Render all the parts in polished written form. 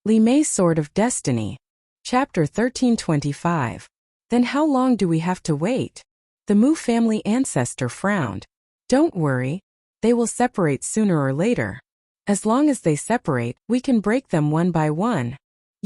Li Mei's Sword of Destiny. Chapter 1325. Then how long do we have to wait? The Mu family ancestor frowned. Don't worry. They will separate sooner or later. As long as they separate, we can break them one by one.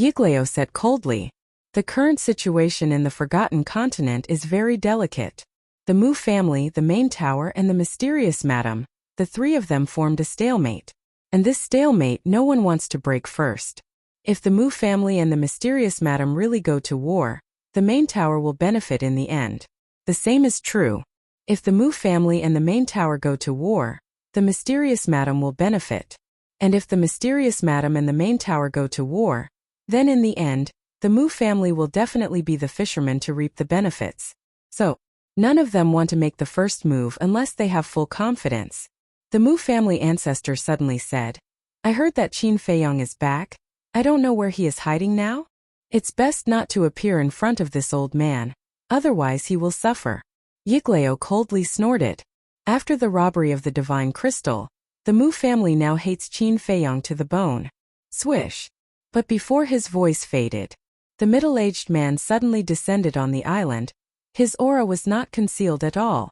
Yiglao said coldly. The current situation in the Forgotten Continent is very delicate. The Mu family, the main tower, and the mysterious madam, the three of them formed a stalemate. And this stalemate no one wants to break first. If the Mu family and the mysterious madam really go to war, the main tower will benefit in the end. The same is true. If the Mu family and the main tower go to war, the mysterious madam will benefit. And if the mysterious madam and the main tower go to war, then in the end, the Mu family will definitely be the fishermen to reap the benefits. So, none of them want to make the first move unless they have full confidence. The Mu family ancestor suddenly said, I heard that Qin Feiyong is back. I don't know where he is hiding now. It's best not to appear in front of this old man, otherwise he will suffer. Yiglao coldly snorted. After the robbery of the divine crystal, the Mu family now hates Qin Feiyong to the bone. Swish. But before his voice faded, the middle-aged man suddenly descended on the island. His aura was not concealed at all.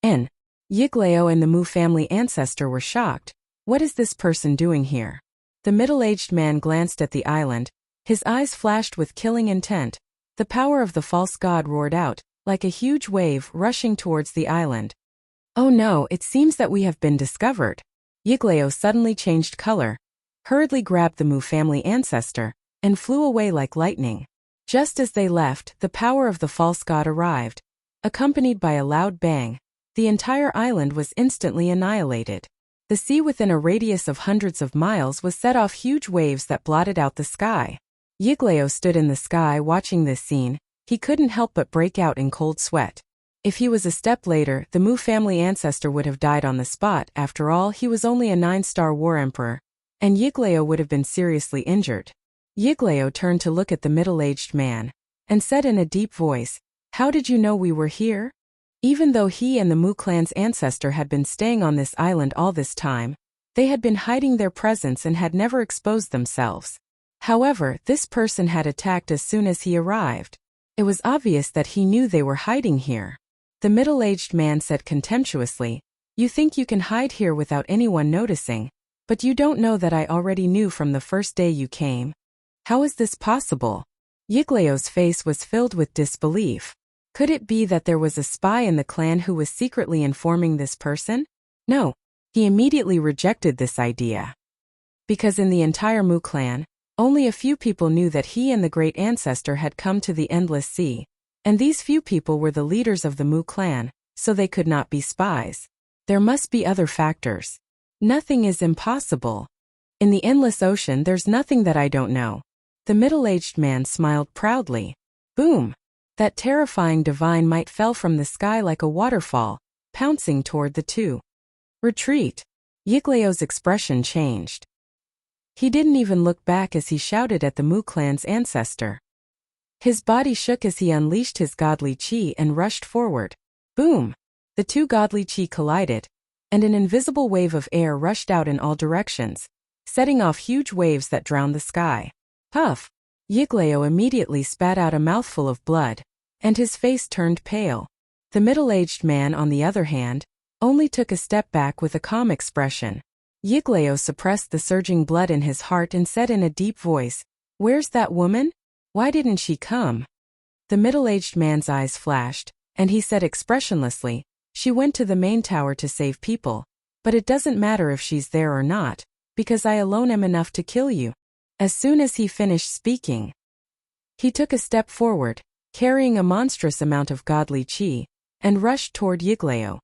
Yiglao and the Mu family ancestor were shocked. What is this person doing here? The middle-aged man glanced at the island. His eyes flashed with killing intent. The power of the false god roared out, like a huge wave rushing towards the island. Oh no, it seems that we have been discovered. Yiglao suddenly changed color, hurriedly grabbed the Mu family ancestor, and flew away like lightning. Just as they left, the power of the false god arrived. Accompanied by a loud bang, the entire island was instantly annihilated. The sea within a radius of hundreds of miles was set off huge waves that blotted out the sky. Yiglao stood in the sky watching this scene. He couldn't help but break out in cold sweat. If he was a step later, the Mu family ancestor would have died on the spot. After all, he was only a 9-star war emperor, and Yiglao would have been seriously injured. Yiglao turned to look at the middle-aged man, and said in a deep voice, How did you know we were here? Even though he and the Mu clan's ancestor had been staying on this island all this time, they had been hiding their presence and had never exposed themselves. However, this person had attacked as soon as he arrived. It was obvious that he knew they were hiding here. The middle-aged man said contemptuously, You think you can hide here without anyone noticing, but you don't know that I already knew from the first day you came. How is this possible? Yiglao's face was filled with disbelief. Could it be that there was a spy in the clan who was secretly informing this person? No. He immediately rejected this idea. Because in the entire Mu clan, only a few people knew that he and the great ancestor had come to the Endless Sea, and these few people were the leaders of the Mu clan, so they could not be spies. There must be other factors. Nothing is impossible. In the endless ocean there's nothing that I don't know. The middle-aged man smiled proudly. Boom! That terrifying divine might fell from the sky like a waterfall, pouncing toward the two. Retreat! Yiglao's expression changed. He didn't even look back as he shouted at the Mu clan's ancestor. His body shook as he unleashed his godly chi and rushed forward. Boom! The two godly chi collided, and an invisible wave of air rushed out in all directions, setting off huge waves that drowned the sky. Puff! Yiglao immediately spat out a mouthful of blood, and his face turned pale. The middle-aged man, on the other hand, only took a step back with a calm expression. Yiglao suppressed the surging blood in his heart and said in a deep voice, Where's that woman? Why didn't she come? The middle-aged man's eyes flashed, and he said expressionlessly, She went to the main tower to save people, but it doesn't matter if she's there or not, because I alone am enough to kill you. As soon as he finished speaking, he took a step forward, carrying a monstrous amount of godly chi, and rushed toward Yiglao.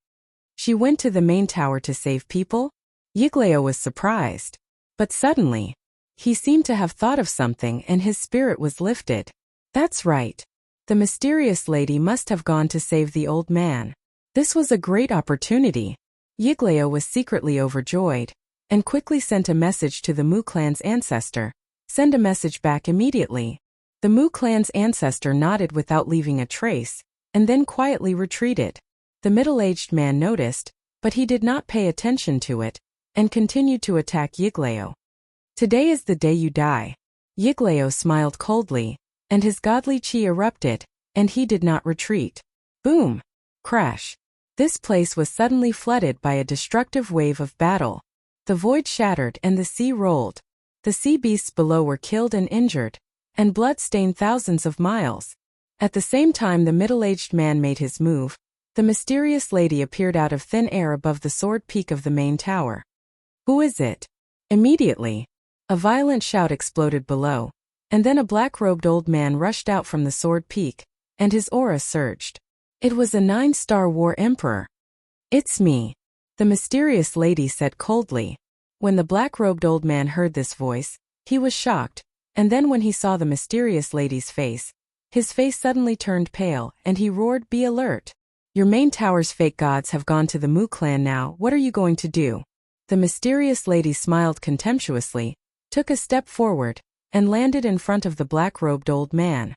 She went to the main tower to save people? Yiglao was surprised. But suddenly, he seemed to have thought of something and his spirit was lifted. That's right. The mysterious lady must have gone to save the old man. This was a great opportunity. Yiglao was secretly overjoyed, and quickly sent a message to the Mu clan's ancestor. Send a message back immediately. The Mu clan's ancestor nodded without leaving a trace, and then quietly retreated. The middle-aged man noticed, but he did not pay attention to it, and continued to attack Yiglao. Today is the day you die. Yiglao smiled coldly, and his godly chi erupted, and he did not retreat. Boom! Crash! This place was suddenly flooded by a destructive wave of battle. The void shattered and the sea rolled. The sea beasts below were killed and injured, and blood stained thousands of miles. At the same time the middle-aged man made his move, the mysterious lady appeared out of thin air above the sword peak of the main tower. Who is it? Immediately, a violent shout exploded below, and then a black-robed old man rushed out from the sword peak, and his aura surged. It was a 9-star war emperor. It's me, the mysterious lady said coldly. When the black-robed old man heard this voice, he was shocked, and then when he saw the mysterious lady's face, his face suddenly turned pale, and he roared, "Be alert! Your main tower's fake gods have gone to the Mu clan now, what are you going to do?" The mysterious lady smiled contemptuously, took a step forward, and landed in front of the black-robed old man.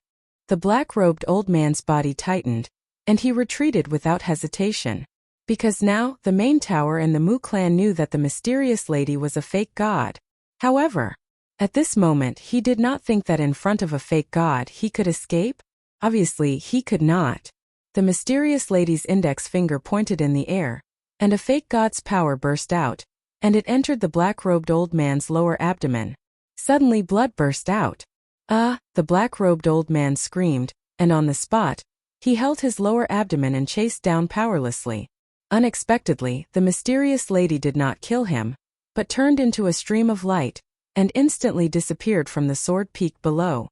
The black-robed old man's body tightened, and he retreated without hesitation. Because now, the main tower and the Mu clan knew that the mysterious lady was a fake god. However, at this moment he did not think that in front of a fake god he could escape. Obviously, he could not. The mysterious lady's index finger pointed in the air, and a fake god's power burst out, and it entered the black-robed old man's lower abdomen. Suddenly blood burst out. "Ah!" the black-robed old man screamed, and on the spot, he held his lower abdomen and chased down powerlessly. Unexpectedly, the mysterious lady did not kill him, but turned into a stream of light, and instantly disappeared from the sword peak below.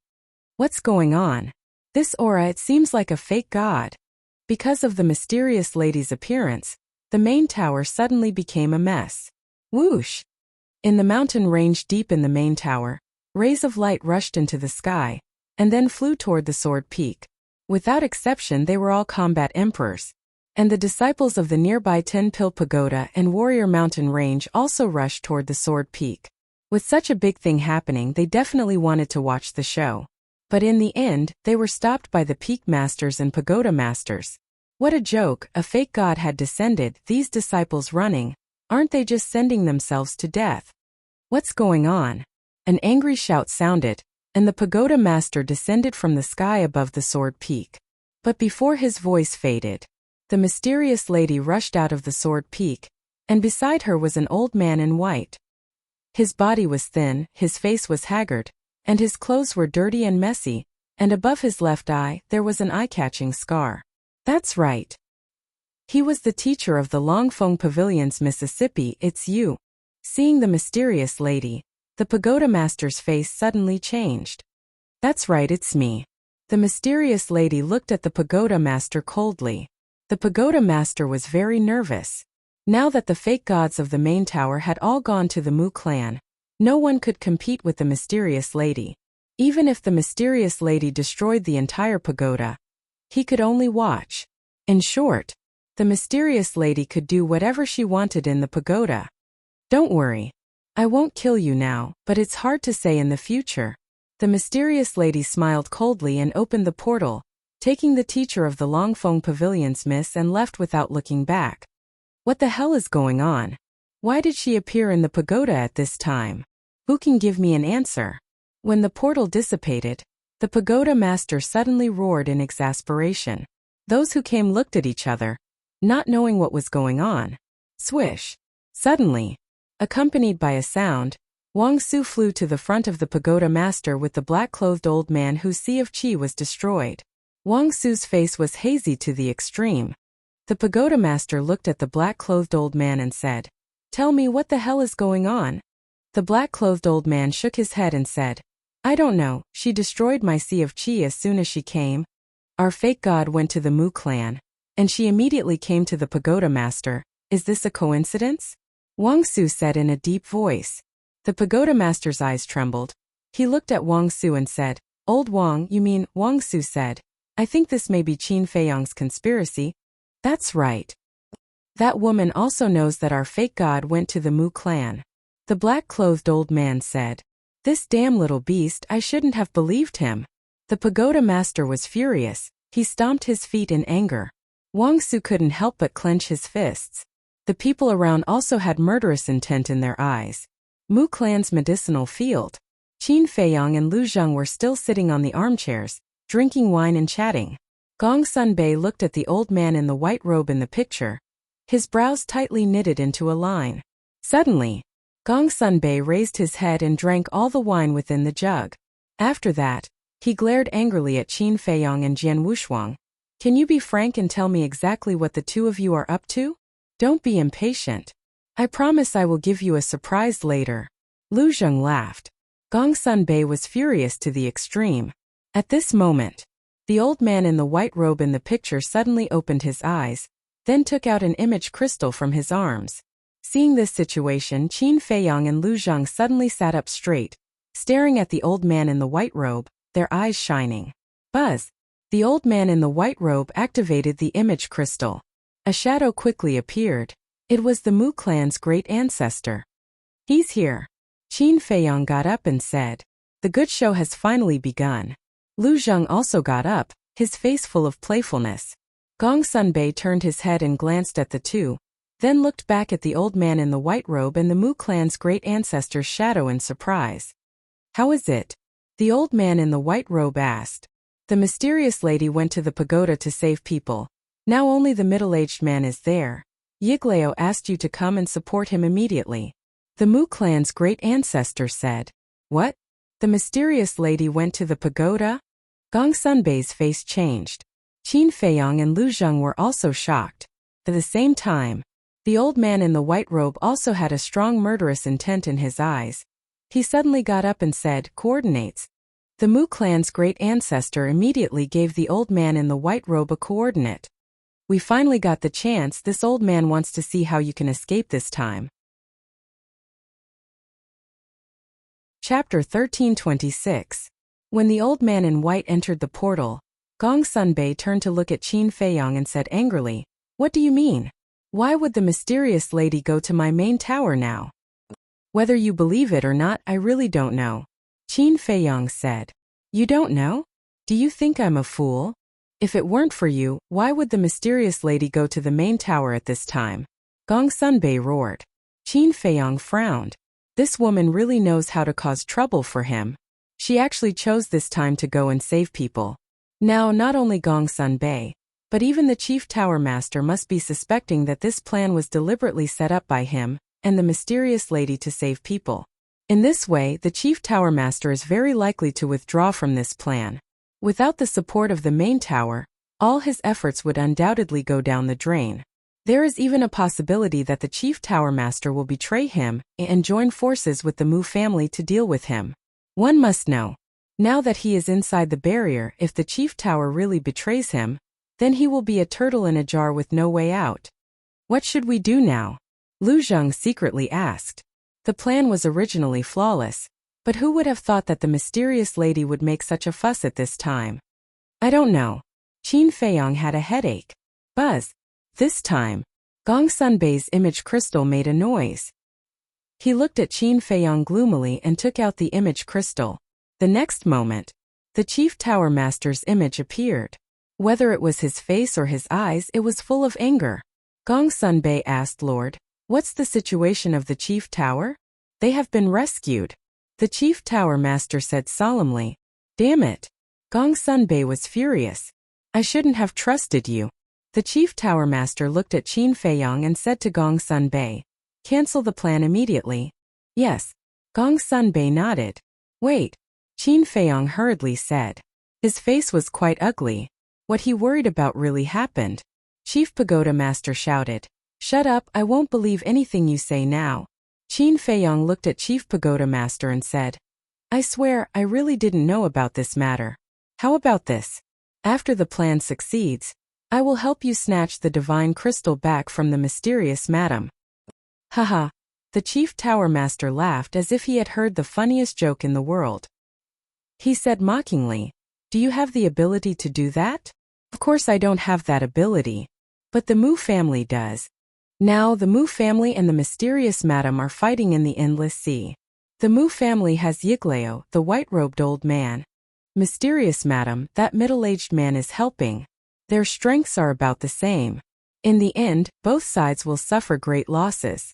What's going on? This aura, it seems like a fake god. Because of the mysterious lady's appearance, the main tower suddenly became a mess. Whoosh! In the mountain range deep in the main tower, rays of light rushed into the sky, and then flew toward the sword peak. Without exception they were all combat emperors, and the disciples of the nearby 10-Pill Pagoda and Warrior Mountain range also rushed toward the sword peak. With such a big thing happening, they definitely wanted to watch the show. But in the end, they were stopped by the peak masters and pagoda masters. What a joke, a fake god had descended, these disciples running. Aren't they just sending themselves to death? What's going on? An angry shout sounded, and the pagoda master descended from the sky above the sword peak. But before his voice faded, the mysterious lady rushed out of the sword peak, and beside her was an old man in white. His body was thin, his face was haggard, and his clothes were dirty and messy, and above his left eye there was an eye-catching scar. That's right. He was the teacher of the Longfeng Pavilion's Mississippi. It's you. Seeing the mysterious lady, the pagoda master's face suddenly changed. That's right, it's me. The mysterious lady looked at the pagoda master coldly. The pagoda master was very nervous. Now that the fake gods of the main tower had all gone to the Mu clan, no one could compete with the mysterious lady. Even if the mysterious lady destroyed the entire pagoda, he could only watch. In short, the mysterious lady could do whatever she wanted in the pagoda. Don't worry. I won't kill you now, but it's hard to say in the future. The mysterious lady smiled coldly and opened the portal, taking the teacher of the Longfeng Pavilion's miss and left without looking back. What the hell is going on? Why did she appear in the pagoda at this time? Who can give me an answer? When the portal dissipated, the pagoda master suddenly roared in exasperation. Those who came looked at each other, not knowing what was going on. Swish! Suddenly, accompanied by a sound, Wang Su flew to the front of the pagoda master with the black-clothed old man whose sea of qi was destroyed. Wang Su's face was hazy to the extreme. The pagoda master looked at the black-clothed old man and said, "Tell me, what the hell is going on?" The black-clothed old man shook his head and said, "I don't know, she destroyed my sea of qi as soon as she came. Our fake god went to the Mu clan, and she immediately came to the pagoda master. Is this a coincidence?" Wang Su said in a deep voice. The pagoda master's eyes trembled. He looked at Wang Su and said, "Old Wang, you mean," Wang Su said, "I think this may be Qin Feiyang's conspiracy." That's right. That woman also knows that our fake god went to the Mu clan. The black-clothed old man said, "This damn little beast, I shouldn't have believed him." The pagoda master was furious. He stomped his feet in anger. Wang Su couldn't help but clench his fists. The people around also had murderous intent in their eyes. Mu clan's medicinal field. Qin Feiyong and Lu Zheng were still sitting on the armchairs, drinking wine and chatting. Gong Sunbei looked at the old man in the white robe in the picture, his brows tightly knitted into a line. Suddenly, Gong Sunbei raised his head and drank all the wine within the jug. After that, he glared angrily at Qin Feiyong and Jian Wushuang. Can you be frank and tell me exactly what the two of you are up to? Don't be impatient. I promise I will give you a surprise later. Lu Zheng laughed. Gong Sunbei was furious to the extreme. At this moment, the old man in the white robe in the picture suddenly opened his eyes, then took out an image crystal from his arms. Seeing this situation, Qin Feiyong and Lu Zheng suddenly sat up straight, staring at the old man in the white robe, their eyes shining. Buzz! The old man in the white robe activated the image crystal. A shadow quickly appeared. It was the Mu clan's great ancestor. He's here. Qin Feiyong got up and said. The good show has finally begun. Lu Zheng also got up, his face full of playfulness. Gong Sunbei turned his head and glanced at the two, then looked back at the old man in the white robe and the Mu clan's great ancestor's shadow in surprise. How is it? The old man in the white robe asked. The mysterious lady went to the pagoda to save people. Now only the middle-aged man is there. Yiglao asked you to come and support him immediately. The Mu clan's great ancestor said. What? The mysterious lady went to the pagoda? Gong Sunbei's face changed. Qin Feiyong and Lu Zheng were also shocked. At the same time, the old man in the white robe also had a strong murderous intent in his eyes. He suddenly got up and said, Coordinates. The Mu clan's great ancestor immediately gave the old man in the white robe a coordinate. We finally got the chance. This old man wants to see how you can escape this time. Chapter 1326. When the old man in white entered the portal, Gong Sunbei turned to look at Qin Feiyong and said angrily, What do you mean? Why would the mysterious lady go to my main tower now? Whether you believe it or not, I really don't know. Qin Feiyong said. You don't know? Do you think I'm a fool? If it weren't for you, why would the mysterious lady go to the main tower at this time? Gong Sunbei roared. Qin Feiyong frowned. This woman really knows how to cause trouble for him. She actually chose this time to go and save people. Now not only Gong Sunbei, but even the chief tower master must be suspecting that this plan was deliberately set up by him and the mysterious lady to save people. In this way, the chief tower master is very likely to withdraw from this plan. Without the support of the main tower, all his efforts would undoubtedly go down the drain. There is even a possibility that the chief tower master will betray him and join forces with the Mu family to deal with him. One must know. Now that he is inside the barrier, if the chief tower really betrays him, then he will be a turtle in a jar with no way out. What should we do now? Lu Zheng secretly asked. The plan was originally flawless, but who would have thought that the mysterious lady would make such a fuss at this time? I don't know. Qin Feiyong had a headache. Buzz. This time, Gong Sunbei's image crystal made a noise. He looked at Qin Feiyong gloomily and took out the image crystal. The next moment, the chief tower master's image appeared. Whether it was his face or his eyes, it was full of anger. Gong Sunbei asked, Lord, what's the situation of the chief tower? They have been rescued. The chief tower master said solemnly. Damn it. Gong Sunbei was furious. I shouldn't have trusted you. The chief tower master looked at Qin Feiyong and said to Gong Sunbei, Cancel the plan immediately. Yes. Gong Sunbei nodded. Wait. Qin Feiyong hurriedly said. His face was quite ugly. What he worried about really happened. Chief Pagoda Master shouted. Shut up, I won't believe anything you say now. Qin Feiyong looked at Chief Pagoda Master and said, I swear, I really didn't know about this matter. How about this? After the plan succeeds, I will help you snatch the divine crystal back from the mysterious madam. Haha. The chief tower master laughed as if he had heard the funniest joke in the world. He said mockingly, Do you have the ability to do that? Of course I don't have that ability. But the Mu family does. Now the Mu family and the mysterious madam are fighting in the endless sea. The Mu family has Yiglao, the white-robed old man. Mysterious madam, that middle-aged man is helping. Their strengths are about the same. In the end, both sides will suffer great losses.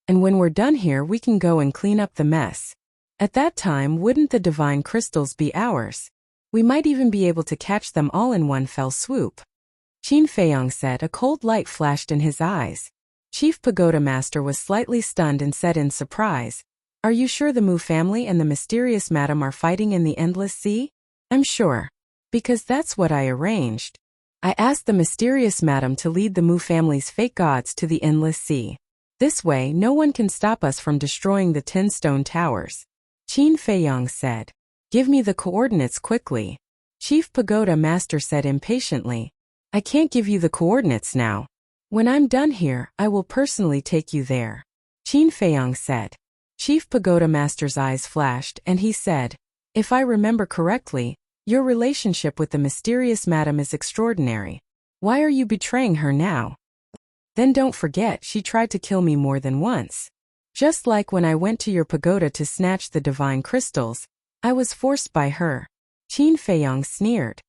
And when we're done here we can go and clean up the mess. At that time, wouldn't the divine crystals be ours? We might even be able to catch them all in one fell swoop. Qin Feiyong said. A cold light flashed in his eyes. Chief Pagoda Master was slightly stunned and said in surprise, "Are you sure the Mu family and the mysterious madam are fighting in the endless sea?" "I'm sure. Because that's what I arranged. I asked the mysterious madam to lead the Mu family's fake gods to the endless sea. This way, no one can stop us from destroying the 10 stone towers." Qin Feiyong said. "Give me the coordinates quickly." Chief Pagoda Master said impatiently, "I can't give you the coordinates now. When I'm done here, I will personally take you there." Qin Feiyong said. Chief Pagoda Master's eyes flashed and he said, "If I remember correctly, your relationship with the mysterious madam is extraordinary. Why are you betraying her now? Then don't forget she tried to kill me more than once. Just like when I went to your pagoda to snatch the divine crystals, I was forced by her." Qin Feiyong sneered.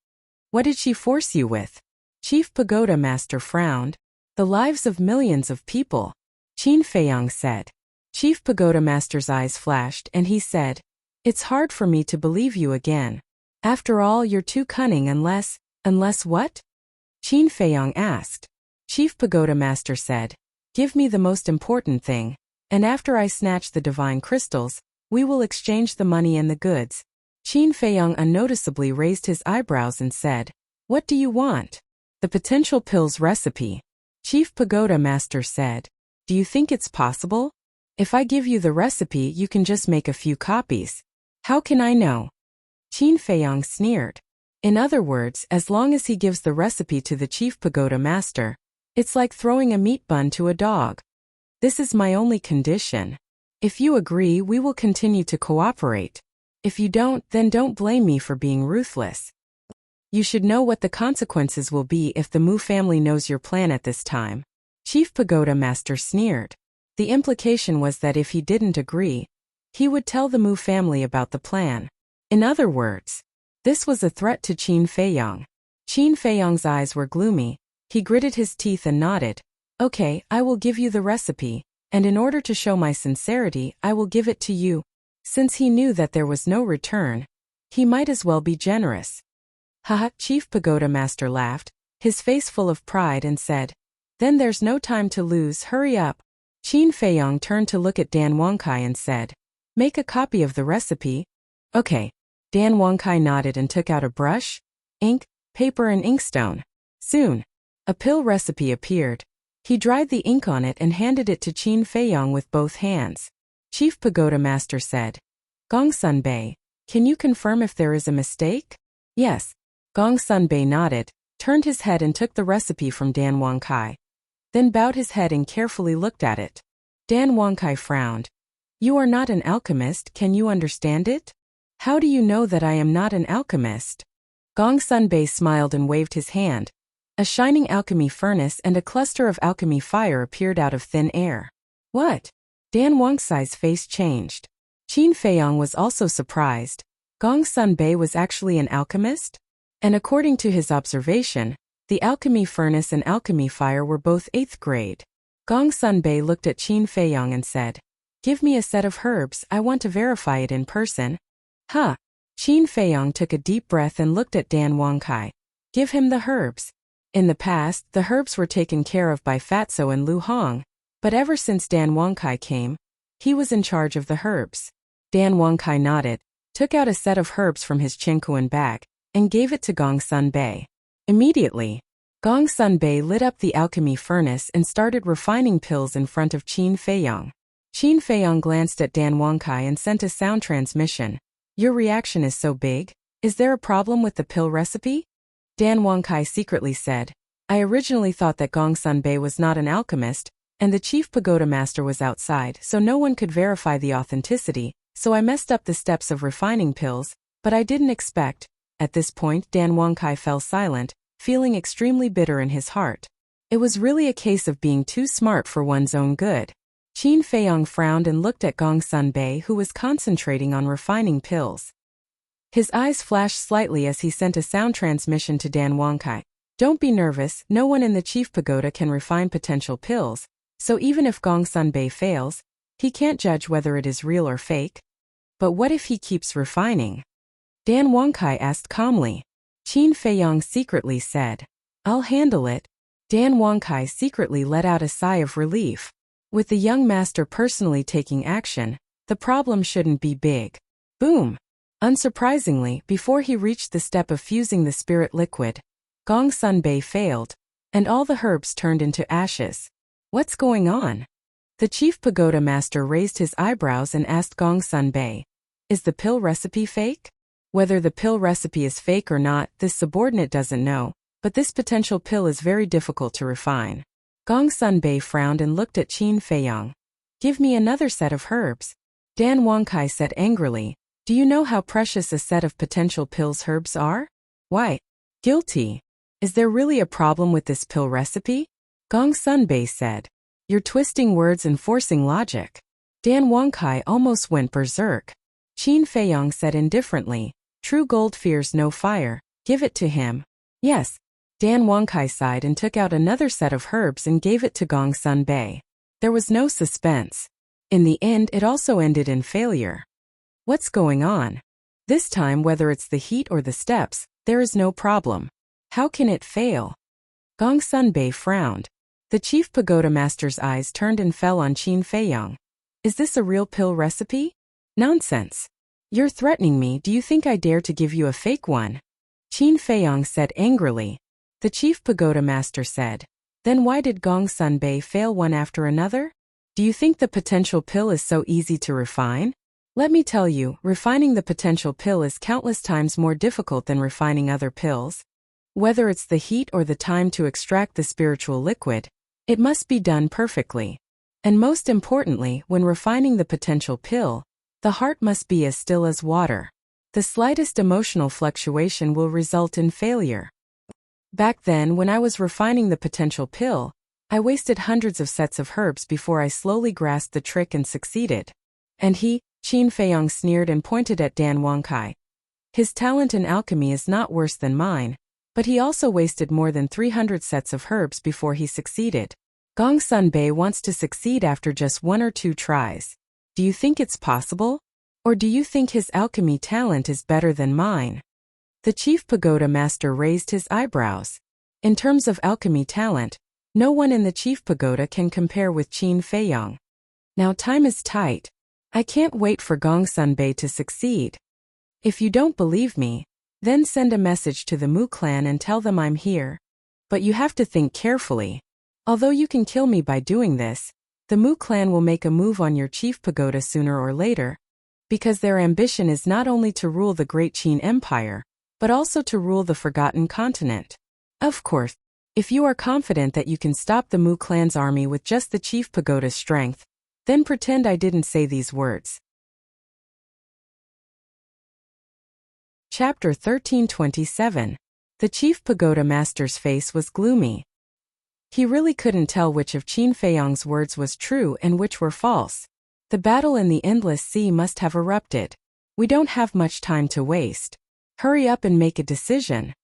"What did she force you with?" Chief Pagoda Master frowned. "The lives of millions of people," Qin Feiyong said. Chief Pagoda Master's eyes flashed and he said, "It's hard for me to believe you again. After all, you're too cunning unless what?" Qin Feiyong asked. Chief Pagoda Master said, "Give me the most important thing, and after I snatch the divine crystals, we will exchange the money and the goods." Qin Feiyong unnoticeably raised his eyebrows and said, "What do you want?" "The potential pills recipe." Chief Pagoda Master said, "Do you think it's possible? If I give you the recipe, you can just make a few copies. How can I know?" Qin Feiyong sneered. In other words, as long as he gives the recipe to the Chief Pagoda Master, it's like throwing a meat bun to a dog. "This is my only condition. If you agree, we will continue to cooperate. If you don't, then don't blame me for being ruthless. You should know what the consequences will be if the Mu family knows your plan at this time." Chief Pagoda Master sneered. The implication was that if he didn't agree, he would tell the Mu family about the plan. In other words, this was a threat to Qin Feiyong. Qin Feiyong's eyes were gloomy. He gritted his teeth and nodded. "Okay, I will give you the recipe, and in order to show my sincerity, I will give it to you." Since he knew that there was no return, he might as well be generous. "Haha," Chief Pagoda Master laughed, his face full of pride, and said, "Then there's no time to lose, hurry up." Qin Feiyong turned to look at Dan Wangkai and said, "Make a copy of the recipe." "Okay." Dan Wangkai nodded and took out a brush, ink, paper and inkstone. Soon, a pill recipe appeared. He dried the ink on it and handed it to Qin Feiyong with both hands. Chief Pagoda Master said, "Gongsun Bei, can you confirm if there is a mistake?" "Yes." Gongsun Bei nodded, turned his head and took the recipe from Dan Wangkai. Then bowed his head and carefully looked at it. Dan Wangkai frowned. "You are not an alchemist, can you understand it?" "How do you know that I am not an alchemist?" Gongsun Bei smiled and waved his hand. A shining alchemy furnace and a cluster of alchemy fire appeared out of thin air. "What?" Dan Wangkai's face changed. Qin Feiyong was also surprised. Gongsun Bei was actually an alchemist? And according to his observation, the alchemy furnace and alchemy fire were both 8th grade. Gongsun Bei looked at Qin Feiyong and said, "Give me a set of herbs, I want to verify it in person." "Huh." Qin Feiyong took a deep breath and looked at Dan Wangkai. "Give him the herbs." In the past, the herbs were taken care of by Fatso and Lu Hong, but ever since Dan Wangkai came, he was in charge of the herbs. Dan Wangkai nodded, took out a set of herbs from his Chinkuan bag, and gave it to Gongsun Bei. Immediately, Gongsun Bei lit up the alchemy furnace and started refining pills in front of Qin Feiyong. Qin Feiyong glanced at Dan Wangkai and sent a sound transmission. "Your reaction is so big. Is there a problem with the pill recipe?" Dan Wangkai secretly said, "I originally thought that Gongsun Bei was not an alchemist, and the Chief Pagoda Master was outside, so no one could verify the authenticity, so I messed up the steps of refining pills, but I didn't expect." At this point, Dan Wangkai fell silent, feeling extremely bitter in his heart. It was really a case of being too smart for one's own good. Qin Feiyong frowned and looked at Gongsun Bei, who was concentrating on refining pills. His eyes flashed slightly as he sent a sound transmission to Dan Wangkai. "Don't be nervous, no one in the Chief Pagoda can refine potential pills, so even if Gongsun Bei fails, he can't judge whether it is real or fake." But what if he keeps refining? Dan Wangkai asked calmly. Qin Feiyang secretly said, I'll handle it. Dan Wangkai secretly let out a sigh of relief. With the young master personally taking action, the problem shouldn't be big. Boom! Unsurprisingly, before he reached the step of fusing the spirit liquid, Gong Sun Bei failed, and all the herbs turned into ashes. What's going on? The chief pagoda master raised his eyebrows and asked Gong Sun Bei, Is the pill recipe fake? Whether the pill recipe is fake or not, this subordinate doesn't know, but this potential pill is very difficult to refine. Gong Sun Bei frowned and looked at Qin Feiyang. Give me another set of herbs. Dan Wangkai said angrily, Do you know how precious a set of potential pills herbs are? Why? Guilty. Is there really a problem with this pill recipe? Gong Sun Bei said. You're twisting words and forcing logic. Dan Wangkai almost went berserk. Qin Feiyang said indifferently, True gold fears no fire, give it to him. Yes. Dan Wangkai sighed and took out another set of herbs and gave it to Gong Sun Bei. There was no suspense. In the end, it also ended in failure. What's going on? This time, whether it's the heat or the steps, there is no problem. How can it fail? Gong Sun Bei frowned. The chief pagoda master's eyes turned and fell on Qin Feiyang. Is this a real pill recipe? Nonsense. You're threatening me. Do you think I dare to give you a fake one? Qin Feiyang said angrily. The chief pagoda master said, Then why did Gong Sun Bei fail one after another? Do you think the potential pill is so easy to refine? Let me tell you, refining the potential pill is countless times more difficult than refining other pills. Whether it's the heat or the time to extract the spiritual liquid, it must be done perfectly. And most importantly, when refining the potential pill, the heart must be as still as water. The slightest emotional fluctuation will result in failure. Back then, when I was refining the potential pill, I wasted hundreds of sets of herbs before I slowly grasped the trick and succeeded. And he, Qin Feiyang sneered and pointed at Dan Wangkai. His talent in alchemy is not worse than mine, but he also wasted more than 300 sets of herbs before he succeeded. Gong Sun Bei wants to succeed after just 1 or 2 tries. Do you think it's possible? Or do you think his alchemy talent is better than mine? The chief pagoda master raised his eyebrows. In terms of alchemy talent, no one in the chief pagoda can compare with Qin Feiyang. Now time is tight. I can't wait for Gong Sun Bei to succeed. If you don't believe me, then send a message to the Mu clan and tell them I'm here. But you have to think carefully. Although you can kill me by doing this, the Mu clan will make a move on your chief pagoda sooner or later, because their ambition is not only to rule the great Qin Empire, but also to rule the forgotten continent. Of course, if you are confident that you can stop the Mu clan's army with just the chief pagoda's strength, then pretend I didn't say these words. Chapter 1327. The chief pagoda master's face was gloomy. He really couldn't tell which of Qin Feiyang's words was true and which were false. The battle in the endless sea must have erupted. We don't have much time to waste. Hurry up and make a decision.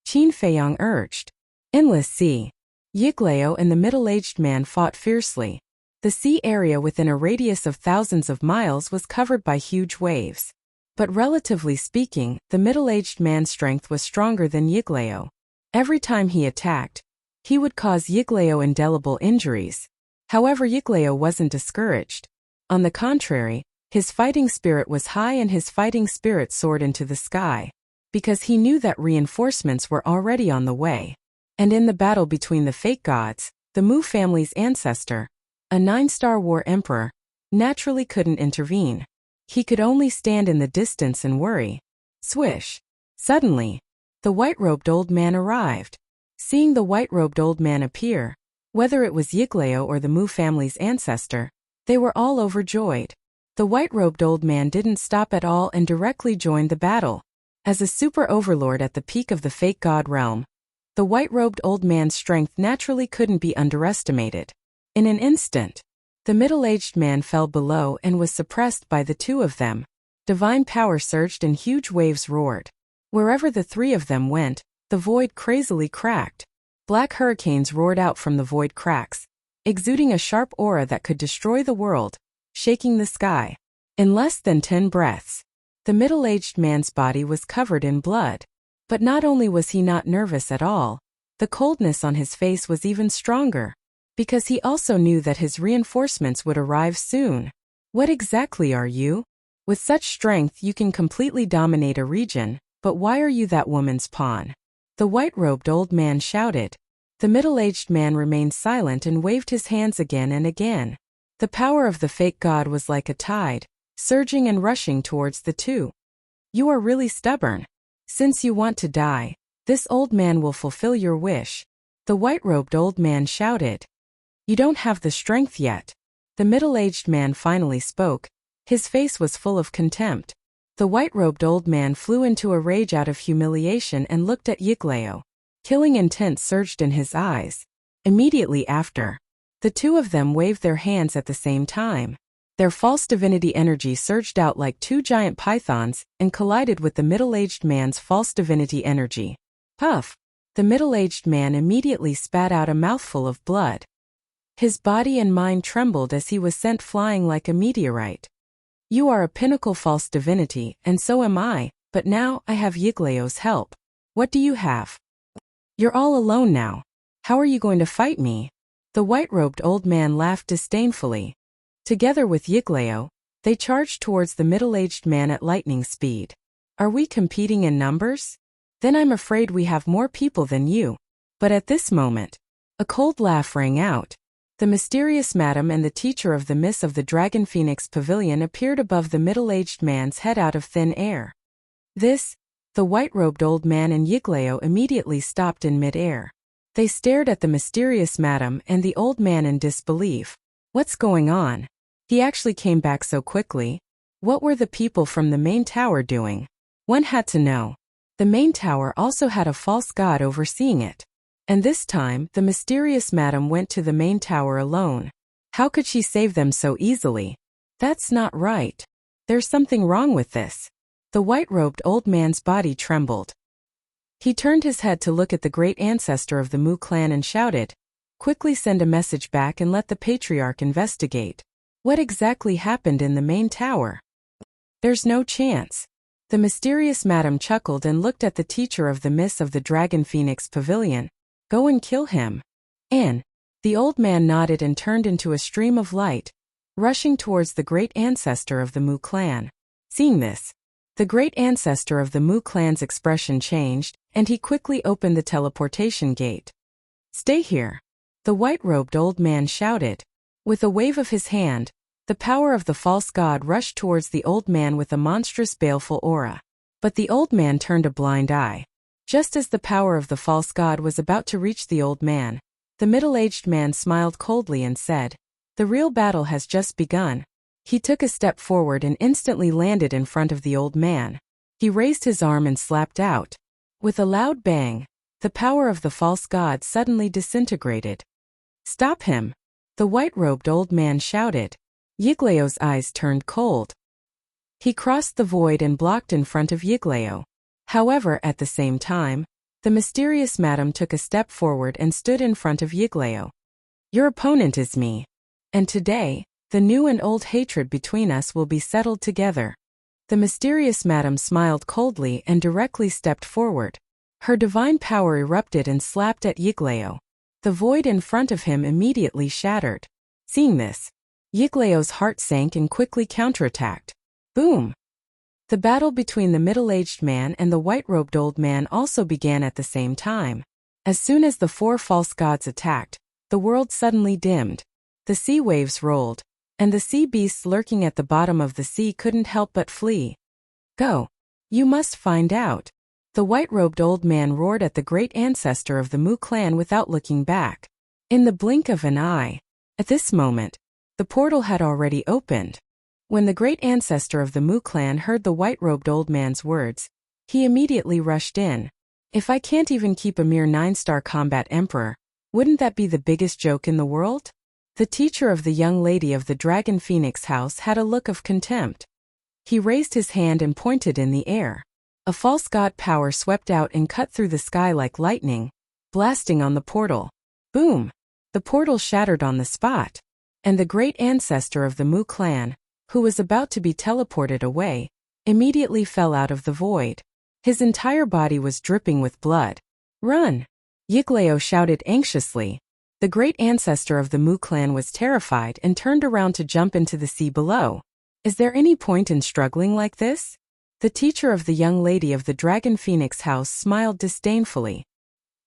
Qin Feiyang urged. Endless sea. Yiglao and the middle-aged man fought fiercely. The sea area within a radius of thousands of miles was covered by huge waves. But relatively speaking, the middle-aged man's strength was stronger than Yiglao. Every time he attacked, he would cause Yiglao indelible injuries. However, Yiglao wasn't discouraged. On the contrary, his fighting spirit was high and his fighting spirit soared into the sky, because he knew that reinforcements were already on the way. And in the battle between the fake gods, the Mu family's ancestor, a 9-star war emperor, naturally couldn't intervene. He could only stand in the distance and worry. Swish! Suddenly, the white-robed old man arrived. Seeing the white-robed old man appear, whether it was Yiglao or the Mu family's ancestor, they were all overjoyed. The white-robed old man didn't stop at all and directly joined the battle. As a super overlord at the peak of the fake god realm, the white-robed old man's strength naturally couldn't be underestimated. In an instant, the middle-aged man fell below and was suppressed by the two of them. Divine power surged and huge waves roared. Wherever the three of them went, the void crazily cracked. Black hurricanes roared out from the void cracks, exuding a sharp aura that could destroy the world, shaking the sky. In less than 10 breaths, the middle-aged man's body was covered in blood. But not only was he not nervous at all, the coldness on his face was even stronger, because he also knew that his reinforcements would arrive soon. What exactly are you? With such strength you can completely dominate a region, but why are you that woman's pawn? The white-robed old man shouted. The middle-aged man remained silent and waved his hands again and again. The power of the fake god was like a tide, surging and rushing towards the two. You are really stubborn. Since you want to die, this old man will fulfill your wish. The white-robed old man shouted. You don't have the strength yet. The middle-aged man finally spoke. His face was full of contempt. The white-robed old man flew into a rage out of humiliation and looked at Yigleo. Killing intent surged in his eyes. Immediately after, the two of them waved their hands at the same time. Their false divinity energy surged out like two giant pythons and collided with the middle-aged man's false divinity energy. Puff! The middle-aged man immediately spat out a mouthful of blood. His body and mind trembled as he was sent flying like a meteorite. You are a pinnacle false divinity, and so am I, but now I have Yigleo's help. What do you have? You're all alone now. How are you going to fight me? The white-robed old man laughed disdainfully. Together with Yigleo, they charged towards the middle-aged man at lightning speed. Are we competing in numbers? Then I'm afraid we have more people than you. But at this moment, a cold laugh rang out. The mysterious madam and the teacher of the Miss of the Dragon Phoenix Pavilion appeared above the middle-aged man's head out of thin air. The white-robed old man and Yigleo immediately stopped in mid-air. They stared at the mysterious madam and the old man in disbelief. What's going on? He actually came back so quickly. What were the people from the main tower doing? One had to know. The main tower also had a false god overseeing it. And this time, the mysterious madam went to the main tower alone. How could she save them so easily? That's not right. There's something wrong with this. The white-robed old man's body trembled. He turned his head to look at the great ancestor of the Mu clan and shouted, "Quickly send a message back and let the patriarch investigate. What exactly happened in the main tower?" There's no chance. The mysterious madam chuckled and looked at the teacher of the Miss of the Dragon Phoenix Pavilion. Go and kill him. And the old man nodded and turned into a stream of light, rushing towards the great ancestor of the Mu clan. Seeing this, the great ancestor of the Mu clan's expression changed, and he quickly opened the teleportation gate. Stay here. The white-robed old man shouted. With a wave of his hand, the power of the false god rushed towards the old man with a monstrous baleful aura. But the old man turned a blind eye. Just as the power of the false god was about to reach the old man, the middle-aged man smiled coldly and said, "The real battle has just begun." He took a step forward and instantly landed in front of the old man. He raised his arm and slapped out. With a loud bang, the power of the false god suddenly disintegrated. Stop him! The white-robed old man shouted. Yigleo's eyes turned cold. He crossed the void and blocked in front of Yigleo. However, at the same time, the mysterious madam took a step forward and stood in front of Yigleo. Your opponent is me. And today, the new and old hatred between us will be settled together. The mysterious madam smiled coldly and directly stepped forward. Her divine power erupted and slapped at Yigleo. The void in front of him immediately shattered. Seeing this, Yigleo's heart sank and quickly counterattacked. Boom! The battle between the middle-aged man and the white-robed old man also began at the same time. As soon as the four false gods attacked, the world suddenly dimmed. The sea waves rolled, and the sea beasts lurking at the bottom of the sea couldn't help but flee. Go! You must find out. The white-robed old man roared at the great ancestor of the Mu clan without looking back. In the blink of an eye, at this moment, the portal had already opened. When the great ancestor of the Mu clan heard the white-robed old man's words, he immediately rushed in. If I can't even keep a mere 9-star combat emperor, wouldn't that be the biggest joke in the world? The teacher of the young lady of the Dragon Phoenix house had a look of contempt. He raised his hand and pointed in the air. A false god power swept out and cut through the sky like lightning, blasting on the portal. Boom! The portal shattered on the spot. And the great ancestor of the Mu clan, who was about to be teleported away, immediately fell out of the void. His entire body was dripping with blood. "Run!" Yiglao shouted anxiously. The great ancestor of the Mu clan was terrified and turned around to jump into the sea below. "Is there any point in struggling like this?" The teacher of the young lady of the Dragon Phoenix house smiled disdainfully.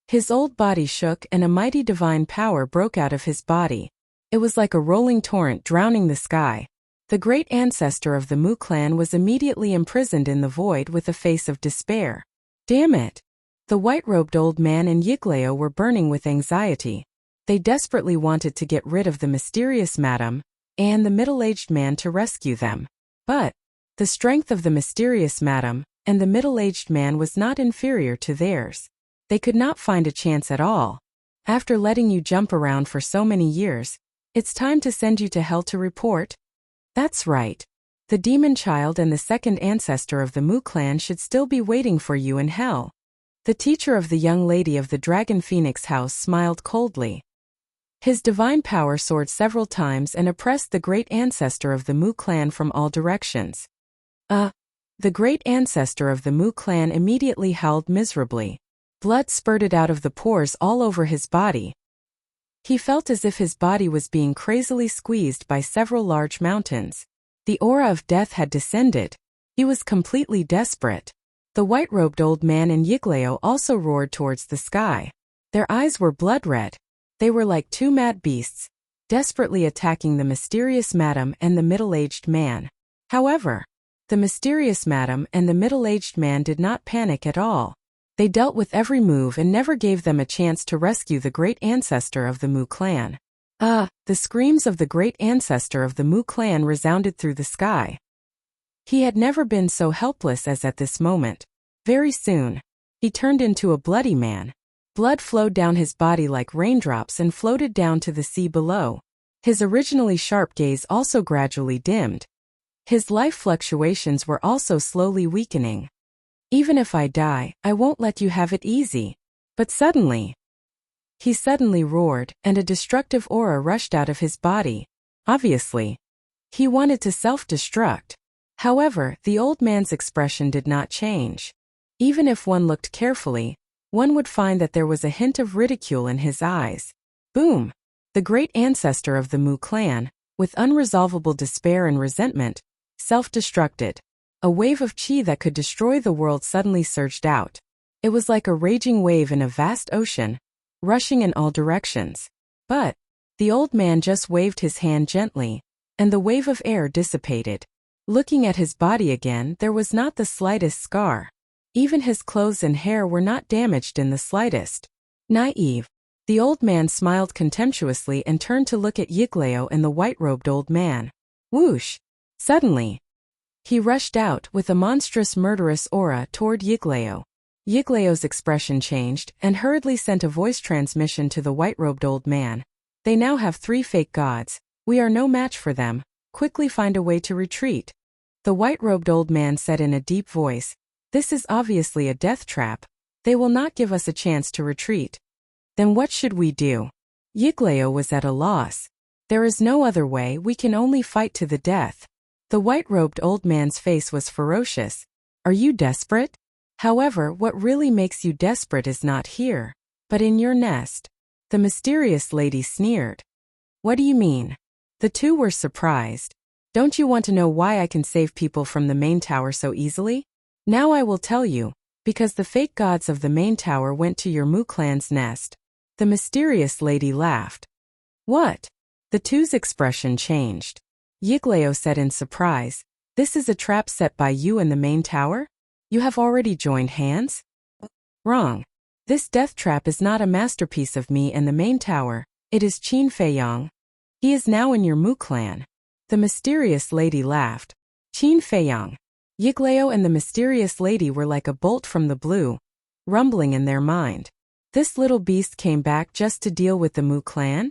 His old body shook and a mighty divine power broke out of his body. It was like a rolling torrent drowning the sky. The great ancestor of the Mu clan was immediately imprisoned in the void with a face of despair. Damn it! The white-robed old man and Yiglao were burning with anxiety. They desperately wanted to get rid of the mysterious madam and the middle-aged man to rescue them. But the strength of the mysterious madam and the middle-aged man was not inferior to theirs. They could not find a chance at all. "After letting you jump around for so many years, it's time to send you to hell to report?" "That's right. The demon child and the second ancestor of the Mu clan should still be waiting for you in hell." The teacher of the young lady of the Dragon Phoenix house smiled coldly. His divine power soared several times and oppressed the great ancestor of the Mu clan from all directions. The great ancestor of the Mu clan immediately howled miserably. Blood spurted out of the pores all over his body. He felt as if his body was being crazily squeezed by several large mountains. The aura of death had descended. He was completely desperate. The white-robed old man and Yiglao also roared towards the sky. Their eyes were blood-red. They were like two mad beasts, desperately attacking the mysterious madam and the middle-aged man. However, the mysterious madam and the middle-aged man did not panic at all. They dealt with every move and never gave them a chance to rescue the great ancestor of the Mu clan. The screams of the great ancestor of the Mu clan resounded through the sky. He had never been so helpless as at this moment. Very soon, he turned into a bloody man. Blood flowed down his body like raindrops and floated down to the sea below. His originally sharp gaze also gradually dimmed. His life fluctuations were also slowly weakening. "Even if I die, I won't let you have it easy." But suddenly, he suddenly roared, and a destructive aura rushed out of his body. Obviously, he wanted to self-destruct. However, the old man's expression did not change. Even if one looked carefully, one would find that there was a hint of ridicule in his eyes. Boom! The great ancestor of the Mu clan, with unresolvable despair and resentment, self-destructed. A wave of chi that could destroy the world suddenly surged out. It was like a raging wave in a vast ocean, rushing in all directions. But the old man just waved his hand gently, and the wave of air dissipated. Looking at his body again, there was not the slightest scar. Even his clothes and hair were not damaged in the slightest. Naive. The old man smiled contemptuously and turned to look at Yiglao and the white-robed old man. Whoosh! Suddenly, he rushed out with a monstrous murderous aura toward Yiglao. Yiglao's expression changed and hurriedly sent a voice transmission to the white-robed old man. "They now have 3 fake gods. We are no match for them. Quickly find a way to retreat." The white-robed old man said in a deep voice, "This is obviously a death trap. They will not give us a chance to retreat." "Then what should we do?" Yiglao was at a loss. "There is no other way, we can only fight to the death." The white-robed old man's face was ferocious. "Are you desperate? However, what really makes you desperate is not here, but in your nest." The mysterious lady sneered. "What do you mean?" The two were surprised. "Don't you want to know why I can save people from the main tower so easily? Now I will tell you, because the fake gods of the main tower went to your Mu clan's nest." The mysterious lady laughed. "What?" The two's expression changed. Yiglao said in surprise, "This is a trap set by you in the main tower? You have already joined hands?" "Wrong. This death trap is not a masterpiece of me and the main tower, it is Qin Feiyang. He is now in your Mu clan." The mysterious lady laughed. Qin Feiyang. Yiglao and the mysterious lady were like a bolt from the blue, rumbling in their mind. This little beast came back just to deal with the Mu clan?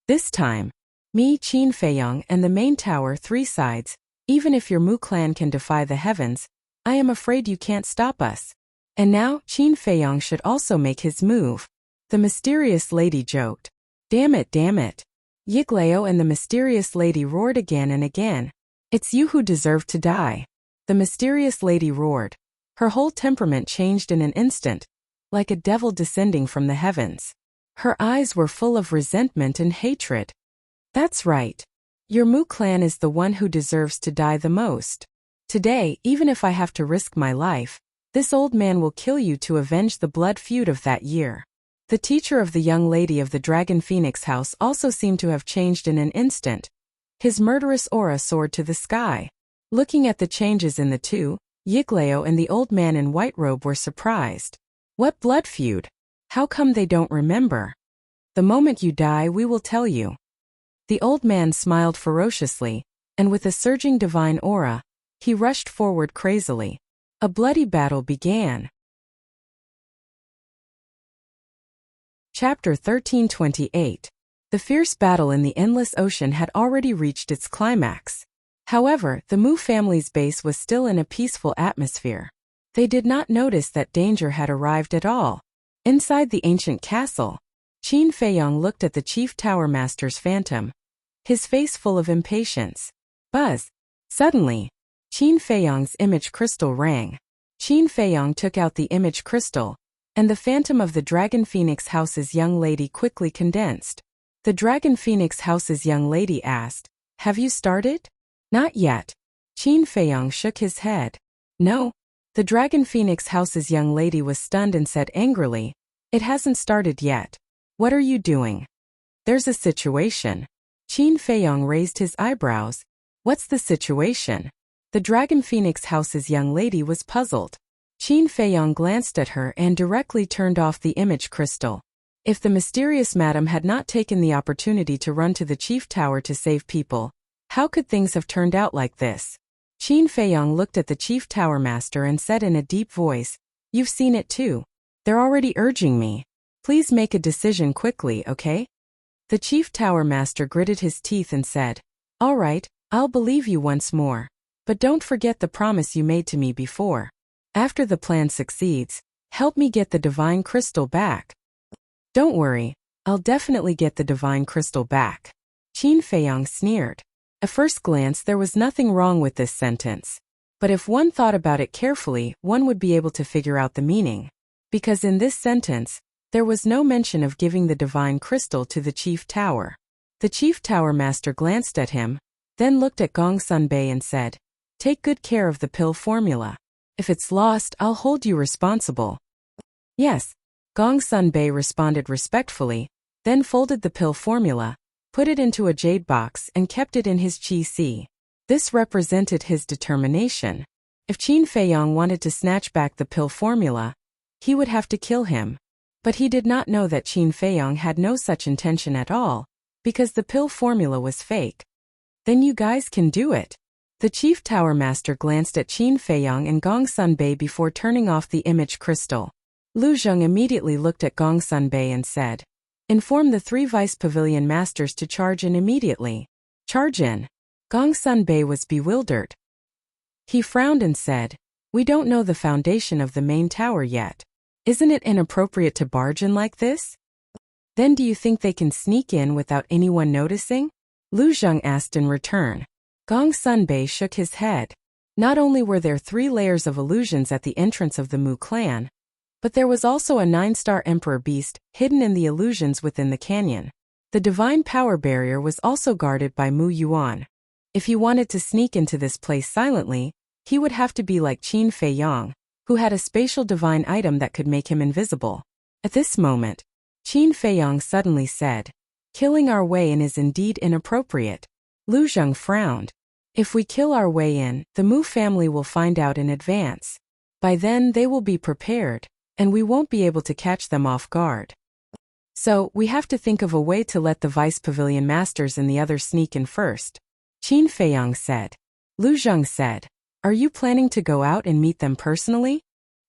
This time, me, Qin Feiyang, and the main tower 3 sides, even if your Mu clan can defy the heavens, I am afraid you can't stop us. And now, Qin Feiyang should also make his move. The mysterious lady joked. Damn it, damn it. Yiglao and the mysterious lady roared again and again. It's you who deserve to die. The mysterious lady roared. Her whole temperament changed in an instant, like a devil descending from the heavens. Her eyes were full of resentment and hatred. That's right. Your Mu clan is the one who deserves to die the most. Today, even if I have to risk my life, this old man will kill you to avenge the blood feud of that year. The teacher of the young lady of the Dragon Phoenix house also seemed to have changed in an instant. His murderous aura soared to the sky. Looking at the changes in the two, Yigleo and the old man in white robe were surprised. What blood feud? How come they don't remember? The moment you die, we will tell you. The old man smiled ferociously, and with a surging divine aura, he rushed forward crazily. A bloody battle began. Chapter 1328. The fierce battle in the endless ocean had already reached its climax. However, the Mu family's base was still in a peaceful atmosphere. They did not notice that danger had arrived at all. Inside the ancient castle, Qin Feiyong looked at the chief tower master's phantom, his face full of impatience. Buzz! Suddenly, Qin Feiyong's image crystal rang. Qin Feiyong took out the image crystal, and the phantom of the Dragon Phoenix house's young lady quickly condensed. The Dragon Phoenix house's young lady asked, "Have you started?" "Not yet." Qin Feiyong shook his head. "No." The Dragon Phoenix house's young lady was stunned and said angrily, "It hasn't started yet. What are you doing?" "There's a situation." Qin Feiyong raised his eyebrows. "What's the situation?" The Dragon Phoenix house's young lady was puzzled. Qin Feiyong glanced at her and directly turned off the image crystal. If the mysterious madam had not taken the opportunity to run to the chief tower to save people, how could things have turned out like this? Qin Feiyong looked at the chief tower master and said in a deep voice, "You've seen it too. They're already urging me. Please make a decision quickly, okay?" The chief tower master gritted his teeth and said, "All right, I'll believe you once more. But don't forget the promise you made to me before. After the plan succeeds, help me get the divine crystal back." "Don't worry, I'll definitely get the divine crystal back." Qin Feiyong sneered. At first glance there was nothing wrong with this sentence. But if one thought about it carefully, one would be able to figure out the meaning. Because in this sentence, there was no mention of giving the divine crystal to the chief tower. The chief tower master glanced at him, then looked at Gong Sunbei and said, "Take good care of the pill formula. If it's lost, I'll hold you responsible." "Yes." Gong Sunbei responded respectfully, then folded the pill formula, put it into a jade box and kept it in his qi. This represented his determination. If Qin Feiyong wanted to snatch back the pill formula, he would have to kill him. But he did not know that Qin Feiyong had no such intention at all, because the pill formula was fake. "Then you guys can do it." The chief tower master glanced at Qin Feiyong and Gong Sunbei before turning off the image crystal. Lu Zheng immediately looked at Gong Sunbei and said, "Inform the 3 vice pavilion masters to charge in immediately." "Charge in?" Gong Sunbei was bewildered. He frowned and said, "We don't know the foundation of the main tower yet. Isn't it inappropriate to barge in like this?" "Then do you think they can sneak in without anyone noticing?" Lu Zheng asked in return. Gong Sunbei shook his head. Not only were there 3 layers of illusions at the entrance of the Mu clan, but there was also a 9-star emperor beast hidden in the illusions within the canyon. The divine power barrier was also guarded by Mu Yuan. If he wanted to sneak into this place silently, he would have to be like Qin Feiyong, who had a spatial divine item that could make him invisible. At this moment, Qin Feiyong suddenly said, "Killing our way in is indeed inappropriate." Lu Zheng frowned. "If we kill our way in, the Mu family will find out in advance. By then they will be prepared, and we won't be able to catch them off guard. So, we have to think of a way to let the vice pavilion masters and the others sneak in first." Qin Feiyong said. Lu Zheng said, "Are you planning to go out and meet them personally?"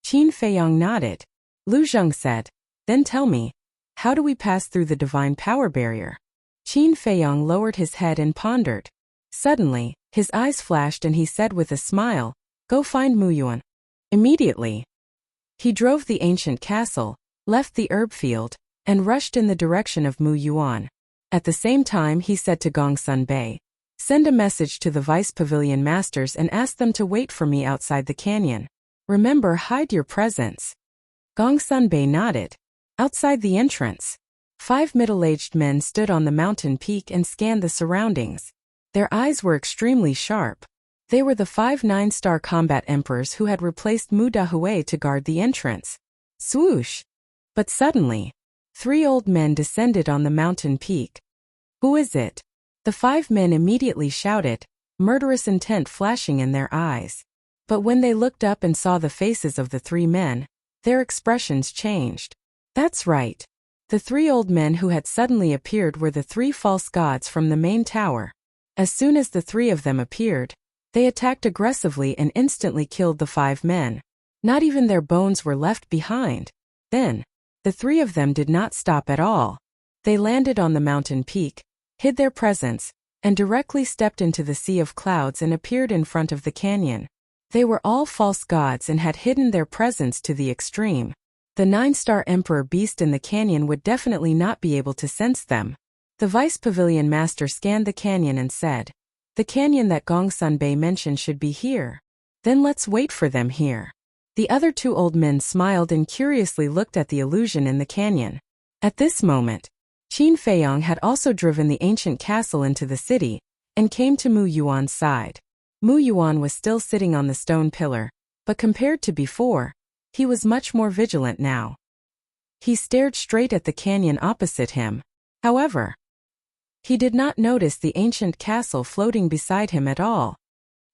Qin Feiyong nodded. Lu Zheng said, "Then tell me, how do we pass through the divine power barrier?" Qin Feiyong lowered his head and pondered. Suddenly, his eyes flashed and he said with a smile, "Go find Mu Yuan." Immediately, he drove the ancient castle, left the herb field, and rushed in the direction of Mu Yuan. At the same time he said to Gong Sunbei, Send a message to the Vice Pavilion Masters and ask them to wait for me outside the canyon. Remember, hide your presence." Gongsun-bei nodded. Outside the entrance, 5 middle-aged men stood on the mountain peak and scanned the surroundings. Their eyes were extremely sharp. They were the 5 9-star combat emperors who had replaced Mu Dahui to guard the entrance. Swoosh! But suddenly, 3 old men descended on the mountain peak. "Who is it?" The 5 men immediately shouted, murderous intent flashing in their eyes. But when they looked up and saw the faces of the 3 men, their expressions changed. That's right. The 3 old men who had suddenly appeared were the 3 false gods from the main tower. As soon as the 3 of them appeared, they attacked aggressively and instantly killed the 5 men. Not even their bones were left behind. Then, the 3 of them did not stop at all. They landed on the mountain peak, hid their presence, and directly stepped into the sea of clouds and appeared in front of the canyon. They were all false gods and had hidden their presence to the extreme. The 9-star Emperor beast in the canyon would definitely not be able to sense them. The Vice Pavilion Master scanned the canyon and said, "The canyon that Gongsun-bei mentioned should be here. Then let's wait for them here." The other 2 old men smiled and curiously looked at the illusion in the canyon. At this moment, Qin Feiyang had also driven the ancient castle into the city and came to Mu Yuan's side. Mu Yuan was still sitting on the stone pillar, but compared to before, he was much more vigilant now. He stared straight at the canyon opposite him. However, he did not notice the ancient castle floating beside him at all.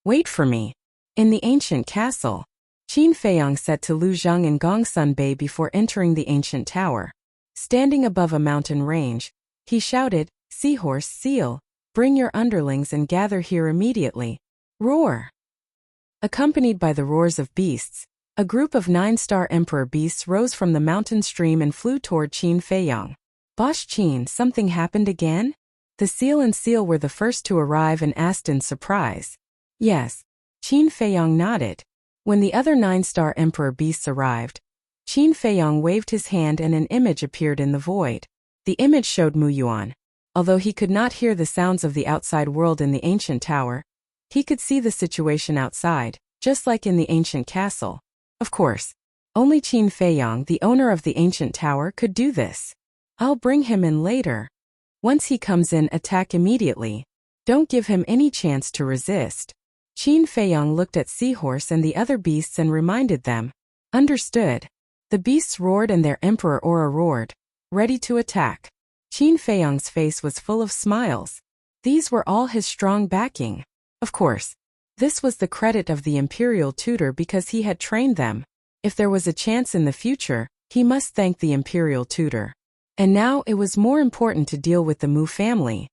"Wait for me." In the ancient castle, Qin Feiyang said to Lu Zheng and Gongsun-bei before entering the ancient tower. Standing above a mountain range, he shouted, "Seahorse, seal, bring your underlings and gather here immediately." Roar! Accompanied by the roars of beasts, a group of 9-star Emperor beasts rose from the mountain stream and flew toward Qin Feiyang. "Boss Qin, something happened again?" The seal and seal were the first to arrive and asked in surprise. "Yes." Qin Feiyang nodded. When the other 9-star Emperor beasts arrived, Qin Feiyang waved his hand and an image appeared in the void. The image showed Mu Yuan. Although he could not hear the sounds of the outside world in the ancient tower, he could see the situation outside, just like in the ancient castle. Of course, only Qin Feiyang, the owner of the ancient tower, could do this. "I'll bring him in later. Once he comes in, attack immediately. Don't give him any chance to resist." Qin Feiyang looked at Seahorse and the other beasts and reminded them. "Understood." The beasts roared and their Emperor Aura roared, ready to attack. Qin Feiyang's face was full of smiles. These were all his strong backing. Of course, this was the credit of the imperial tutor because he had trained them. If there was a chance in the future, he must thank the imperial tutor. And now it was more important to deal with the Mu family.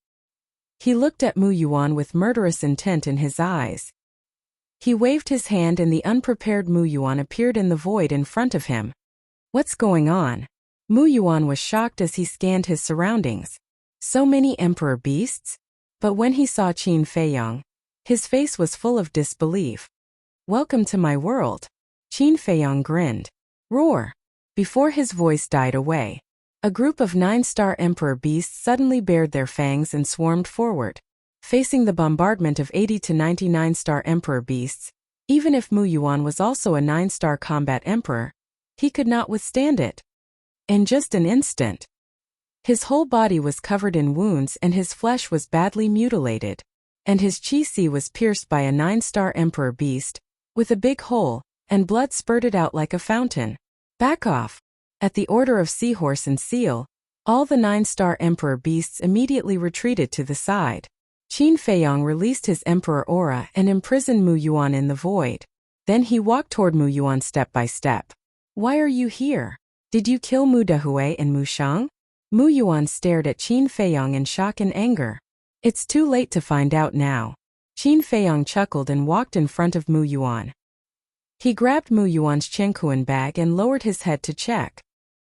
He looked at Mu Yuan with murderous intent in his eyes. He waved his hand and the unprepared Mu Yuan appeared in the void in front of him. "What's going on?" Mu Yuan was shocked as he scanned his surroundings. So many Emperor beasts? But when he saw Qin Feiyang, his face was full of disbelief. "Welcome to my world." Qin Feiyang grinned. Roar! Before his voice died away, a group of 9-star Emperor beasts suddenly bared their fangs and swarmed forward. Facing the bombardment of 80 to 99-star Emperor beasts, even if Mu Yuan was also a 9-star combat emperor, he could not withstand it. In just an instant, his whole body was covered in wounds and his flesh was badly mutilated, and his chi-si was pierced by a 9-star Emperor beast, with a big hole, and blood spurted out like a fountain. "Back off!" At the order of Seahorse and Seal, all the 9-star Emperor beasts immediately retreated to the side. Qin Feiyang released his Emperor Aura and imprisoned Mu Yuan in the void. Then he walked toward Mu Yuan step by step. "Why are you here? Did you kill Mu Dahui and Mu Shang?" Mu Yuan stared at Qin Feiyang in shock and anger. "It's too late to find out now." Qin Feiyang chuckled and walked in front of Mu Yuan. He grabbed Mu Yuan's Chenkuan bag and lowered his head to check.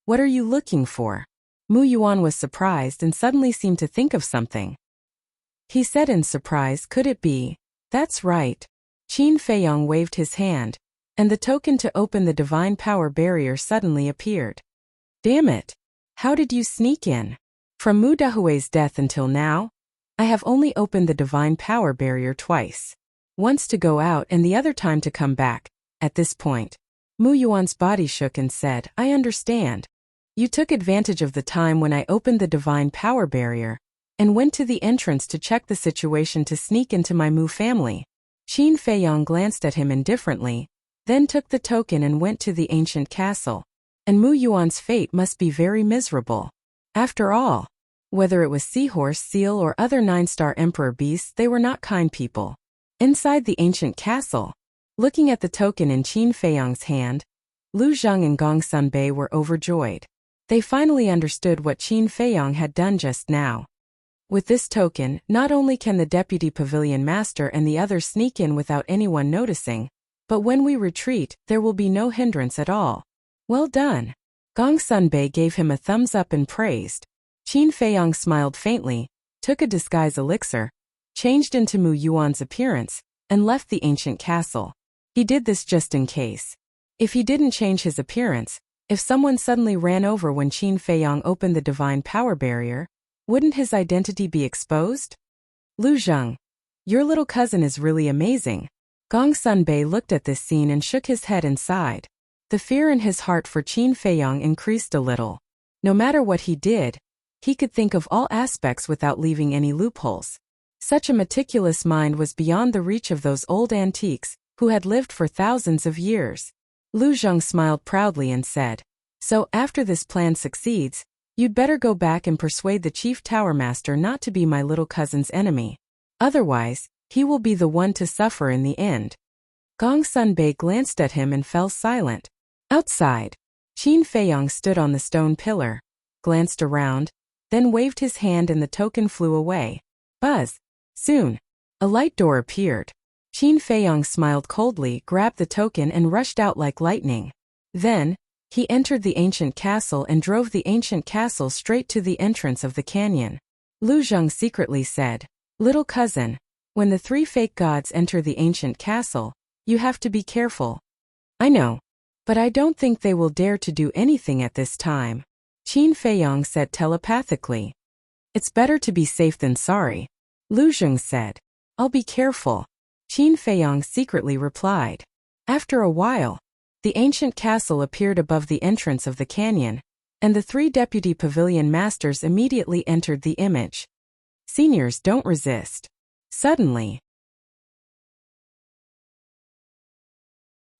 "What are you looking for?" Mu Yuan was surprised and suddenly seemed to think of something. He said in surprise, "Could it be?" "That's right." Qin Feiyang waved his hand, and the token to open the divine power barrier suddenly appeared. "Damn it! How did you sneak in? From Mu Dahui's death until now?" I have only opened the divine power barrier twice. Once to go out and the other time to come back. At this point, Mu Yuan's body shook and said, I understand. You took advantage of the time when I opened the divine power barrier and went to the entrance to check the situation to sneak into my Mu family. Qin Feiyang glanced at him indifferently, then took the token and went to the ancient castle. And Mu Yuan's fate must be very miserable. After all, whether it was seahorse, seal, or other 9-star emperor beasts, they were not kind people. Inside the ancient castle, looking at the token in Qin Feiyang's hand, Lu Zheng and Gong Sunbei were overjoyed. They finally understood what Qin Feiyang had done just now. With this token, not only can the deputy pavilion master and the others sneak in without anyone noticing, but when we retreat, there will be no hindrance at all. Well done. Gong Sunbei gave him a thumbs up and praised. Qin Feiyang smiled faintly, took a disguise elixir, changed into Mu Yuan's appearance, and left the ancient castle. He did this just in case. If he didn't change his appearance, if someone suddenly ran over when Qin Feiyang opened the divine power barrier, wouldn't his identity be exposed? Lu Zheng, your little cousin is really amazing. Gong Sunbei looked at this scene and shook his head and sighed. The fear in his heart for Qin Feiyang increased a little. No matter what he did, he could think of all aspects without leaving any loopholes. Such a meticulous mind was beyond the reach of those old antiques, who had lived for thousands of years. Lu Zheng smiled proudly and said, So, after this plan succeeds, you'd better go back and persuade the chief tower master not to be my little cousin's enemy. Otherwise, he will be the one to suffer in the end. Gong Sunbei glanced at him and fell silent. Outside, Qin Feiyang stood on the stone pillar, glanced around, then waved his hand and the token flew away. Buzz! Soon, a light door appeared. Qin Feiyang smiled coldly, grabbed the token and rushed out like lightning. Then, he entered the ancient castle and drove the ancient castle straight to the entrance of the canyon. Lu Zheng secretly said, Little cousin, when the 3 fake gods enter the ancient castle, you have to be careful. I know. But I don't think they will dare to do anything at this time. Qin Feiyang said telepathically. It's better to be safe than sorry. Lu Zheng said. I'll be careful. Qin Feiyang secretly replied. After a while, the ancient castle appeared above the entrance of the canyon, and the 3 deputy pavilion masters immediately entered the image. Seniors don't resist. Suddenly.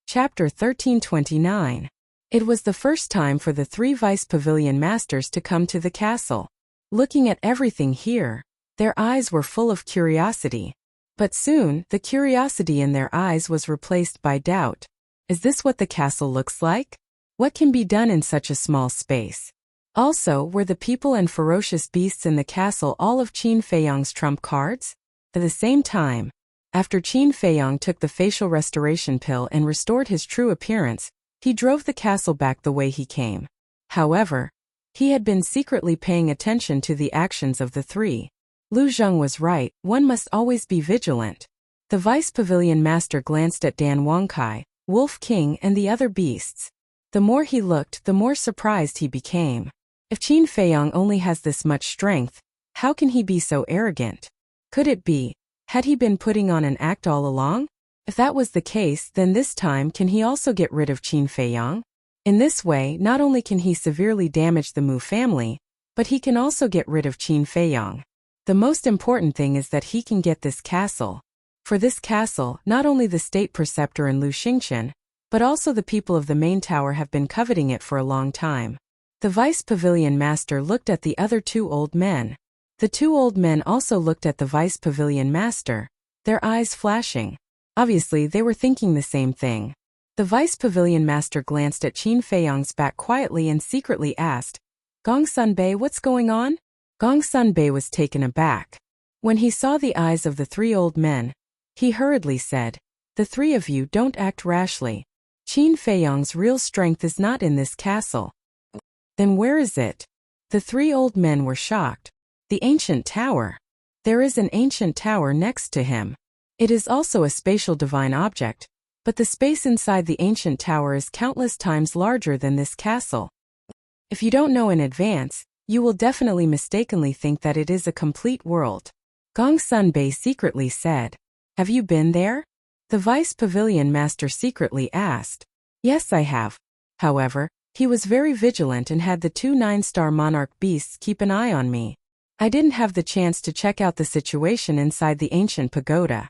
Chapter 1329. It was the first time for the 3 vice pavilion masters to come to the castle. Looking at everything here, their eyes were full of curiosity. But soon, the curiosity in their eyes was replaced by doubt. Is this what the castle looks like? What can be done in such a small space? Also, were the people and ferocious beasts in the castle all of Qin Feiyang's trump cards? At the same time, after Qin Feiyang took the facial restoration pill and restored his true appearance, he drove the castle back the way he came. However, he had been secretly paying attention to the actions of the 3. Lu Zheng was right, one must always be vigilant. The vice pavilion master glanced at Dan Wangkai, Wolf King and the other beasts. The more he looked, the more surprised he became. If Qin Feiyang only has this much strength, how can he be so arrogant? Could it be, had he been putting on an act all along? If that was the case, then this time can he also get rid of Qin Feiyang? In this way, not only can he severely damage the Mu family, but he can also get rid of Qin Feiyang. The most important thing is that he can get this castle. For this castle, not only the state preceptor and Lu Xingchen, but also the people of the main tower have been coveting it for a long time. The vice pavilion master looked at the other 2 old men. The 2 old men also looked at the vice pavilion master, their eyes flashing. Obviously, they were thinking the same thing. The vice pavilion master glanced at Qin Feiyang's back quietly and secretly asked, Gong Sunbei, what's going on? Gong Sunbei was taken aback. When he saw the eyes of the 3 old men, he hurriedly said, The 3 of you don't act rashly. Qin Feiyang's real strength is not in this castle. Then where is it? The 3 old men were shocked. The ancient tower. There is an ancient tower next to him. It is also a spatial divine object, but the space inside the ancient tower is countless times larger than this castle. If you don't know in advance, you will definitely mistakenly think that it is a complete world. Gong Sunbei secretly said. Have you been there? The vice pavilion master secretly asked. Yes, I have. However, he was very vigilant and had the 2 9-star monarch beasts keep an eye on me. I didn't have the chance to check out the situation inside the ancient pagoda.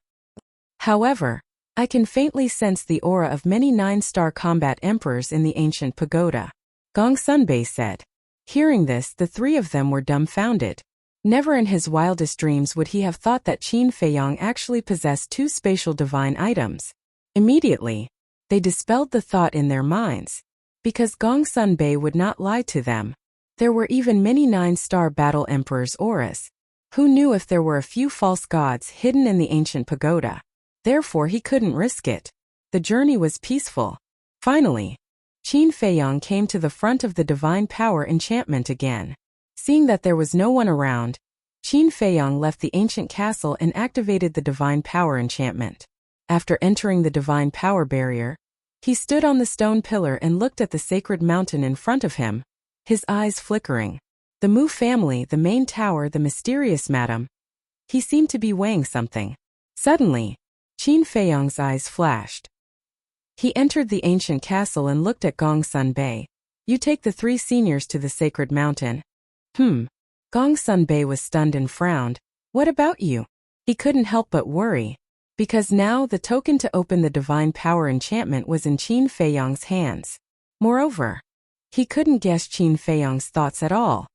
However, I can faintly sense the aura of many 9-star combat emperors in the ancient pagoda. Gong Sunbei said. Hearing this, the 3 of them were dumbfounded. Never in his wildest dreams would he have thought that Qin Feiyang actually possessed 2 spatial divine items. Immediately, they dispelled the thought in their minds. Because Gong Sunbei would not lie to them. There were even many 9-star battle emperors' auras. Who knew if there were a few false gods hidden in the ancient pagoda? Therefore he couldn't risk it. The journey was peaceful. Finally, Qin Feiyang came to the front of the divine power enchantment again. Seeing that there was no one around, Qin Feiyang left the ancient castle and activated the divine power enchantment. After entering the divine power barrier, he stood on the stone pillar and looked at the sacred mountain in front of him, his eyes flickering. The Mu family, the main tower, the mysterious madam. He seemed to be weighing something. Suddenly, Qin Feiyang's eyes flashed. He entered the ancient castle and looked at Gong Sunbei. You take the 3 seniors to the sacred mountain. Gong Sunbei was stunned and frowned. What about you? He couldn't help but worry. Because now the token to open the divine power enchantment was in Qin Feiyang's hands. Moreover, he couldn't guess Qin Feiyang's thoughts at all.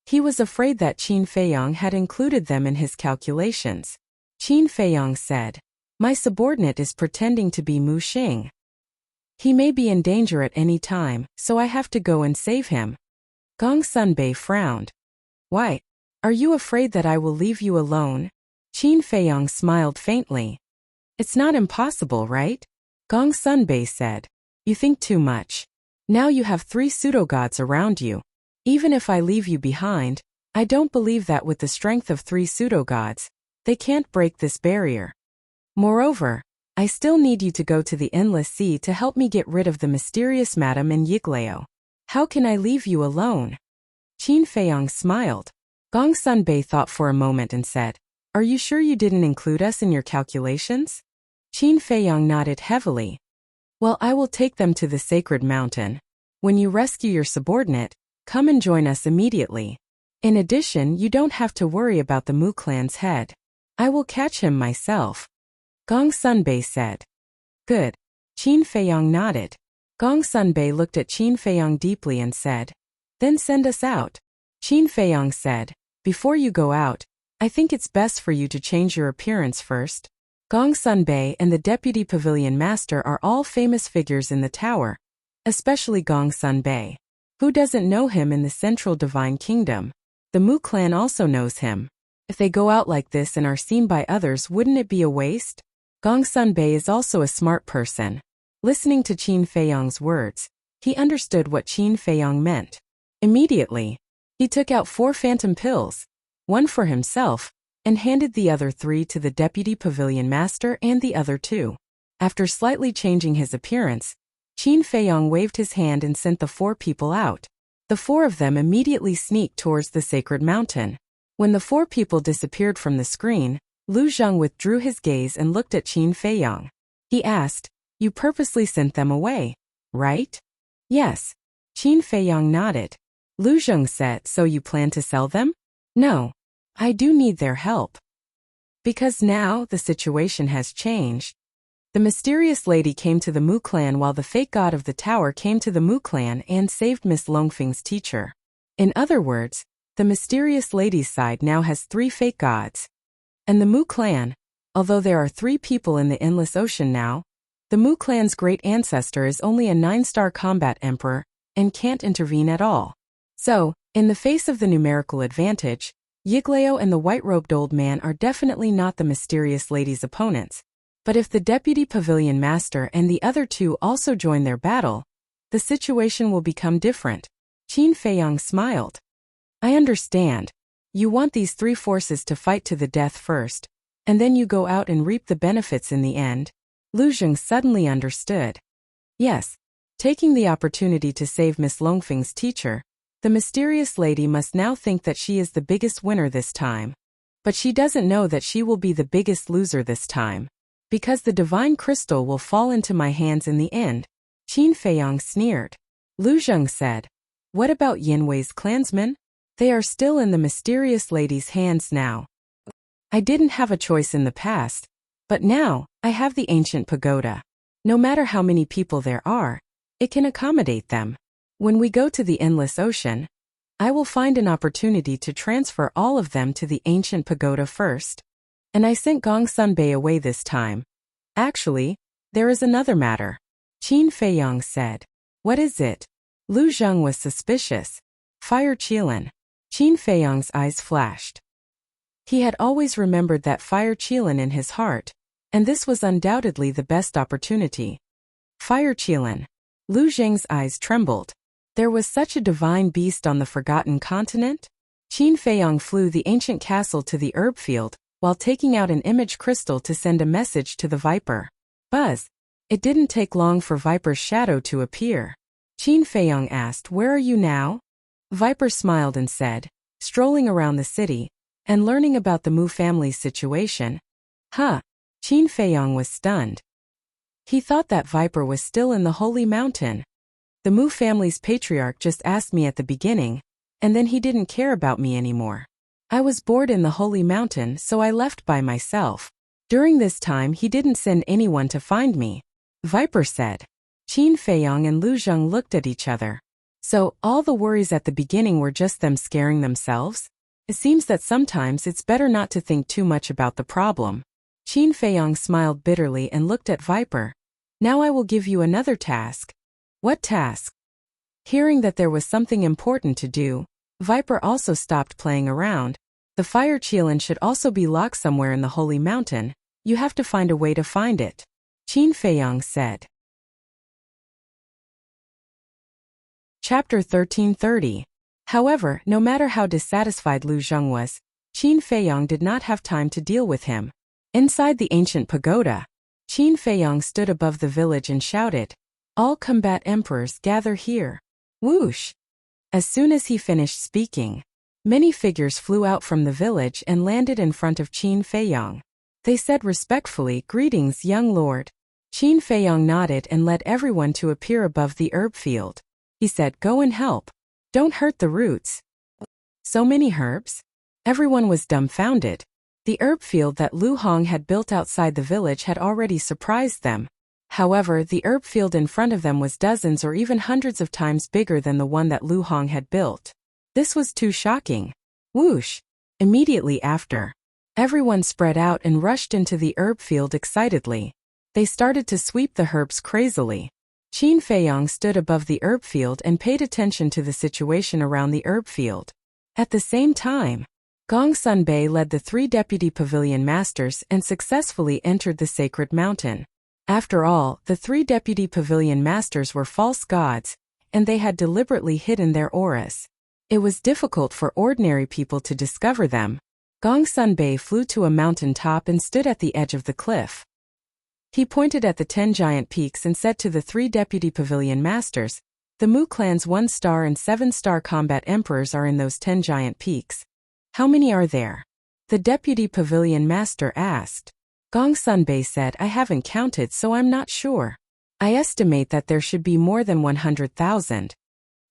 He was afraid that Qin Feiyang had included them in his calculations. Qin Feiyang said, My subordinate is pretending to be Mu Xing. He may be in danger at any time, so I have to go and save him. Gong Sunbei frowned. Why? Are you afraid that I will leave you alone? Qin Feiyang smiled faintly. It's not impossible, right? Gong Sunbei said. You think too much. Now you have 3 pseudo-gods around you. Even if I leave you behind, I don't believe that with the strength of 3 pseudo-gods, they can't break this barrier. Moreover, I still need you to go to the Endless Sea to help me get rid of the mysterious madam and Yiglao. How can I leave you alone? Qin Feiyang smiled. Gong Sunbei thought for a moment and said, Are you sure you didn't include us in your calculations? Qin Feiyang nodded heavily. Well, I will take them to the sacred mountain. When you rescue your subordinate, come and join us immediately. In addition, you don't have to worry about the Mu clan's head. I will catch him myself. Gong Sunbei said. Good. Qin Feiyang nodded. Gong Sunbei looked at Qin Feiyang deeply and said, Then send us out. Qin Feiyang said, Before you go out, I think it's best for you to change your appearance first. Gong Sunbei and the deputy pavilion master are all famous figures in the tower, especially Gong Sunbei. Who doesn't know him in the central divine kingdom? The Mu clan also knows him. If they go out like this and are seen by others, wouldn't it be a waste? Gong Sunbei is also a smart person. Listening to Qin Feiyang's words, he understood what Qin Feiyang meant. Immediately, he took out 4 phantom pills, 1 for himself, and handed the other 3 to the deputy pavilion master and the other 2. After slightly changing his appearance, Qin Feiyang waved his hand and sent the 4 people out. The 4 of them immediately sneaked towards the sacred mountain. When the 4 people disappeared from the screen, Lu Zheng withdrew his gaze and looked at Qin Feiyang. He asked, You purposely sent them away, right? Yes. Qin Feiyang nodded. Lu Zheng said, So you plan to sell them? No. I do need their help. Because now the situation has changed. The mysterious lady came to the Mu clan while the fake god of the tower came to the Mu clan and saved Miss Longfeng's teacher. In other words, the mysterious lady's side now has 3 fake gods. And the Mu clan, although there are 3 people in the Endless Ocean now, the Mu clan's great ancestor is only a 9-star combat emperor and can't intervene at all. So, in the face of the numerical advantage, Yiglao and the white-robed old man are definitely not the mysterious lady's opponents. But if the deputy pavilion master and the other 2 also join their battle, the situation will become different. Qin Feiyang smiled. I understand. You want these 3 forces to fight to the death first, and then you go out and reap the benefits in the end. Lu Zheng suddenly understood. Yes. Taking the opportunity to save Miss Longfeng's teacher, the mysterious lady must now think that she is the biggest winner this time. But she doesn't know that she will be the biggest loser this time. Because the divine crystal will fall into my hands in the end. Qin Feiyang sneered. Lu Zheng said, what about Yinwei's clansmen? They are still in the mysterious lady's hands now. I didn't have a choice in the past, but now, I have the ancient pagoda. No matter how many people there are, it can accommodate them. When we go to the endless ocean, I will find an opportunity to transfer all of them to the ancient pagoda first. And I sent Gong Sunbei away this time. Actually, there is another matter. Qin Feiyang said. What is it? Lu Zheng was suspicious. Fire Qilin. Qin Feiyang's eyes flashed. He had always remembered that fire Qilin in his heart, and this was undoubtedly the best opportunity. Fire Qilin. Lu Zheng's eyes trembled. There was such a divine beast on the forgotten continent? Qin Feiyang flew the ancient castle to the herb field, while taking out an image crystal to send a message to the Viper. Buzz. It didn't take long for Viper's shadow to appear. Qin Feiyang asked, where are you now? Viper smiled and said, strolling around the city, and learning about the Mu family's situation. Huh. Qin Feiyang was stunned. He thought that Viper was still in the Holy Mountain. The Mu family's patriarch just asked me at the beginning, and then he didn't care about me anymore. I was bored in the Holy Mountain, so I left by myself. During this time he didn't send anyone to find me. Viper said. Qin Feiyang and Lu Zheng looked at each other. So, all the worries at the beginning were just them scaring themselves? It seems that sometimes it's better not to think too much about the problem. Qin Feiyang smiled bitterly and looked at Viper. Now I will give you another task. What task? Hearing that there was something important to do, Viper also stopped playing around. The fire Qilin should also be locked somewhere in the Holy Mountain. You have to find a way to find it. Qin Feiyang said. Chapter 1330. However, no matter how dissatisfied Lu Zheng was, Qin Feiyang did not have time to deal with him. Inside the ancient pagoda, Qin Feiyang stood above the village and shouted, all combat emperors gather here. Whoosh! As soon as he finished speaking, many figures flew out from the village and landed in front of Qin Feiyang. They said respectfully, greetings, young lord. Qin Feiyang nodded and led everyone to appear above the herb field. He said, go and help. Don't hurt the roots. So many herbs? Everyone was dumbfounded. The herb field that Lu Hong had built outside the village had already surprised them. However, the herb field in front of them was dozens or even hundreds of times bigger than the one that Lu Hong had built. This was too shocking. Whoosh! Immediately after, everyone spread out and rushed into the herb field excitedly. They started to sweep the herbs crazily. Qin Feiyang stood above the herb field and paid attention to the situation around the herb field. At the same time, Gong Sunbei led the 3 deputy pavilion masters and successfully entered the sacred mountain. After all, the 3 deputy pavilion masters were false gods, and they had deliberately hidden their auras. It was difficult for ordinary people to discover them. Gong Sunbei flew to a mountain top and stood at the edge of the cliff. He pointed at the 10 giant peaks and said to the 3 deputy pavilion masters, the Mu clan's 1-star and 7-star combat emperors are in those 10 giant peaks. How many are there? The deputy pavilion master asked. Gong Sunbei said, I haven't counted, so I'm not sure. I estimate that there should be more than 100,000.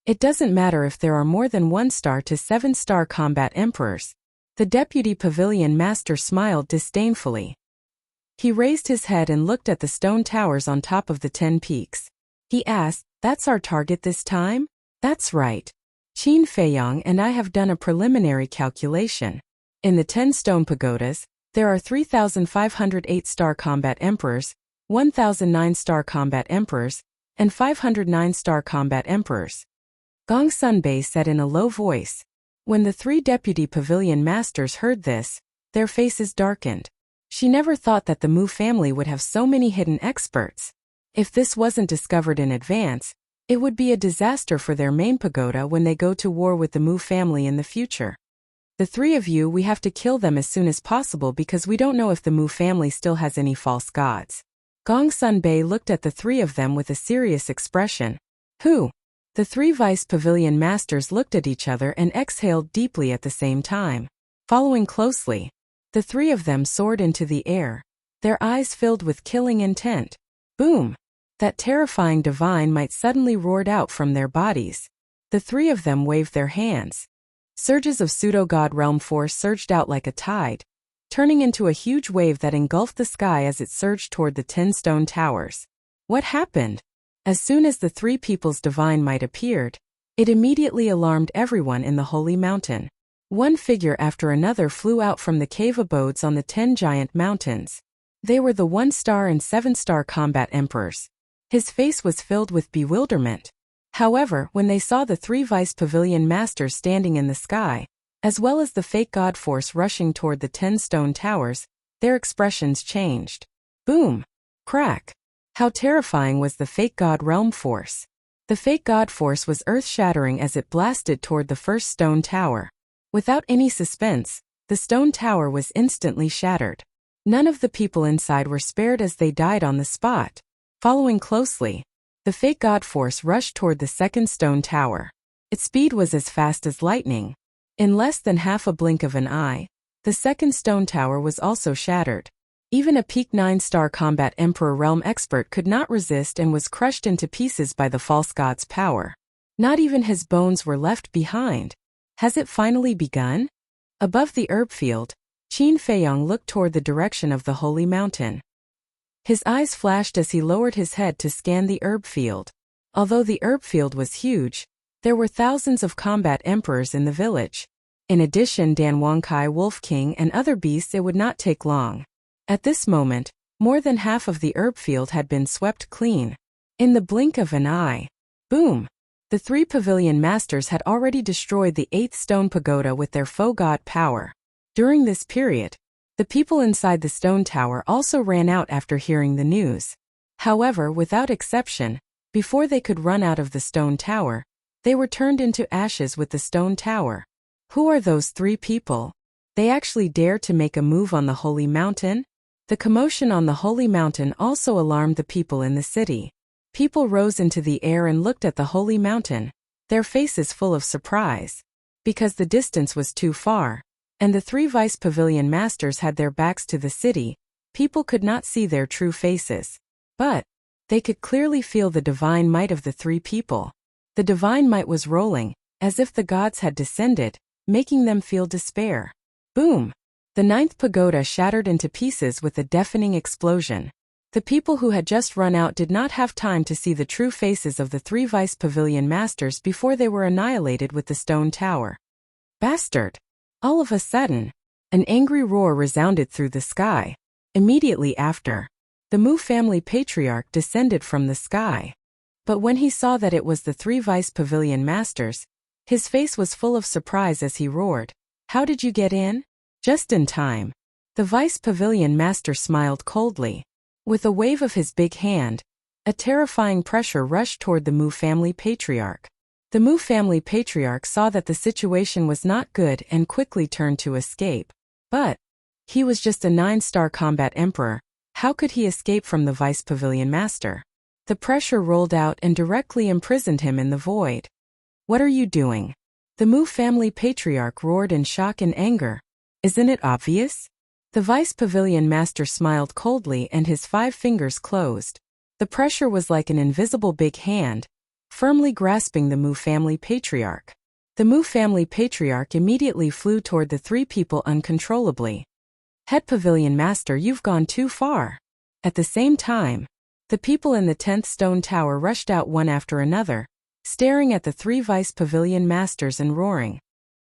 It doesn't matter if there are more than 1-star to 7-star combat emperors. The deputy pavilion master smiled disdainfully. He raised his head and looked at the stone towers on top of the 10 peaks. He asked, that's our target this time? That's right. Qin Feiyang and I have done a preliminary calculation. In the 10 stone pagodas, there are 3,508-star combat emperors, 1,009-star combat emperors, and 509-star combat emperors. Gong Sunbei said in a low voice. When the 3 deputy pavilion masters heard this, their faces darkened. She never thought that the Mu family would have so many hidden experts. If this wasn't discovered in advance, it would be a disaster for their main pagoda when they go to war with the Mu family in the future. The 3 of you, we have to kill them as soon as possible because we don't know if the Mu family still has any false gods. Gong Sunbei looked at the 3 of them with a serious expression. Who? The 3 vice pavilion masters looked at each other and exhaled deeply at the same time. Following closely, The three of them soared into the air, their eyes filled with killing intent. Boom! That terrifying divine might suddenly roared out from their bodies. The three of them waved their hands. Surges of pseudo-god realm force surged out like a tide, turning into a huge wave that engulfed the sky as it surged toward the 10 stone towers. What happened? As soon as the three people's divine might appeared, it immediately alarmed everyone in the holy mountain. One figure after another flew out from the cave abodes on the 10 giant mountains. They were the 1-star and 7-star combat emperors. His face was filled with bewilderment. However, when they saw the 3 vice pavilion masters standing in the sky, as well as the fake god force rushing toward the 10 stone towers, their expressions changed. Boom! Crack! How terrifying was the fake god realm force. The fake god force was earth-shattering as it blasted toward the first stone tower. Without any suspense, the stone tower was instantly shattered. None of the people inside were spared as they died on the spot. Following closely, the fake god force rushed toward the second stone tower. Its speed was as fast as lightning. In less than half a blink of an eye, the second stone tower was also shattered. Even a peak 9-star combat emperor realm expert could not resist and was crushed into pieces by the false god's power. Not even his bones were left behind. Has it finally begun? Above the herb field, Qin Feiyong looked toward the direction of the holy mountain. His eyes flashed as he lowered his head to scan the herb field. Although the herb field was huge, there were thousands of combat emperors in the village. In addition, Dan Wangkai, Wolf King, and other beasts. It would not take long. At this moment, more than half of the herb field had been swept clean. In the blink of an eye, boom! The 3 pavilion masters had already destroyed the 8th stone pagoda with their faux god power. During this period, the people inside the stone tower also ran out after hearing the news. However, without exception, before they could run out of the stone tower, they were turned into ashes with the stone tower. Who are those 3 people? They actually dare to make a move on the holy mountain? The commotion on the holy mountain also alarmed the people in the city. People rose into the air and looked at the holy mountain, their faces full of surprise. Because the distance was too far, and the 3 vice pavilion masters had their backs to the city, people could not see their true faces. But they could clearly feel the divine might of the 3 people. The divine might was rolling, as if the gods had descended, making them feel despair. Boom! The 9th pagoda shattered into pieces with a deafening explosion. The people who had just run out did not have time to see the true faces of the 3 vice pavilion masters before they were annihilated with the stone tower. Bastard! All of a sudden, an angry roar resounded through the sky. Immediately after, the Mu family patriarch descended from the sky. But when he saw that it was the 3 vice pavilion masters, his face was full of surprise as he roared, "How did you get in?" Just in time. The vice pavilion master smiled coldly. With a wave of his big hand, a terrifying pressure rushed toward the Mu family patriarch. The Mu family patriarch saw that the situation was not good and quickly turned to escape. But he was just a 9-star combat emperor. How could he escape from the vice pavilion master? The pressure rolled out and directly imprisoned him in the void. "What are you doing?" The Mu family patriarch roared in shock and anger. "Isn't it obvious?" The vice pavilion master smiled coldly and his 5 fingers closed. The pressure was like an invisible big hand, firmly grasping the Mu family patriarch. The Mu family patriarch immediately flew toward the 3 people uncontrollably. "Head pavilion master, you've gone too far." At the same time, the people in the 10th stone tower rushed out one after another, staring at the 3 vice pavilion masters and roaring.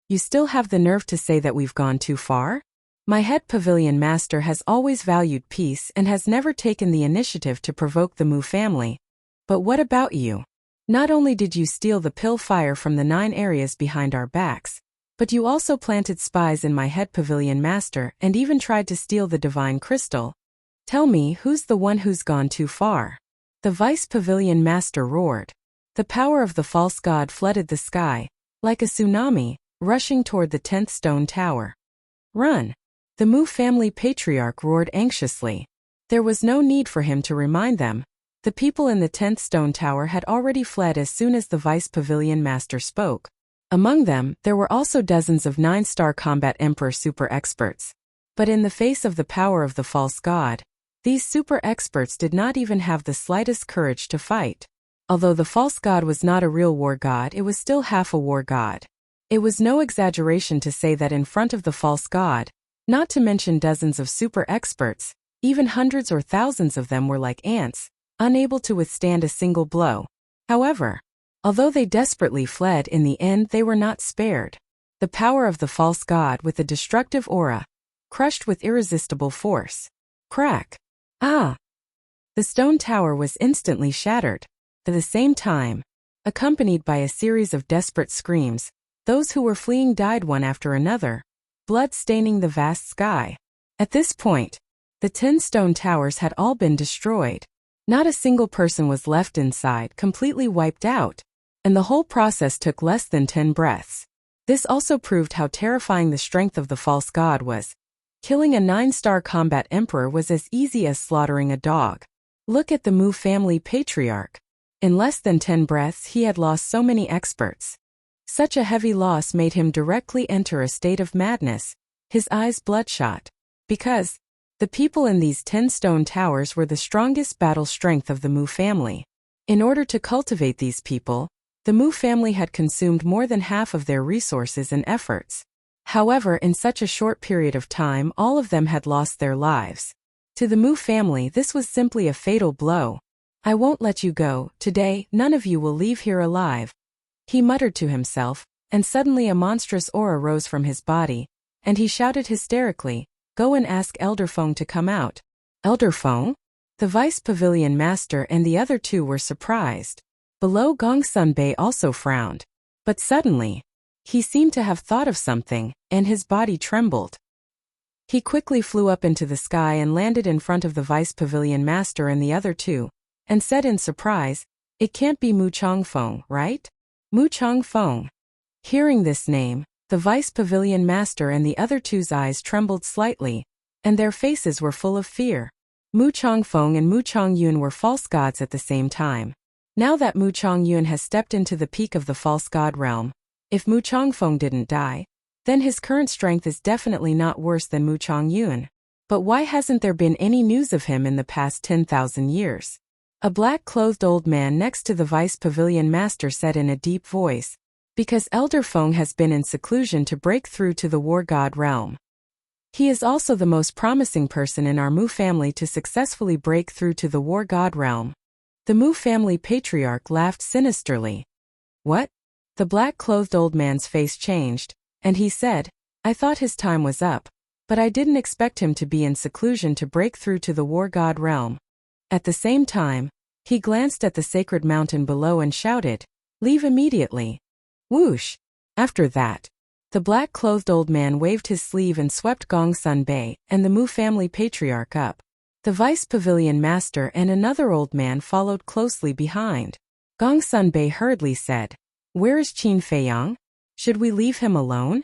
"You still have the nerve to say that we've gone too far? My head pavilion master has always valued peace and has never taken the initiative to provoke the Mu family. But what about you? Not only did you steal the pill fire from the 9 areas behind our backs, but you also planted spies in my head pavilion master and even tried to steal the divine crystal. Tell me, who's the one who's gone too far?" The vice pavilion master roared. The power of the false god flooded the sky, like a tsunami, rushing toward the 10th stone tower. "Run!" The Mu family patriarch roared anxiously. There was no need for him to remind them. The people in the 10th stone tower had already fled as soon as the vice pavilion master spoke. Among them, there were also dozens of 9-star combat emperor super experts. But in the face of the power of the false god, these super experts did not even have the slightest courage to fight. Although the false god was not a real war god, it was still half a war god. It was no exaggeration to say that in front of the false god, not to mention dozens of super experts, even hundreds or thousands of them were like ants, unable to withstand a single blow. However, although they desperately fled, in the end they were not spared. The power of the false god with a destructive aura, crushed with irresistible force. Crack! Ah! The stone tower was instantly shattered. At the same time, accompanied by a series of desperate screams, those who were fleeing died one after another, blood staining the vast sky. At this point, the 10 stone towers had all been destroyed. Not a single person was left inside, completely wiped out, and the whole process took less than 10 breaths. This also proved how terrifying the strength of the false god was. Killing a 9-star combat emperor was as easy as slaughtering a dog. Look at the Mu family patriarch. In less than 10 breaths he had lost so many experts. Such a heavy loss made him directly enter a state of madness, his eyes bloodshot. Because the people in these 10 stone towers were the strongest battle strength of the Mu family. In order to cultivate these people, the Mu family had consumed more than half of their resources and efforts. However, in such a short period of time, all of them had lost their lives. To the Mu family, this was simply a fatal blow. "I won't let you go. Today, none of you will leave here alive," he muttered to himself, and suddenly a monstrous aura rose from his body, and he shouted hysterically, "Go and ask Elder Feng to come out." Elder Feng? The vice pavilion master and the other two were surprised. Below, Gongsun Bei also frowned. But suddenly, he seemed to have thought of something, and his body trembled. He quickly flew up into the sky and landed in front of the vice pavilion master and the other two, and said in surprise, "It can't be Mu Changfeng, right? Mu Changfeng." Hearing this name, the vice pavilion master and the other two's eyes trembled slightly, and their faces were full of fear. Mu Changfeng and Mu Changyun were false gods at the same time. Now that Mu Changyun has stepped into the peak of the false god realm, if Mu Changfeng didn't die, then his current strength is definitely not worse than Mu Changyun. But why hasn't there been any news of him in the past 10,000 years? A black-clothed old man next to the vice pavilion master said in a deep voice, "Because Elder Feng has been in seclusion to break through to the war god realm. He is also the most promising person in our Mu family to successfully break through to the war god realm." The Mu family patriarch laughed sinisterly. "What?" The black-clothed old man's face changed, and he said, "I thought his time was up, but I didn't expect him to be in seclusion to break through to the war god realm." At the same time, he glanced at the sacred mountain below and shouted, "Leave immediately." Whoosh! After that, the black-clothed old man waved his sleeve and swept Gongsun Bei and the Mu family patriarch up. The vice pavilion master and another old man followed closely behind. Gongsun Bei hurriedly said, "Where is Qin Feiyang? Should we leave him alone?"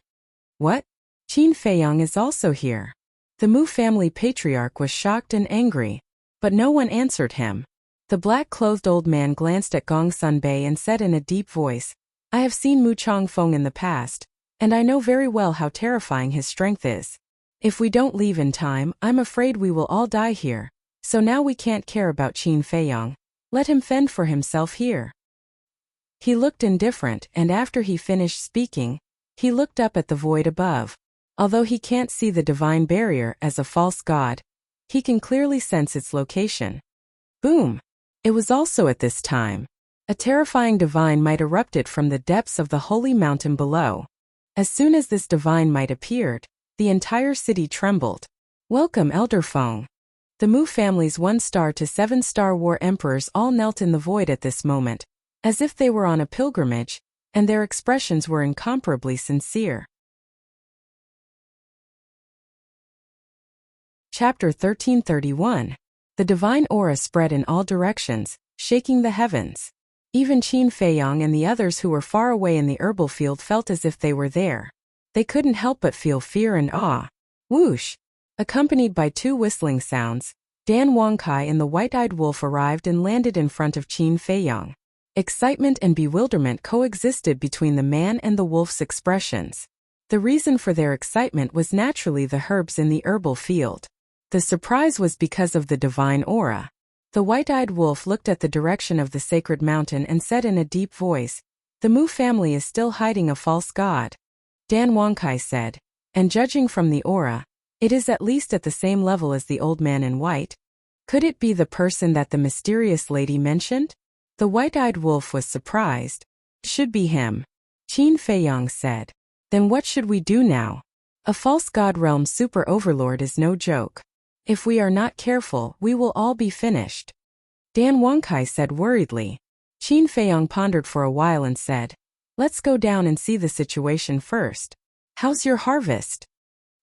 "What? Qin Feiyang is also here." The Mu family patriarch was shocked and angry, but no one answered him. The black-clothed old man glanced at Gongsun Bei and said in a deep voice, "I have seen Mu Changfeng in the past, and I know very well how terrifying his strength is. If we don't leave in time, I'm afraid we will all die here, so now we can't care about Qin Feiyang. Let him fend for himself here." He looked indifferent, and after he finished speaking, he looked up at the void above. Although he can't see the divine barrier as a false god, he can clearly sense its location. Boom! It was also at this time. A terrifying divine might erupted from the depths of the holy mountain below. As soon as this divine might appeared, the entire city trembled. "Welcome, Elder Feng." The Mu family's 1-star to 7-star war emperors all knelt in the void at this moment, as if they were on a pilgrimage, and their expressions were incomparably sincere. Chapter 1331. The divine aura spread in all directions, shaking the heavens. Even Qin Feiyang and the others who were far away in the herbal field felt as if they were there. They couldn't help but feel fear and awe. Whoosh! Accompanied by 2 whistling sounds, Dan Wangkai and the white-eyed wolf arrived and landed in front of Qin Feiyang. Excitement and bewilderment coexisted between the man and the wolf's expressions. The reason for their excitement was naturally the herbs in the herbal field. The surprise was because of the divine aura. The white-eyed wolf looked at the direction of the sacred mountain and said in a deep voice, "The Mu family is still hiding a false god." Dan Wangkai said, "And judging from the aura, it is at least at the same level as the old man in white. Could it be the person that the mysterious lady mentioned?" The white-eyed wolf was surprised. "Should be him," Qin Feiyang said. "Then what should we do now? A false god realm super overlord is no joke. If we are not careful, we will all be finished." Dan Wangkai said worriedly. Qin Feiyang pondered for a while and said, "Let's go down and see the situation first. How's your harvest?"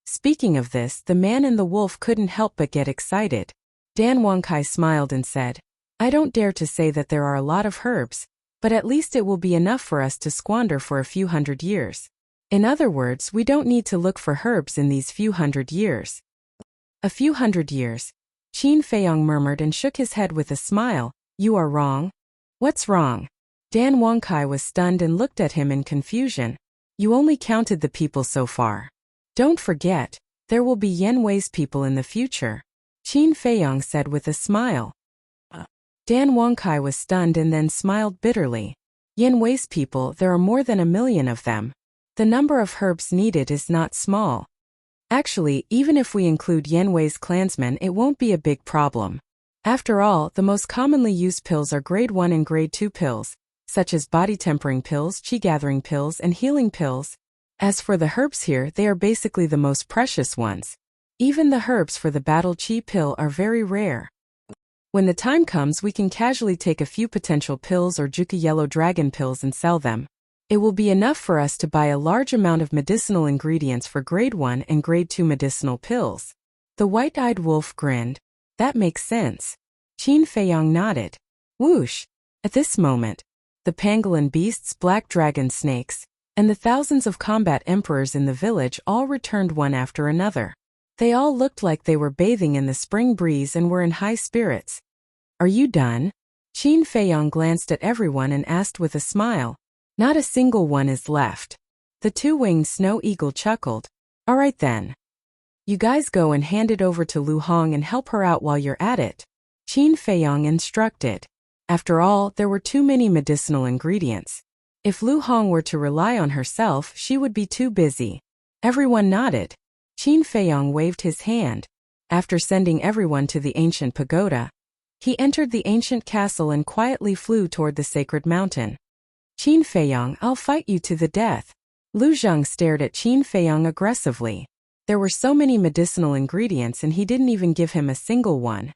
Speaking of this, the man and the wolf couldn't help but get excited. Dan Wangkai smiled and said, "I don't dare to say that there are a lot of herbs, but at least it will be enough for us to squander for a few hundred years. In other words, we don't need to look for herbs in these few hundred years." "A few hundred years," Qin Feiyang murmured and shook his head with a smile. "You are wrong." "What's wrong?" Dan Wangkai was stunned and looked at him in confusion. "You only counted the people so far. Don't forget, there will be Yan Wei's people in the future," Qin Feiyang said with a smile. Dan Wangkai was stunned and then smiled bitterly. "Yan Wei's people, there are more than 1,000,000 of them. The number of herbs needed is not small. Actually, even if we include Yan Wei's clansmen, it won't be a big problem. After all, the most commonly used pills are grade 1 and grade 2 pills, such as body-tempering pills, qi-gathering pills, and healing pills. As for the herbs here, they are basically the most precious ones. Even the herbs for the battle qi pill are very rare. When the time comes, we can casually take a few potential pills or Juka yellow dragon pills and sell them. It will be enough for us to buy a large amount of medicinal ingredients for grade 1 and grade 2 medicinal pills." The white-eyed wolf grinned. "That makes sense." Qin Feiyang nodded. Whoosh! At this moment, the pangolin beasts, black dragon snakes, and the thousands of combat emperors in the village all returned one after another. They all looked like they were bathing in the spring breeze and were in high spirits. "Are you done?" Qin Feiyang glanced at everyone and asked with a smile. "Not a single one is left." The two-winged snow eagle chuckled. "All right then. You guys go and hand it over to Lu Hong and help her out while you're at it," Qin Feiyang instructed. After all, there were too many medicinal ingredients. If Lu Hong were to rely on herself, she would be too busy. Everyone nodded. Qin Feiyang waved his hand. After sending everyone to the ancient pagoda, he entered the ancient castle and quietly flew toward the sacred mountain. "Qin Feiyang, I'll fight you to the death." Lu Zheng stared at Qin Feiyang aggressively. There were so many medicinal ingredients and he didn't even give him a single one.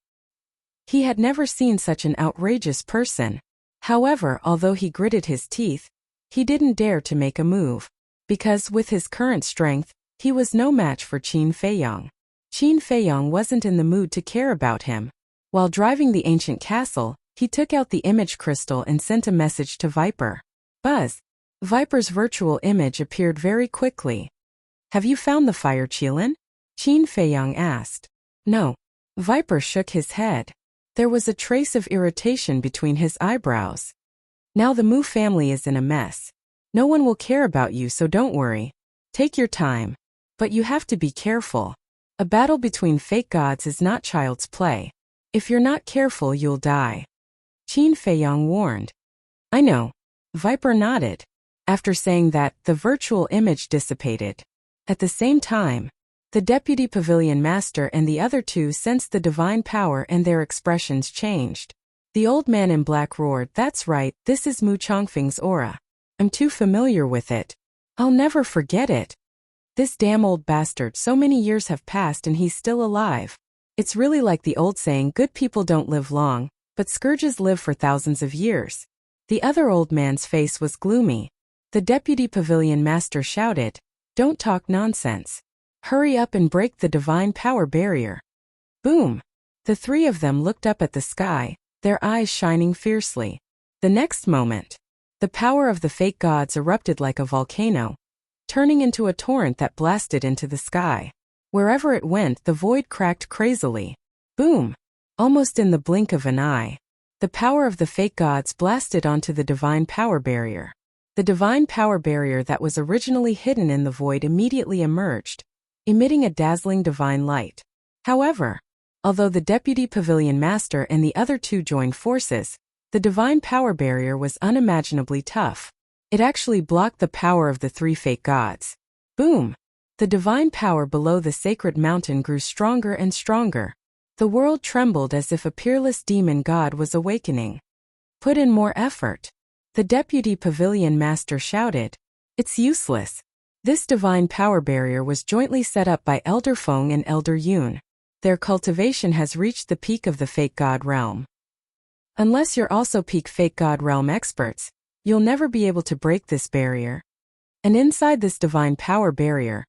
He had never seen such an outrageous person. However, although he gritted his teeth, he didn't dare to make a move. Because, with his current strength, he was no match for Qin Feiyang. Qin Feiyang wasn't in the mood to care about him. While driving the ancient castle, he took out the image crystal and sent a message to Viper. Buzz! Viper's virtual image appeared very quickly. "Have you found the fire Qilin?" Qin Feiyang asked. "No." Viper shook his head. There was a trace of irritation between his eyebrows. "Now the Mu family is in a mess. No one will care about you, so don't worry. Take your time. But you have to be careful. A battle between fake gods is not child's play. If you're not careful, you'll die," Qin Feiyang warned. "I know." Viper nodded. After saying that, the virtual image dissipated. At the same time, the deputy pavilion master and the other two sensed the divine power and their expressions changed. The old man in black roared, "That's right, this is Mu Chongfeng's aura. I'm too familiar with it. I'll never forget it. This damn old bastard, so many years have passed and he's still alive. It's really like the old saying, good people don't live long, but scourges live for thousands of years." The other old man's face was gloomy. The deputy pavilion master shouted, "Don't talk nonsense. Hurry up and break the divine power barrier." Boom! The three of them looked up at the sky, their eyes shining fiercely. The next moment, the power of the fake gods erupted like a volcano, turning into a torrent that blasted into the sky. Wherever it went, the void cracked crazily. Boom! Almost in the blink of an eye, the power of the fake gods blasted onto the divine power barrier. The divine power barrier that was originally hidden in the void immediately emerged, emitting a dazzling divine light. However, although the Deputy Pavilion Master and the other two joined forces, the divine power barrier was unimaginably tough. It actually blocked the power of the three fake gods. Boom! The divine power below the sacred mountain grew stronger and stronger. The world trembled as if a peerless demon god was awakening. Put in more effort. The Deputy Pavilion Master shouted. It's useless. This divine power barrier was jointly set up by Elder Feng and Elder Yun. Their cultivation has reached the peak of the fake god realm. Unless you're also peak fake god realm experts, you'll never be able to break this barrier. And inside this divine power barrier,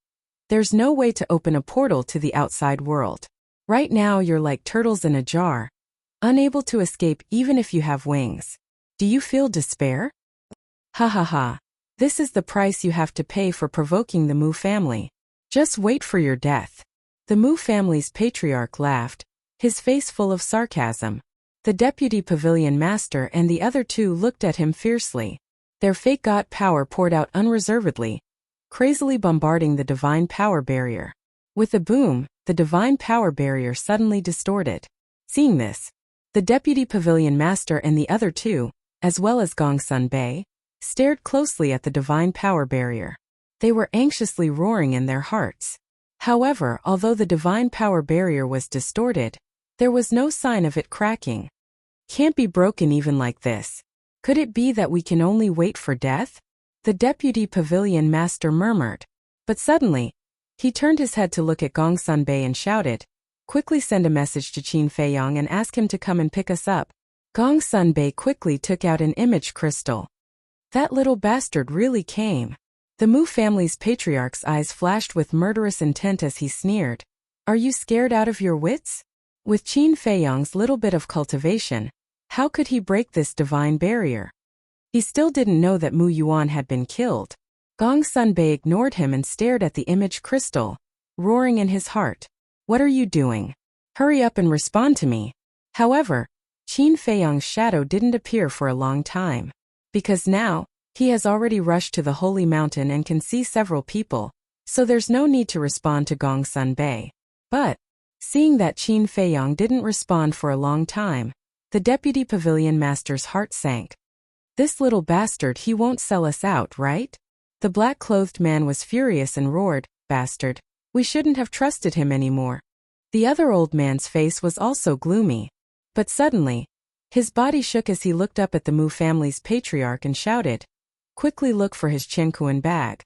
there's no way to open a portal to the outside world. Right now you're like turtles in a jar, unable to escape even if you have wings. Do you feel despair? Ha ha ha. This is the price you have to pay for provoking the Mu family. Just wait for your death. The Mu family's patriarch laughed, his face full of sarcasm. The Deputy Pavilion Master and the other two looked at him fiercely. Their fake god power poured out unreservedly, crazily bombarding the divine power barrier. With a boom, the divine power barrier suddenly distorted. Seeing this, the Deputy Pavilion Master and the other two, as well as Gongsun Bei, stared closely at the divine power barrier. They were anxiously roaring in their hearts. However, although the divine power barrier was distorted, there was no sign of it cracking. Can't be broken even like this. Could it be that we can only wait for death? The Deputy Pavilion Master murmured. But suddenly, he turned his head to look at Gongsun Bei and shouted, "Quickly send a message to Qin Feiyang and ask him to come and pick us up." Gongsun Bei quickly took out an image crystal. That little bastard really came. The Mu family's patriarch's eyes flashed with murderous intent as he sneered. Are you scared out of your wits? With Qin Feiyang's little bit of cultivation, how could he break this divine barrier? He still didn't know that Mu Yuan had been killed. Gongsun Bei ignored him and stared at the image crystal, roaring in his heart. What are you doing? Hurry up and respond to me. However, Qin Feiyang's shadow didn't appear for a long time. Because now, he has already rushed to the holy mountain and can see several people, so there's no need to respond to Gongsun Bei. But, seeing that Qin Feiyang didn't respond for a long time, the Deputy Pavilion Master's heart sank. This little bastard, he won't sell us out, right? The black-clothed man was furious and roared, "Bastard, we shouldn't have trusted him anymore." The other old man's face was also gloomy. But suddenly, his body shook as he looked up at the Mu family's patriarch and shouted, "Quickly look for his Qiankuan bag.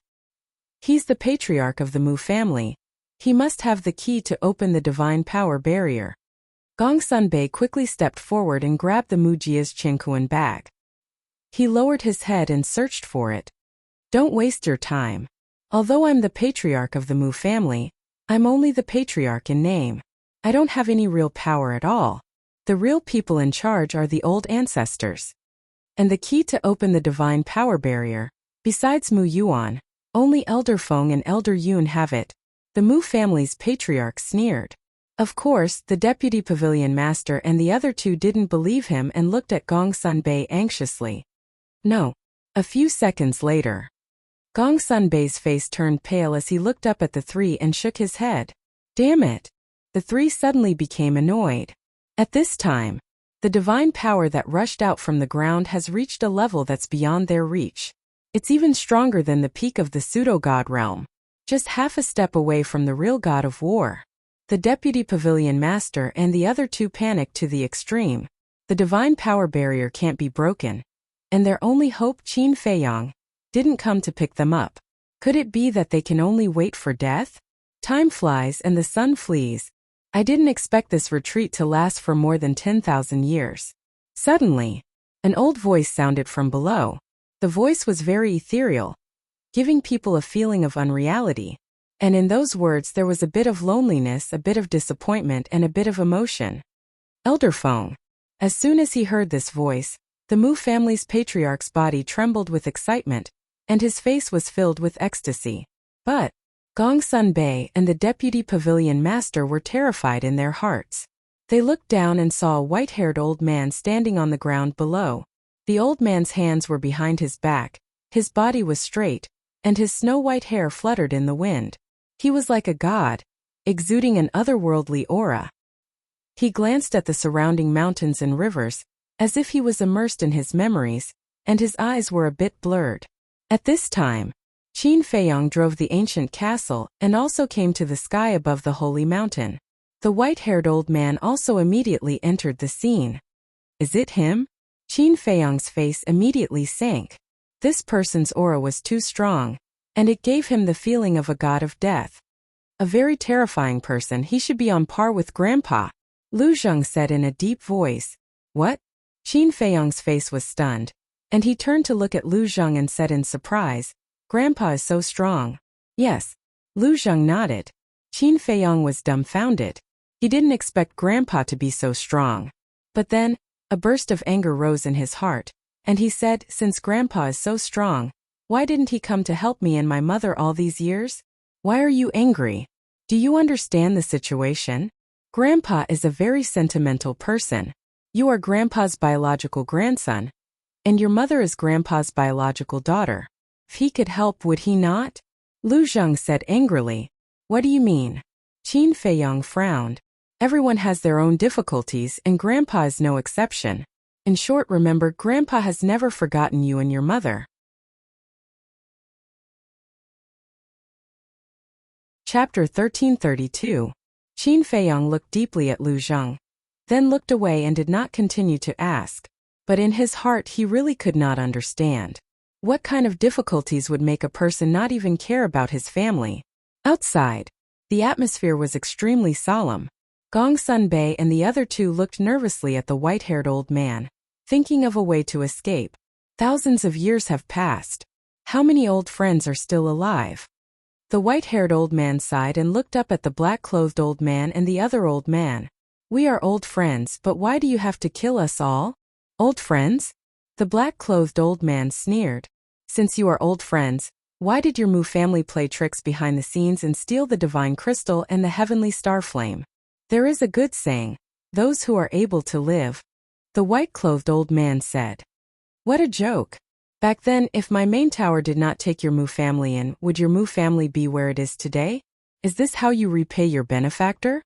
He's the patriarch of the Mu family. He must have the key to open the divine power barrier." Gongsun Bei quickly stepped forward and grabbed the Mu Jia's Qiankuan bag. He lowered his head and searched for it. Don't waste your time. Although I'm the patriarch of the Mu family, I'm only the patriarch in name. I don't have any real power at all. The real people in charge are the old ancestors. And the key to open the divine power barrier, besides Mu Yuan, only Elder Feng and Elder Yun have it. The Mu family's patriarch sneered. Of course, the Deputy Pavilion Master and the other two didn't believe him and looked at Gongsun Bei anxiously. No. A few seconds later, Gongsun Bei's face turned pale as he looked up at the three and shook his head. Damn it! The three suddenly became annoyed. At this time, the divine power that rushed out from the ground has reached a level that's beyond their reach. It's even stronger than the peak of the pseudo-god realm, just half a step away from the real god of war. The Deputy Pavilion Master and the other two panicked to the extreme. The divine power barrier can't be broken. And their only hope, Qin Feiyang, didn't come to pick them up. Could it be that they can only wait for death? Time flies and the sun flees. I didn't expect this retreat to last for more than 10,000 years. Suddenly, an old voice sounded from below. The voice was very ethereal, giving people a feeling of unreality. And in those words there was a bit of loneliness, a bit of disappointment, and a bit of emotion. Elder Feng. As soon as he heard this voice, the Mu family's patriarch's body trembled with excitement, and his face was filled with ecstasy. But Gongsun Bei and the Deputy Pavilion Master were terrified in their hearts. They looked down and saw a white-haired old man standing on the ground below. The old man's hands were behind his back, His body was straight, and his snow-white hair fluttered in the wind. He was like a god, exuding an otherworldly aura. He glanced at the surrounding mountains and rivers, as if he was immersed in his memories, and his eyes were a bit blurred. At this time, Qin Feiyong drove the ancient castle and also came to the sky above the holy mountain. The white-haired old man also immediately entered the scene. Is it him? Qin Feiyong's face immediately sank. This person's aura was too strong, and it gave him the feeling of a god of death. A very terrifying person. He should be on par with Grandpa, Lu Zheng said in a deep voice. What? Qin Feiyong's face was stunned, and he turned to look at Lu Zheng and said in surprise, Grandpa is so strong. Yes. Lu Zheng nodded. Qin Feiyong was dumbfounded. He didn't expect Grandpa to be so strong. But then, a burst of anger rose in his heart, and he said, since Grandpa is so strong, why didn't he come to help me and my mother all these years? Why are you angry? Do you understand the situation? Grandpa is a very sentimental person. You are Grandpa's biological grandson, and your mother is Grandpa's biological daughter. If he could help, would he not? Lu Zheng said angrily. What do you mean? Qin Feiyong frowned. Everyone has their own difficulties, and Grandpa is no exception. In short, remember, Grandpa has never forgotten you and your mother. Chapter 1332. Qin Feiyong looked deeply at Lu Zheng, then looked away and did not continue to ask. But in his heart he really could not understand. What kind of difficulties would make a person not even care about his family? Outside, the atmosphere was extremely solemn. Gong Sunbei and the other two looked nervously at the white-haired old man, thinking of a way to escape. Thousands of years have passed. How many old friends are still alive? The white-haired old man sighed and looked up at the black-clothed old man and the other old man. We are old friends, but why do you have to kill us all? Old friends? The black-clothed old man sneered. Since you are old friends, why did your Mu family play tricks behind the scenes and steal the divine crystal and the heavenly star flame? There is a good saying, those who are able to live. The white-clothed old man said. What a joke. Back then, if my main tower did not take your Mu family in, would your Mu family be where it is today? Is this how you repay your benefactor?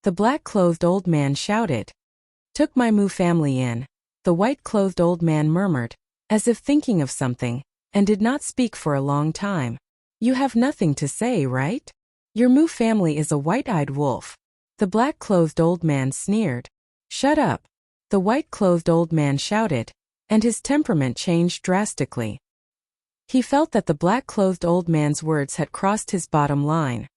The black-clothed old man shouted. Took my Mu family in, the white-clothed old man murmured, as if thinking of something, and did not speak for a long time. You have nothing to say, right? Your Mu family is a white-eyed wolf. The black-clothed old man sneered. Shut up. The white-clothed old man shouted, and his temperament changed drastically. He felt that the black-clothed old man's words had crossed his bottom line.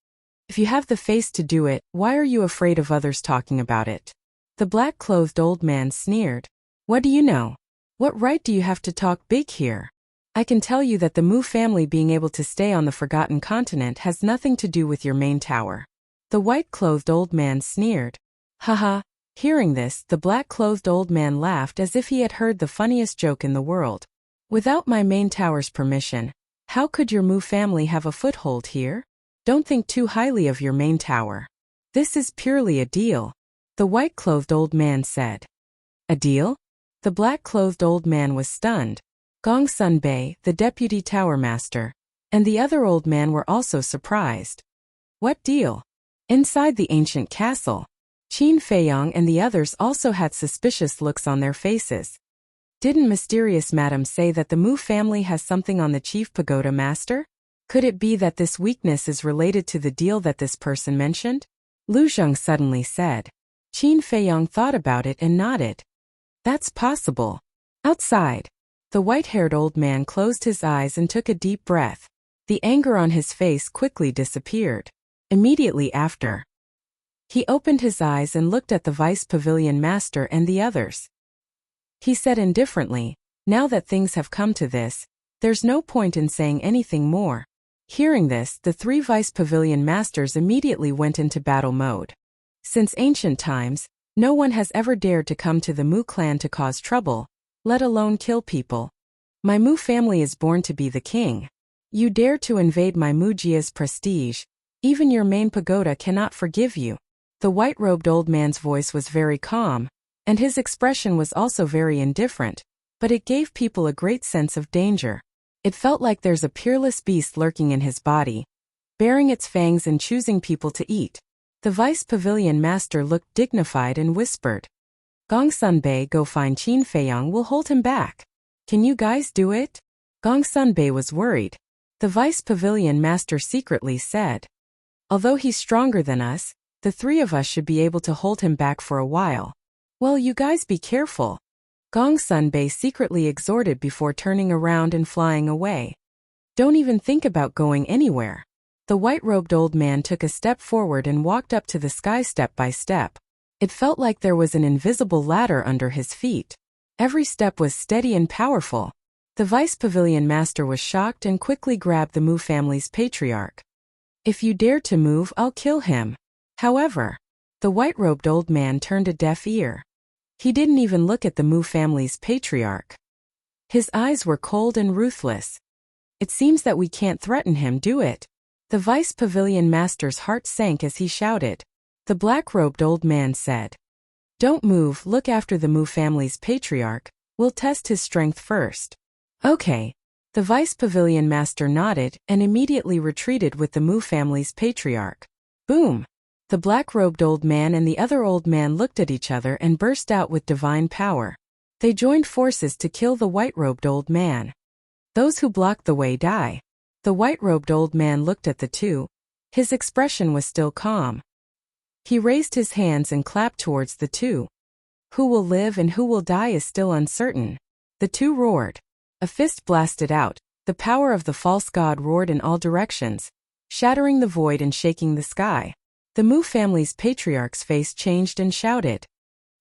If you have the face to do it, why are you afraid of others talking about it? The black-clothed old man sneered. What do you know? What right do you have to talk big here? I can tell you that the Mu family being able to stay on the Forgotten Continent has nothing to do with your main tower. The white-clothed old man sneered. Haha. Hearing this, the black-clothed old man laughed as if he had heard the funniest joke in the world. Without my main tower's permission, how could your Mu family have a foothold here? Don't think too highly of your main tower. This is purely a deal, the white-clothed old man said. A deal? The black-clothed old man was stunned. Gong Sunbei, the deputy tower master, and the other old man were also surprised. What deal? Inside the ancient castle, Qin Feiyong and the others also had suspicious looks on their faces. Didn't mysterious madam say that the Mu family has something on the chief pagoda master? Could it be that this weakness is related to the deal that this person mentioned? Lu Zheng suddenly said. Qin Feiyong thought about it and nodded. That's possible. Outside, the white-haired old man closed his eyes and took a deep breath. The anger on his face quickly disappeared. Immediately after, he opened his eyes and looked at the vice pavilion master and the others. He said indifferently, now that things have come to this, there's no point in saying anything more. Hearing this, the three vice pavilion masters immediately went into battle mode. Since ancient times, no one has ever dared to come to the Mu clan to cause trouble, let alone kill people. My Mu family is born to be the king. You dare to invade my Mujia's prestige, even your main pagoda cannot forgive you. The white-robed old man's voice was very calm, and his expression was also very indifferent, but it gave people a great sense of danger. It felt like there's a peerless beast lurking in his body, baring its fangs and choosing people to eat. The vice pavilion master looked dignified and whispered, Gongsun-bei, go find Qin Feiyang, will hold him back. Can you guys do it? Gongsun-bei was worried. The vice pavilion master secretly said, although he's stronger than us, the three of us should be able to hold him back for a while. Well, you guys be careful. Gongsun-bei secretly exhorted before turning around and flying away. Don't even think about going anywhere. The white-robed old man took a step forward and walked up to the sky step by step. It felt like there was an invisible ladder under his feet. Every step was steady and powerful. The vice pavilion master was shocked and quickly grabbed the Mu family's patriarch. If you dare to move, I'll kill him. However, the white-robed old man turned a deaf ear. He didn't even look at the Mu family's patriarch. His eyes were cold and ruthless. It seems that we can't threaten him, do it? The vice pavilion master's heart sank as he shouted. The black-robed old man said, don't move, look after the Mu family's patriarch, we'll test his strength first. Okay. The vice pavilion master nodded and immediately retreated with the Mu family's patriarch. Boom! The black-robed old man and the other old man looked at each other and burst out with divine power. They joined forces to kill the white-robed old man. Those who blocked the way die. The white-robed old man looked at the two. His expression was still calm. He raised his hands and clapped towards the two. Who will live and who will die is still uncertain. The two roared. A fist blasted out. The power of the false god roared in all directions, shattering the void and shaking the sky. The Mu family's patriarch's face changed and shouted,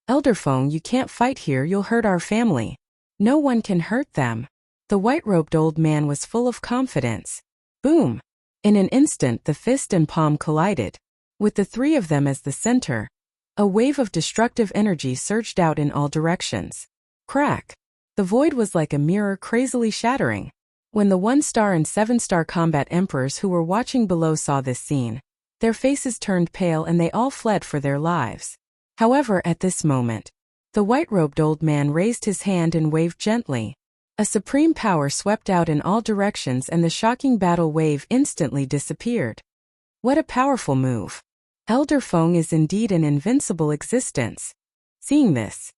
Elder Feng, you can't fight here, you'll hurt our family. No one can hurt them. The white-robed old man was full of confidence. Boom! In an instant the fist and palm collided. With the three of them as the center, a wave of destructive energy surged out in all directions. Crack! The void was like a mirror crazily shattering. When the 1-star and 7-star combat emperors who were watching below saw this scene, their faces turned pale and they all fled for their lives. However, at this moment, the white-robed old man raised his hand and waved gently. A supreme power swept out in all directions and the shocking battle wave instantly disappeared. What a powerful move! Elder Feng is indeed an invincible existence. Seeing this,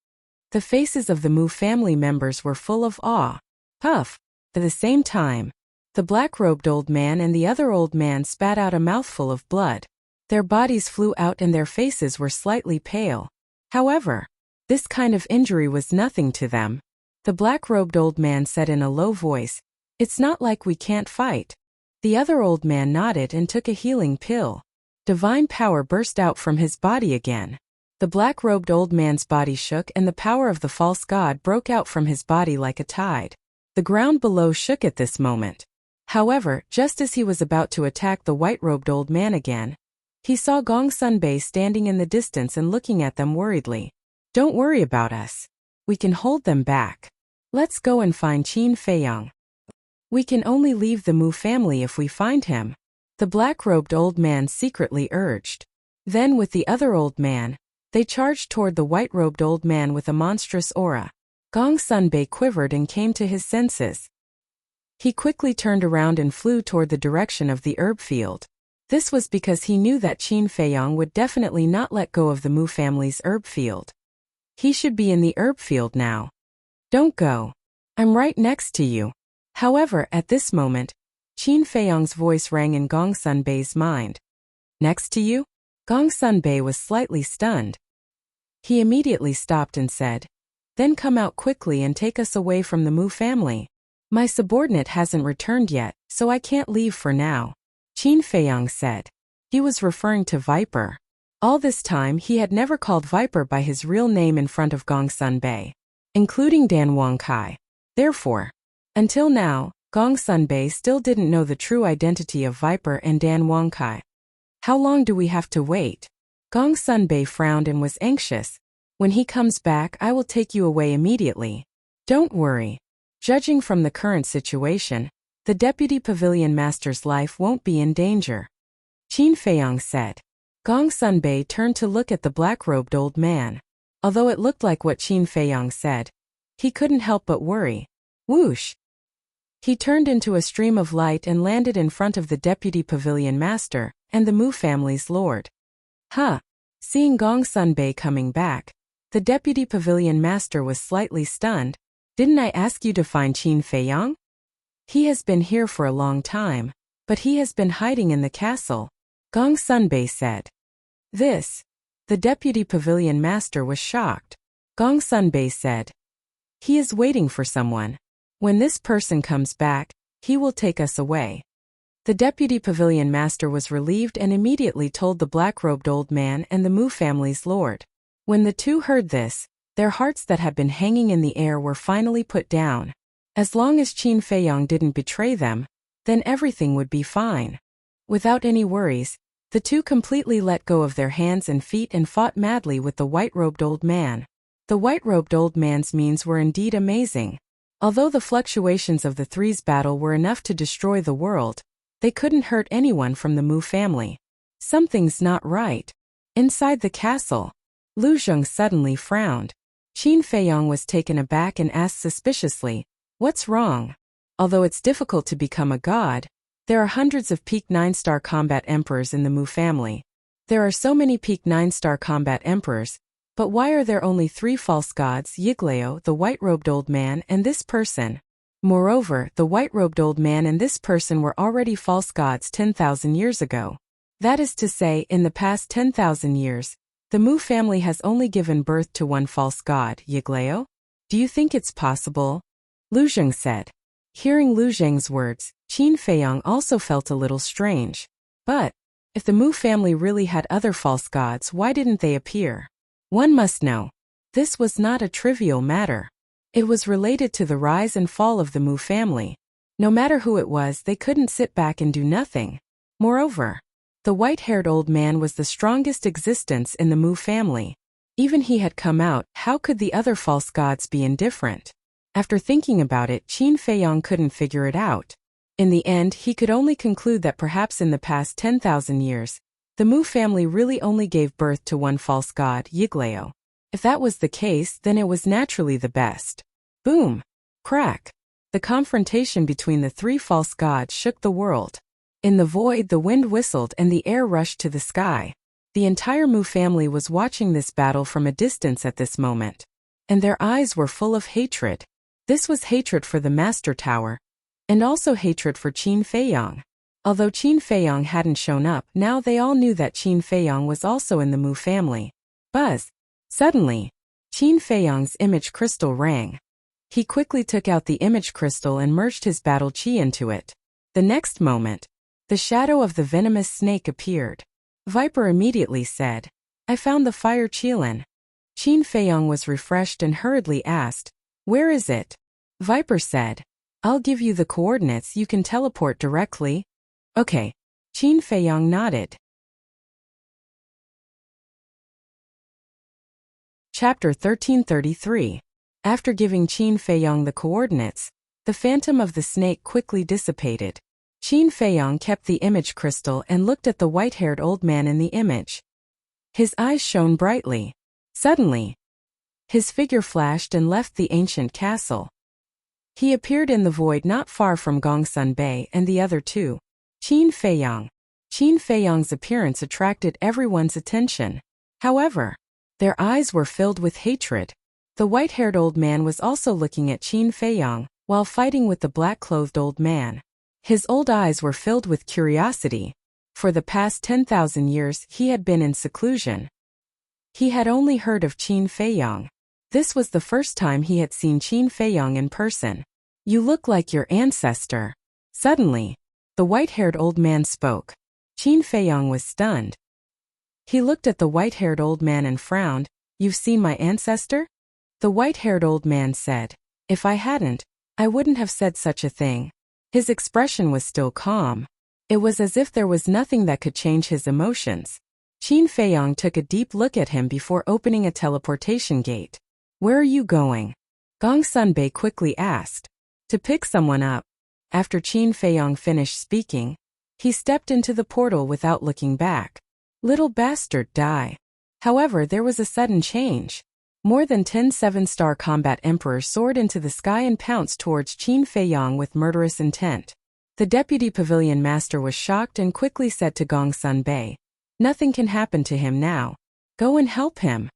the faces of the Mu family members were full of awe. Puff! At the same time, the black-robed old man and the other old man spat out a mouthful of blood. Their bodies flew out and their faces were slightly pale. However, this kind of injury was nothing to them. The black-robed old man said in a low voice, It's not like we can't fight. The other old man nodded and took a healing pill. Divine power burst out from his body again. The black-robed old man's body shook and the power of the false god broke out from his body like a tide. The ground below shook at this moment. However, just as he was about to attack the white-robed old man again, he saw Gongsun-bei standing in the distance and looking at them worriedly. Don't worry about us. We can hold them back. Let's go and find Qin Feiyang. We can only leave the Mu family if we find him, the black-robed old man secretly urged. Then with the other old man, they charged toward the white-robed old man with a monstrous aura. Gongsun-bei quivered and came to his senses. He quickly turned around and flew toward the direction of the herb field. This was because he knew that Qin Feiyang would definitely not let go of the Mu family's herb field. He should be in the herb field now. Don't go. I'm right next to you. However, at this moment, Qin Feiyang's voice rang in Gongsun-bei's mind. Next to you? Gongsun-bei was slightly stunned. He immediately stopped and said, Then come out quickly and take us away from the Mu family. My subordinate hasn't returned yet, so I can't leave for now. Qin Feiyang said. He was referring to Viper. All this time he had never called Viper by his real name in front of Gongsun-bei, including Dan Wangkai. Therefore, until now, Gongsun-bei still didn't know the true identity of Viper and Dan Wangkai. How long do we have to wait? Gongsun-bei frowned and was anxious. When he comes back, I will take you away immediately. Don't worry. Judging from the current situation, the deputy pavilion master's life won't be in danger. Qin Feiyang said. Gongsun-bei turned to look at the black-robed old man. Although it looked like what Qin Feiyang said, he couldn't help but worry. Whoosh! He turned into a stream of light and landed in front of the deputy pavilion master and the Mu family's lord. Huh. Seeing Gong Sunbei coming back, the deputy pavilion master was slightly stunned. Didn't I ask you to find Qin Feiyang? He has been here for a long time, but he has been hiding in the castle, Gong Sunbei said. The deputy pavilion master was shocked. Gong Sunbei said, he is waiting for someone. When this person comes back, he will take us away. The deputy pavilion master was relieved and immediately told the black-robed old man and the Mu family's lord. When the two heard this, their hearts that had been hanging in the air were finally put down. As long as Qin Feiyang didn't betray them, then everything would be fine. Without any worries, the two completely let go of their hands and feet and fought madly with the white-robed old man. The white-robed old man's means were indeed amazing. Although the fluctuations of the three's battle were enough to destroy the world, they couldn't hurt anyone from the Mu family. Something's not right. Inside the castle, Lu Zheng suddenly frowned. Qin Feiyang was taken aback and asked suspiciously, what's wrong? Although it's difficult to become a god, there are hundreds of peak 9-star combat emperors in the Mu family. There are so many peak 9-star combat emperors, but why are there only 3 false gods, Yiglao, the white-robed old man, and this person? Moreover, the white-robed old man and this person were already false gods 10,000 years ago. That is to say, in the past 10,000 years, the Mu family has only given birth to 1 false god, Yiglao? Do you think it's possible? Lu Zheng said. Hearing Lu Zheng's words, Qin Feiyang also felt a little strange. But, if the Mu family really had other false gods, why didn't they appear? One must know. This was not a trivial matter. It was related to the rise and fall of the Mu family. No matter who it was, they couldn't sit back and do nothing. Moreover, the white-haired old man was the strongest existence in the Mu family. Even he had come out, how could the other false gods be indifferent? After thinking about it, Qin Feiyang couldn't figure it out. In the end, he could only conclude that perhaps in the past 10,000 years, the Mu family really only gave birth to 1 false god, Yiglao. If that was the case, then it was naturally the best. Boom! Crack! The confrontation between the 3 false gods shook the world. In the void, the wind whistled and the air rushed to the sky. The entire Mu family was watching this battle from a distance at this moment. And their eyes were full of hatred. This was hatred for the Master Tower, and also hatred for Qin Feiyang. Although Qin Feiyang hadn't shown up, now they all knew that Qin Feiyang was also in the Mu family. Buzz! Suddenly, Qin Feiyang's image crystal rang. He quickly took out the image crystal and merged his battle chi into it. The next moment, the shadow of the venomous snake appeared. Viper immediately said, I found the fire Qilin. Qin Feiyang was refreshed and hurriedly asked, where is it? Viper said, I'll give you the coordinates, you can teleport directly. Okay. Qin Feiyang nodded. Chapter 1333. After giving Qin Feiyang the coordinates, the phantom of the snake quickly dissipated. Qin Feiyang kept the image crystal and looked at the white-haired old man in the image. His eyes shone brightly. Suddenly, his figure flashed and left the ancient castle. He appeared in the void not far from Gong Sunbei and the other two. Qin Feiyang. Qin Feiyang's appearance attracted everyone's attention. However, their eyes were filled with hatred. The white-haired old man was also looking at Qin Feiyang, while fighting with the black-clothed old man. His old eyes were filled with curiosity. For the past 10,000 years he had been in seclusion. He had only heard of Qin Feiyang. This was the first time he had seen Qin Feiyang in person. You look like your ancestor. Suddenly, the white-haired old man spoke. Qin Feiyang was stunned. He looked at the white-haired old man and frowned. You've seen my ancestor? The white-haired old man said, if I hadn't, I wouldn't have said such a thing. His expression was still calm. It was as if there was nothing that could change his emotions. Qin Feiyang took a deep look at him before opening a teleportation gate. Where are you going? Gong Sunbei quickly asked. To pick someone up. After Qin Feiyang finished speaking, he stepped into the portal without looking back. Little bastard, die. However, there was a sudden change. More than 10 seven-star combat emperors soared into the sky and pounced towards Qin Feiyang with murderous intent. The deputy pavilion master was shocked and quickly said to Gong Sunbei, "Nothing can happen to him now. Go and help him."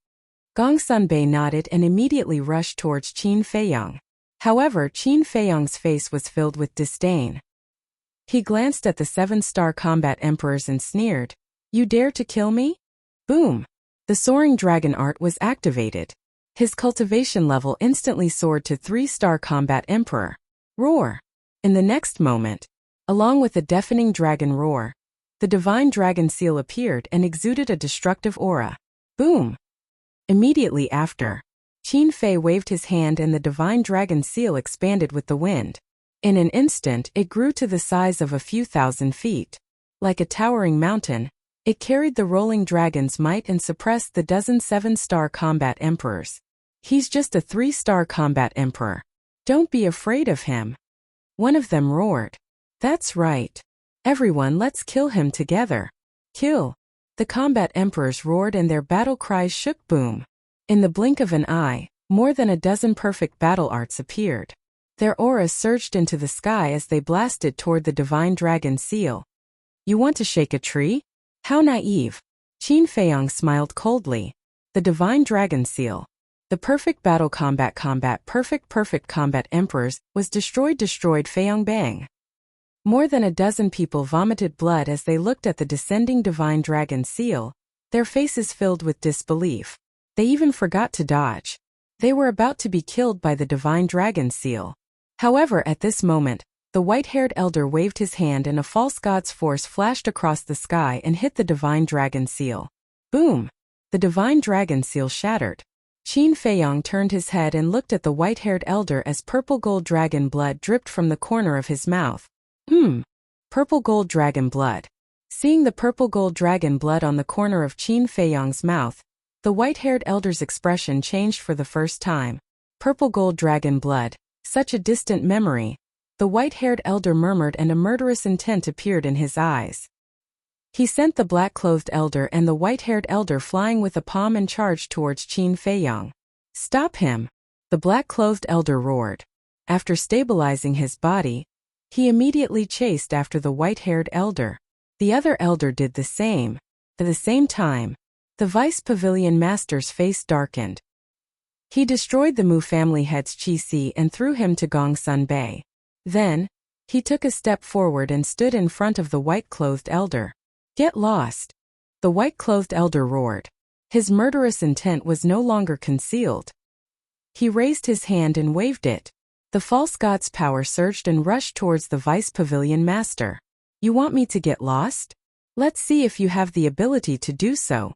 Gong Sunbei nodded and immediately rushed towards Qin Feiyang. However, Qin Feiyang's face was filled with disdain. He glanced at the seven-star combat emperors and sneered, "You dare to kill me?" Boom! The soaring dragon art was activated. His cultivation level instantly soared to 3-star combat emperor. Roar! In the next moment, along with a deafening dragon roar, the divine dragon seal appeared and exuded a destructive aura. Boom! Immediately after, Qin Fei waved his hand and the divine dragon seal expanded with the wind. In an instant, it grew to the size of a few thousand feet. Like a towering mountain, it carried the rolling dragon's might and suppressed the dozen 7-star combat emperors. "He's just a 3-star combat emperor. Don't be afraid of him." One of them roared. "That's right. Everyone, let's kill him together." Kill! The combat emperors roared and their battle cries shook. Boom! In the blink of an eye, more than a dozen perfect battle arts appeared. Their auras surged into the sky as they blasted toward the divine dragon seal. "You want to shake a tree? How naive." Qin Feiyang smiled coldly. The divine dragon seal, the perfect battle combat perfect combat emperors, was destroyed Feiyang bang. More than a dozen people vomited blood as they looked at the descending divine dragon seal, their faces filled with disbelief. They even forgot to dodge. They were about to be killed by the divine dragon seal. However, at this moment, the white-haired elder waved his hand and a false god's force flashed across the sky and hit the divine dragon seal. Boom! The divine dragon seal shattered. Qin Feiyang turned his head and looked at the white-haired elder as purple gold dragon blood dripped from the corner of his mouth. Purple gold dragon blood. Seeing the purple gold dragon blood on the corner of Qin Feiyang's mouth, the white-haired elder's expression changed for the first time. Purple gold dragon blood, such a distant memory. The white-haired elder murmured and a murderous intent appeared in his eyes. He sent the black-clothed elder and the white-haired elder flying with a palm and charged towards Qin Feiyang. "Stop him!" The black-clothed elder roared. After stabilizing his body, he immediately chased after the white-haired elder. The other elder did the same. At the same time, the vice pavilion master's face darkened. He destroyed the Mu family head's Qi and threw him to Gong Sunbei. Then, he took a step forward and stood in front of the white-clothed elder. "Get lost!" The white-clothed elder roared. His murderous intent was no longer concealed. He raised his hand and waved it. The false god's power surged and rushed towards the vice pavilion master. "You want me to get lost? Let's see if you have the ability to do so."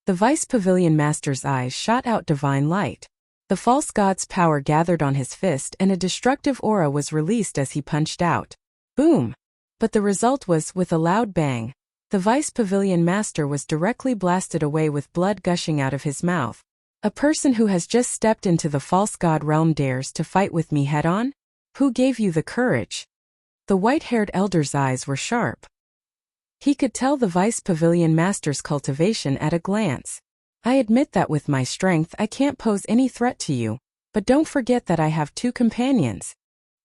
The vice pavilion master's eyes shot out divine light. The false god's power gathered on his fist and a destructive aura was released as he punched out. Boom! But the result was, with a loud bang, the vice pavilion master was directly blasted away with blood gushing out of his mouth. "A person who has just stepped into the false god realm dares to fight with me head-on? Who gave you the courage?" The white-haired elder's eyes were sharp. He could tell the vice pavilion master's cultivation at a glance. "I admit that with my strength I can't pose any threat to you, but don't forget that I have 2 companions."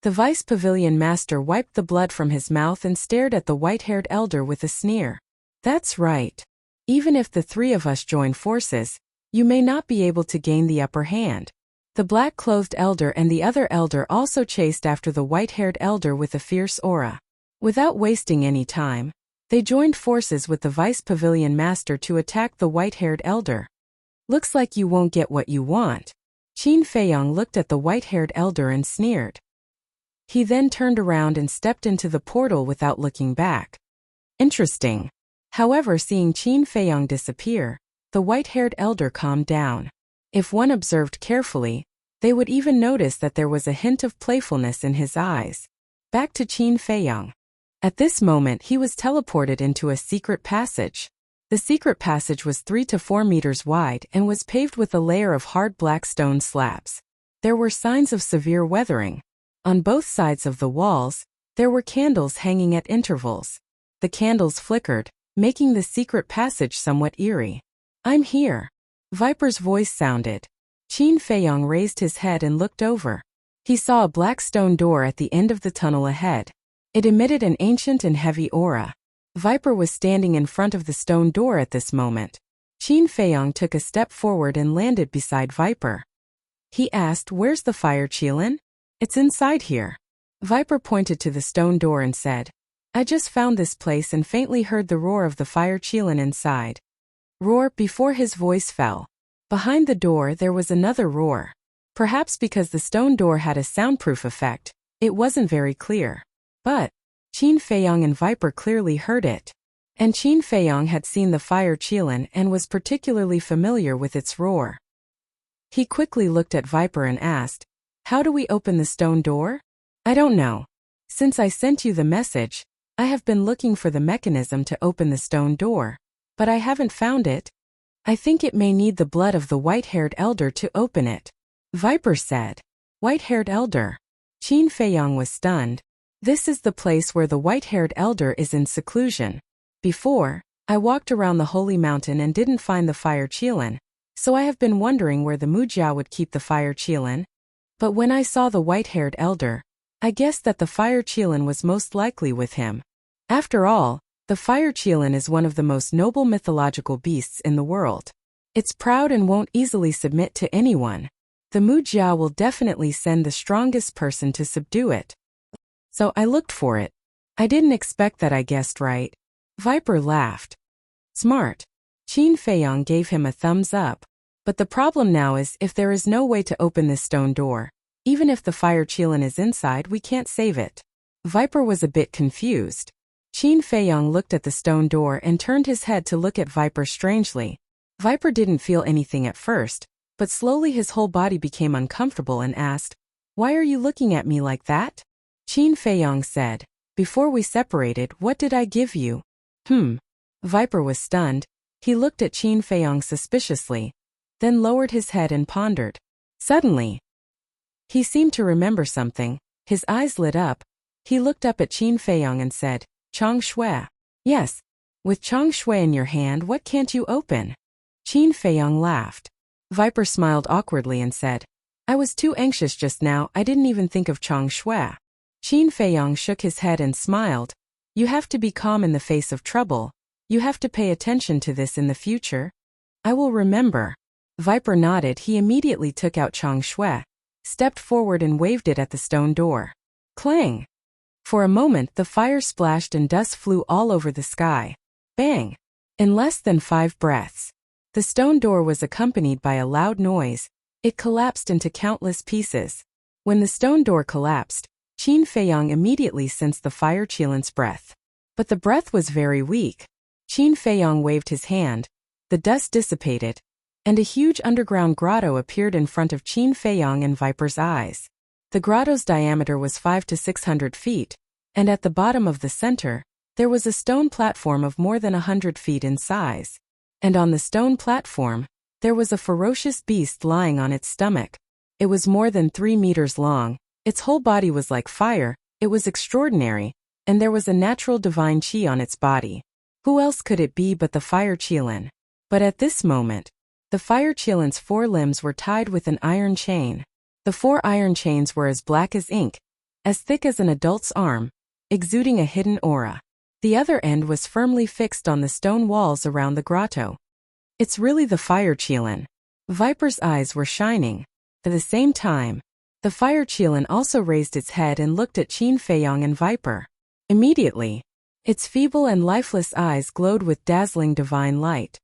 The vice pavilion master wiped the blood from his mouth and stared at the white-haired elder with a sneer. "That's right. Even if the 3 of us join forces, you may not be able to gain the upper hand." The black-clothed elder and the other elder also chased after the white-haired elder with a fierce aura. Without wasting any time, they joined forces with the vice pavilion master to attack the white-haired elder. "Looks like you won't get what you want." Qin Feiyang looked at the white-haired elder and sneered. He then turned around and stepped into the portal without looking back. Interesting. However, seeing Qin Feiyang disappear, the white-haired elder calmed down. If one observed carefully, they would even notice that there was a hint of playfulness in his eyes. Back to Qin Feiyang. At this moment he was teleported into a secret passage. The secret passage was 3 to 4 meters wide and was paved with a layer of hard black stone slabs. There were signs of severe weathering. On both sides of the walls, there were candles hanging at intervals. The candles flickered, making the secret passage somewhat eerie. "I'm here." Viper's voice sounded. Qin Feiyong raised his head and looked over. He saw a black stone door at the end of the tunnel ahead. It emitted an ancient and heavy aura. Viper was standing in front of the stone door at this moment. Qin Feiyong took a step forward and landed beside Viper. He asked, "Where's the fire qilin?" "It's inside here." Viper pointed to the stone door and said, "I just found this place and faintly heard the roar of the fire qilin inside." Roar before his voice fell. Behind the door there was another roar. Perhaps because the stone door had a soundproof effect, it wasn't very clear. But Qin Feiyong and Viper clearly heard it. And Qin Feiyong had seen the fire qilin and was particularly familiar with its roar. He quickly looked at Viper and asked, "How do we open the stone door?" "I don't know. Since I sent you the message, I have been looking for the mechanism to open the stone door, but I haven't found it. I think it may need the blood of the white-haired elder to open it," Viper said. White-haired elder. Qin Feiyong was stunned. This is the place where the white-haired elder is in seclusion. Before, I walked around the holy mountain and didn't find the fire qilin, so I have been wondering where the Mujia would keep the fire qilin. But when I saw the white-haired elder, I guessed that the fire qilin was most likely with him. After all, the fire qilin is one of the most noble mythological beasts in the world. It's proud and won't easily submit to anyone. The Mujia will definitely send the strongest person to subdue it. So I looked for it. I didn't expect that I guessed right. Viper laughed. Smart. Qin Feiyong gave him a thumbs up. But the problem now is if there is no way to open this stone door, even if the fire qilin is inside, we can't save it. Viper was a bit confused. Qin Feiyong looked at the stone door and turned his head to look at Viper strangely. Viper didn't feel anything at first, but slowly his whole body became uncomfortable and asked, "Why are you looking at me like that?" Qin Feiyong said, "Before we separated, what did I give you?" Viper was stunned. He looked at Qin Feiyong suspiciously, then lowered his head and pondered. Suddenly, he seemed to remember something. His eyes lit up. He looked up at Qin Feiyong and said, "Chang Shui." "Yes. With Chang Shui in your hand, what can't you open?" Qin Feiyong laughed. Viper smiled awkwardly and said, "I was too anxious just now, I didn't even think of Chang Shui." Qin Feiyong shook his head and smiled. "You have to be calm in the face of trouble. You have to pay attention to this in the future." "I will remember." Viper nodded. He immediately took out Chang Shui, stepped forward and waved it at the stone door. Clang! For a moment the fire splashed and dust flew all over the sky. Bang! In less than 5 breaths, the stone door was accompanied by a loud noise. It collapsed into countless pieces. When the stone door collapsed, Qin Feiyong immediately sensed the fire qilin's breath. But the breath was very weak. Qin Feiyong waved his hand. The dust dissipated, and a huge underground grotto appeared in front of Qin Feiyong and Viper's eyes. The grotto's diameter was 500 to 600 feet, and at the bottom of the center, there was a stone platform of more than 100 feet in size. And on the stone platform, there was a ferocious beast lying on its stomach. It was more than 3 meters long. Its whole body was like fire. It was extraordinary, and there was a natural divine qi on its body. Who else could it be but the fire qilin? But at this moment, the fire qilin's 4 limbs were tied with an iron chain. The 4 iron chains were as black as ink, as thick as an adult's arm, exuding a hidden aura. The other end was firmly fixed on the stone walls around the grotto. It's really the fire qilin. Viper's eyes were shining. At the same time, the fire qilin also raised its head and looked at Qin Feiyong and Viper. Immediately, its feeble and lifeless eyes glowed with dazzling divine light.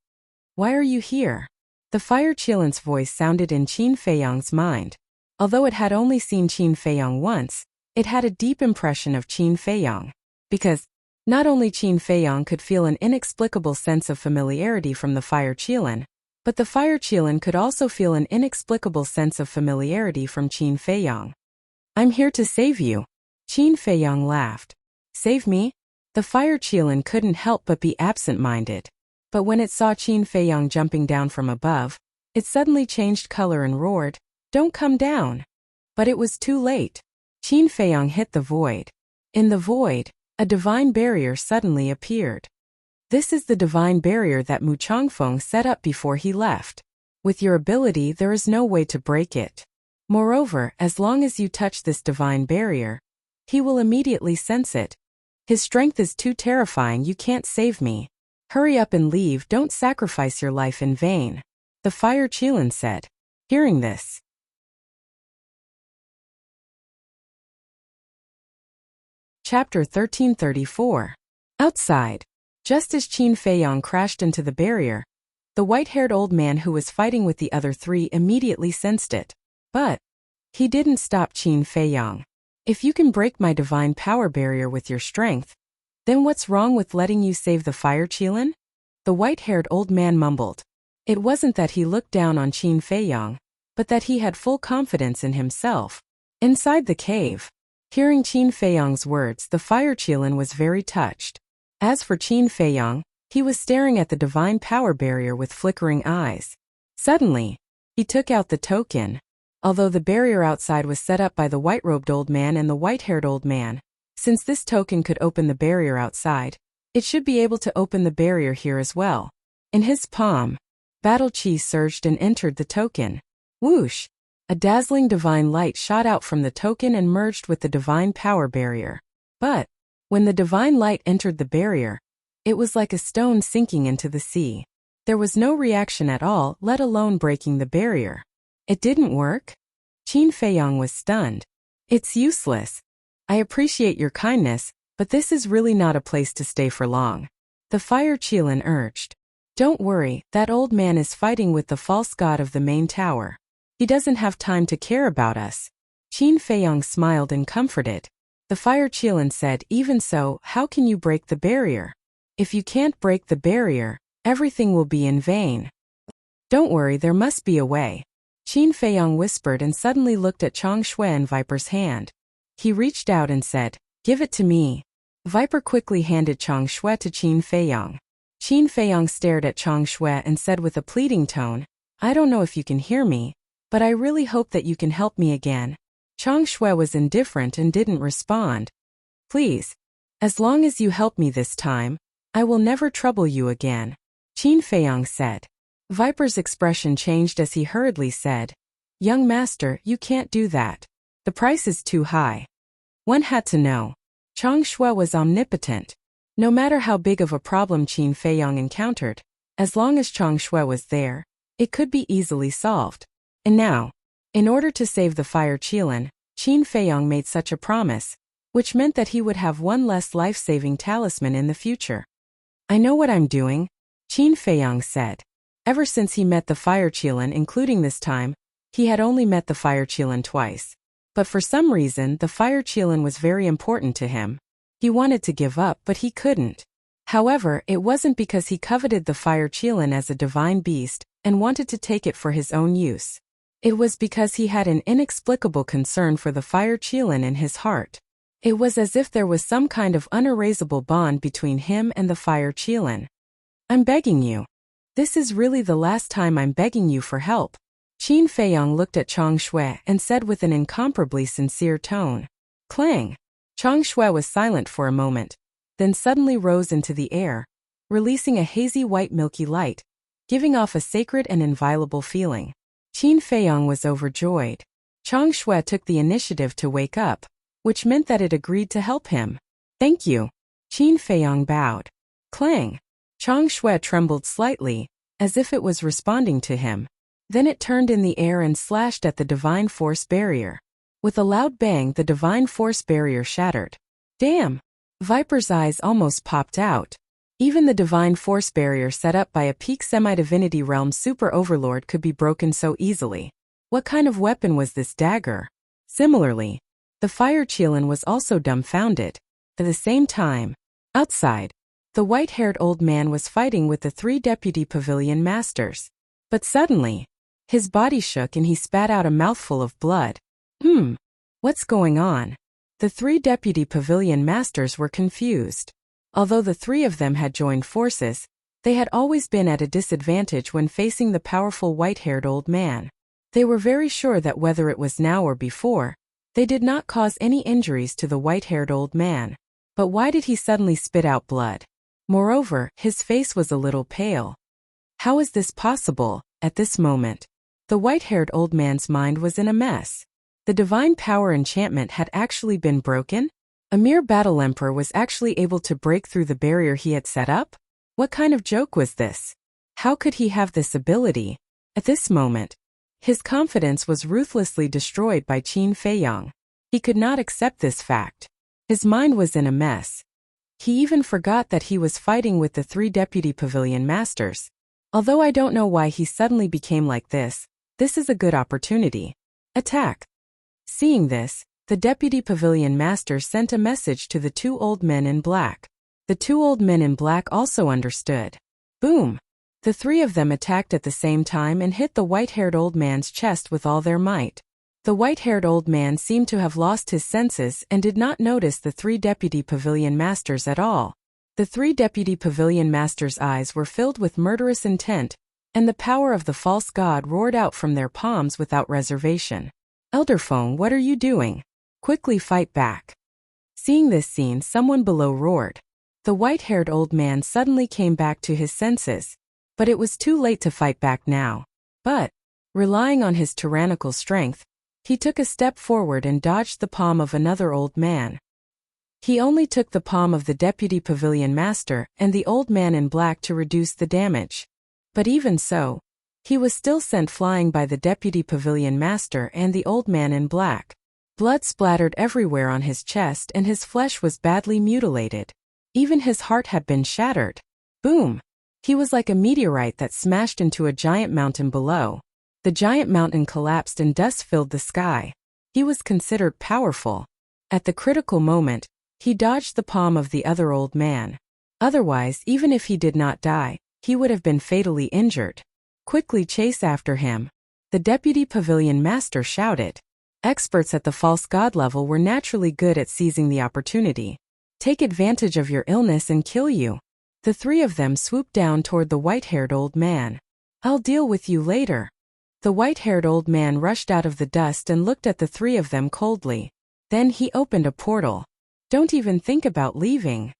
"Why are you here?" The fire qilin's voice sounded in Qin Feiyong's mind. Although it had only seen Qin Feiyong once, it had a deep impression of Qin Feiyong. Because not only Qin Feiyong could feel an inexplicable sense of familiarity from the fire qilin, but the fire qilin could also feel an inexplicable sense of familiarity from Qin Feiyong. "I'm here to save you." Qin Feiyong laughed. "Save me?" The fire qilin couldn't help but be absent-minded. But when it saw Qin Feiyong jumping down from above, it suddenly changed color and roared, "Don't come down." But it was too late. Qin Feiyong hit the void. In the void, a divine barrier suddenly appeared. This is the divine barrier that Mu Changfeng set up before he left. With your ability, there is no way to break it. Moreover, as long as you touch this divine barrier, he will immediately sense it. His strength is too terrifying, you can't save me. Hurry up and leave, don't sacrifice your life in vain. The fire Qilin said. Hearing this. Chapter 1334. Outside. Just as Qin Feiyang crashed into the barrier, the white-haired old man who was fighting with the other three immediately sensed it. But he didn't stop Qin Feiyang. If you can break my divine power barrier with your strength, then what's wrong with letting you save the fire Qilin? The white-haired old man mumbled. It wasn't that he looked down on Qin Feiyang, but that he had full confidence in himself. Inside the cave, hearing Qin Feiyang's words, the fire Qilin was very touched. As for Qin Feiyang, he was staring at the divine power barrier with flickering eyes. Suddenly, he took out the token. Although the barrier outside was set up by the white-robed old man and the white-haired old man, since this token could open the barrier outside, it should be able to open the barrier here as well. In his palm, battle chi surged and entered the token. Whoosh! A dazzling divine light shot out from the token and merged with the divine power barrier. But when the divine light entered the barrier, it was like a stone sinking into the sea. There was no reaction at all, let alone breaking the barrier. It didn't work? Qin Feiyang was stunned. It's useless. I appreciate your kindness, but this is really not a place to stay for long. The fire Qilin urged. Don't worry, that old man is fighting with the false god of the main tower. He doesn't have time to care about us. Qin Feiyang smiled and comforted. The fire Qilin said, even so, how can you break the barrier? If you can't break the barrier, everything will be in vain. Don't worry, there must be a way. Qin Feiyang whispered and suddenly looked at Chang Shui and Viper's hand. He reached out and said, give it to me. Viper quickly handed Chang Shui to Qin Feiyang. Qin Feiyang stared at Chang Shui and said with a pleading tone, I don't know if you can hear me, but I really hope that you can help me again. Chang Shui was indifferent and didn't respond. Please. As long as you help me this time, I will never trouble you again. Qin Feiyang said. Viper's expression changed as he hurriedly said, young master, you can't do that. The price is too high. One had to know. Chang Shui was omnipotent. No matter how big of a problem Qin Feiyang encountered, as long as Chang Shui was there, it could be easily solved. And now, in order to save the fire Qilin, Qin Feiyang made such a promise, which meant that he would have one less life-saving talisman in the future. I know what I'm doing, Qin Feiyang said. Ever since he met the fire Qilin, including this time, he had only met the fire Qilin twice. But for some reason, the fire Qilin was very important to him. He wanted to give up, but he couldn't. However, it wasn't because he coveted the fire Qilin as a divine beast and wanted to take it for his own use. It was because he had an inexplicable concern for the fire Qilin in his heart. It was as if there was some kind of unerasable bond between him and the fire Qilin. I'm begging you. This is really the last time I'm begging you for help. Qin Feiyang looked at Chang Shui and said with an incomparably sincere tone. Clang! Chang Shui was silent for a moment, then suddenly rose into the air, releasing a hazy white milky light, giving off a sacred and inviolable feeling. Qin Feiyang was overjoyed. Chang Shui took the initiative to wake up, which meant that it agreed to help him. Thank you. Qin Feiyang bowed. Clang! Chang Shui trembled slightly, as if it was responding to him. Then it turned in the air and slashed at the divine force barrier. With a loud bang, the divine force barrier shattered. Damn! Viper's eyes almost popped out. Even the divine force barrier set up by a peak semi-divinity realm super overlord could be broken so easily. What kind of weapon was this dagger? Similarly, the fire Qilin was also dumbfounded. At the same time, outside, the white-haired old man was fighting with the 3 deputy pavilion masters. But suddenly, his body shook and he spat out a mouthful of blood. What's going on? The 3 deputy pavilion masters were confused. Although the 3 of them had joined forces, they had always been at a disadvantage when facing the powerful white-haired old man. They were very sure that whether it was now or before, they did not cause any injuries to the white-haired old man. But why did he suddenly spit out blood? Moreover, his face was a little pale. How is this possible? At this moment, the white-haired old man's mind was in a mess. The divine power enchantment had actually been broken? A mere battle emperor was actually able to break through the barrier he had set up? What kind of joke was this? How could he have this ability? At this moment, his confidence was ruthlessly destroyed by Qin Feiyang. He could not accept this fact. His mind was in a mess. He even forgot that he was fighting with the 3 deputy pavilion masters. Although I don't know why he suddenly became like this is a good opportunity. Attack! Seeing this, the deputy pavilion master sent a message to the 2 old men in black. The 2 old men in black also understood. Boom! The 3 of them attacked at the same time and hit the white-haired old man's chest with all their might. The white-haired old man seemed to have lost his senses and did not notice the 3 deputy pavilion masters at all. The 3 deputy pavilion masters' eyes were filled with murderous intent, and the power of the false god roared out from their palms without reservation. Elderphone, what are you doing? Quickly fight back. Seeing this scene, someone below roared. The white-haired old man suddenly came back to his senses, but it was too late to fight back now. But, relying on his tyrannical strength, he took a step forward and dodged the palm of another old man. He only took the palm of the deputy pavilion master and the old man in black to reduce the damage. But even so, he was still sent flying by the deputy pavilion master and the old man in black. Blood splattered everywhere on his chest and his flesh was badly mutilated. Even his heart had been shattered. Boom! He was like a meteorite that smashed into a giant mountain below. The giant mountain collapsed and dust filled the sky. He was considered powerful. At the critical moment, he dodged the palm of the other old man. Otherwise, even if he did not die, he would have been fatally injured. Quickly chase after him. The deputy pavilion master shouted. Experts at the false god level were naturally good at seizing the opportunity. Take advantage of your illness and kill you. The 3 of them swooped down toward the white-haired old man. I'll deal with you later. The white-haired old man rushed out of the dust and looked at the 3 of them coldly. Then he opened a portal. Don't even think about leaving.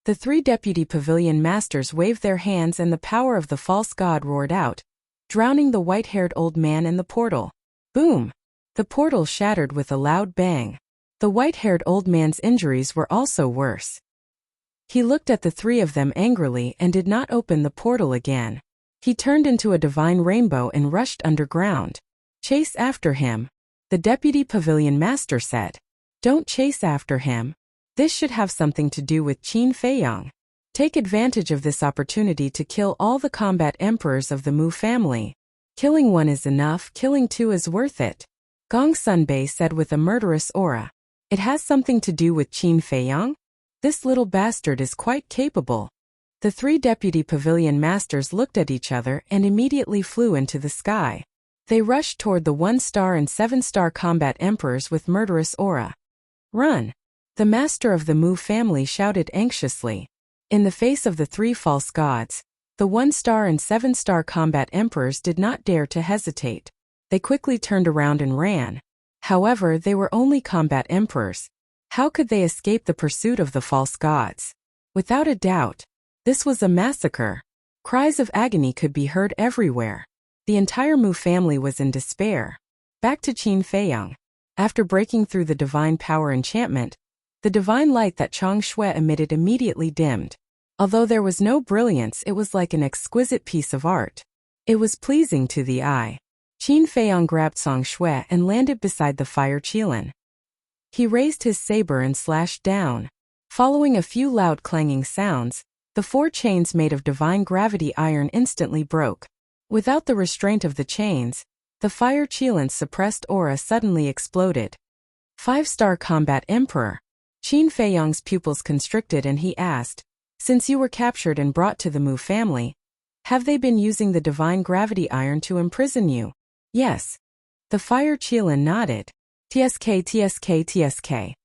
The 3 deputy pavilion masters waved their hands and the power of the false god roared out, drowning the white-haired old man in the portal. Boom! The portal shattered with a loud bang. The white-haired old man's injuries were also worse. He looked at the 3 of them angrily and did not open the portal again. He turned into a divine rainbow and rushed underground. Chase after him, the deputy pavilion master said. Don't chase after him. This should have something to do with Qin Feiyang. Take advantage of this opportunity to kill all the combat emperors of the Mu family. Killing 1 is enough, killing 2 is worth it. Gong Sunbei said with a murderous aura. It has something to do with Qin Feiyang? This little bastard is quite capable. The 3 deputy pavilion masters looked at each other and immediately flew into the sky. They rushed toward the 1-star and 7-star combat emperors with murderous aura. Run! The master of the Mu family shouted anxiously. In the face of the 3 false gods, the 1-star and 7-star combat emperors did not dare to hesitate. They quickly turned around and ran. However, they were only combat emperors. How could they escape the pursuit of the false gods? Without a doubt, this was a massacre. Cries of agony could be heard everywhere. The entire Mu family was in despair. Back to Qin Feiyang. After breaking through the divine power enchantment, the divine light that Chang Shui emitted immediately dimmed. Although there was no brilliance, it was like an exquisite piece of art. It was pleasing to the eye. Qin Feiyang grabbed Chang Shui and landed beside the fire Qilin. He raised his saber and slashed down. Following a few loud clanging sounds, the 4 chains made of divine gravity iron instantly broke. Without the restraint of the chains, the fire Qilin's suppressed aura suddenly exploded. 5-star combat emperor. Qin Feiyang's pupils constricted and he asked, since you were captured and brought to the Mu family, have they been using the divine gravity iron to imprison you? Yes. The fire Qilin nodded. TSK. Qin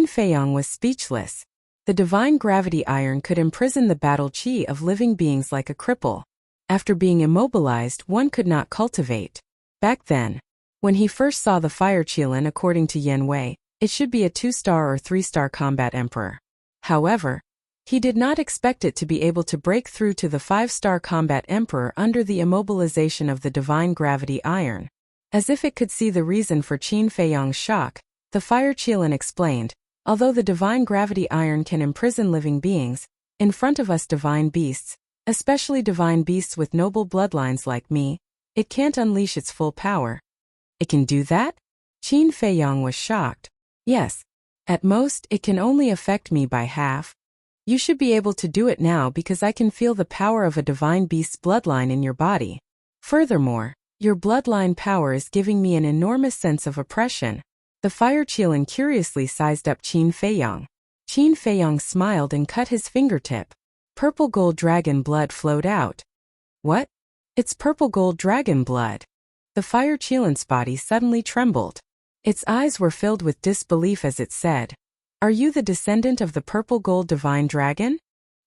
Feiyang was speechless. The divine gravity iron could imprison the battle chi of living beings like a cripple. After being immobilized, one could not cultivate. Back then, when he first saw the fire Qilin, according to Yen Wei, it should be a 2-star or 3-star combat emperor. However, He did not expect it to be able to break through to the 5-star combat emperor under the immobilization of the divine gravity iron. As if it could see the reason for Qin Feiyang's shock, the fire Qilin explained, although the divine gravity iron can imprison living beings, in front of us divine beasts, especially divine beasts with noble bloodlines like me, it can't unleash its full power. It can do that? Qin Feiyang was shocked. Yes. At most, it can only affect me by half. You should be able to do it now because I can feel the power of a divine beast's bloodline in your body. Furthermore, your bloodline power is giving me an enormous sense of oppression. The fire Qilin curiously sized up Qin Feiyang. Qin Feiyang smiled and cut his fingertip. Purple gold dragon blood flowed out. What? It's purple gold dragon blood. The fire Qilin's body suddenly trembled. Its eyes were filled with disbelief as it said, "Are you the descendant of the purple gold divine dragon?"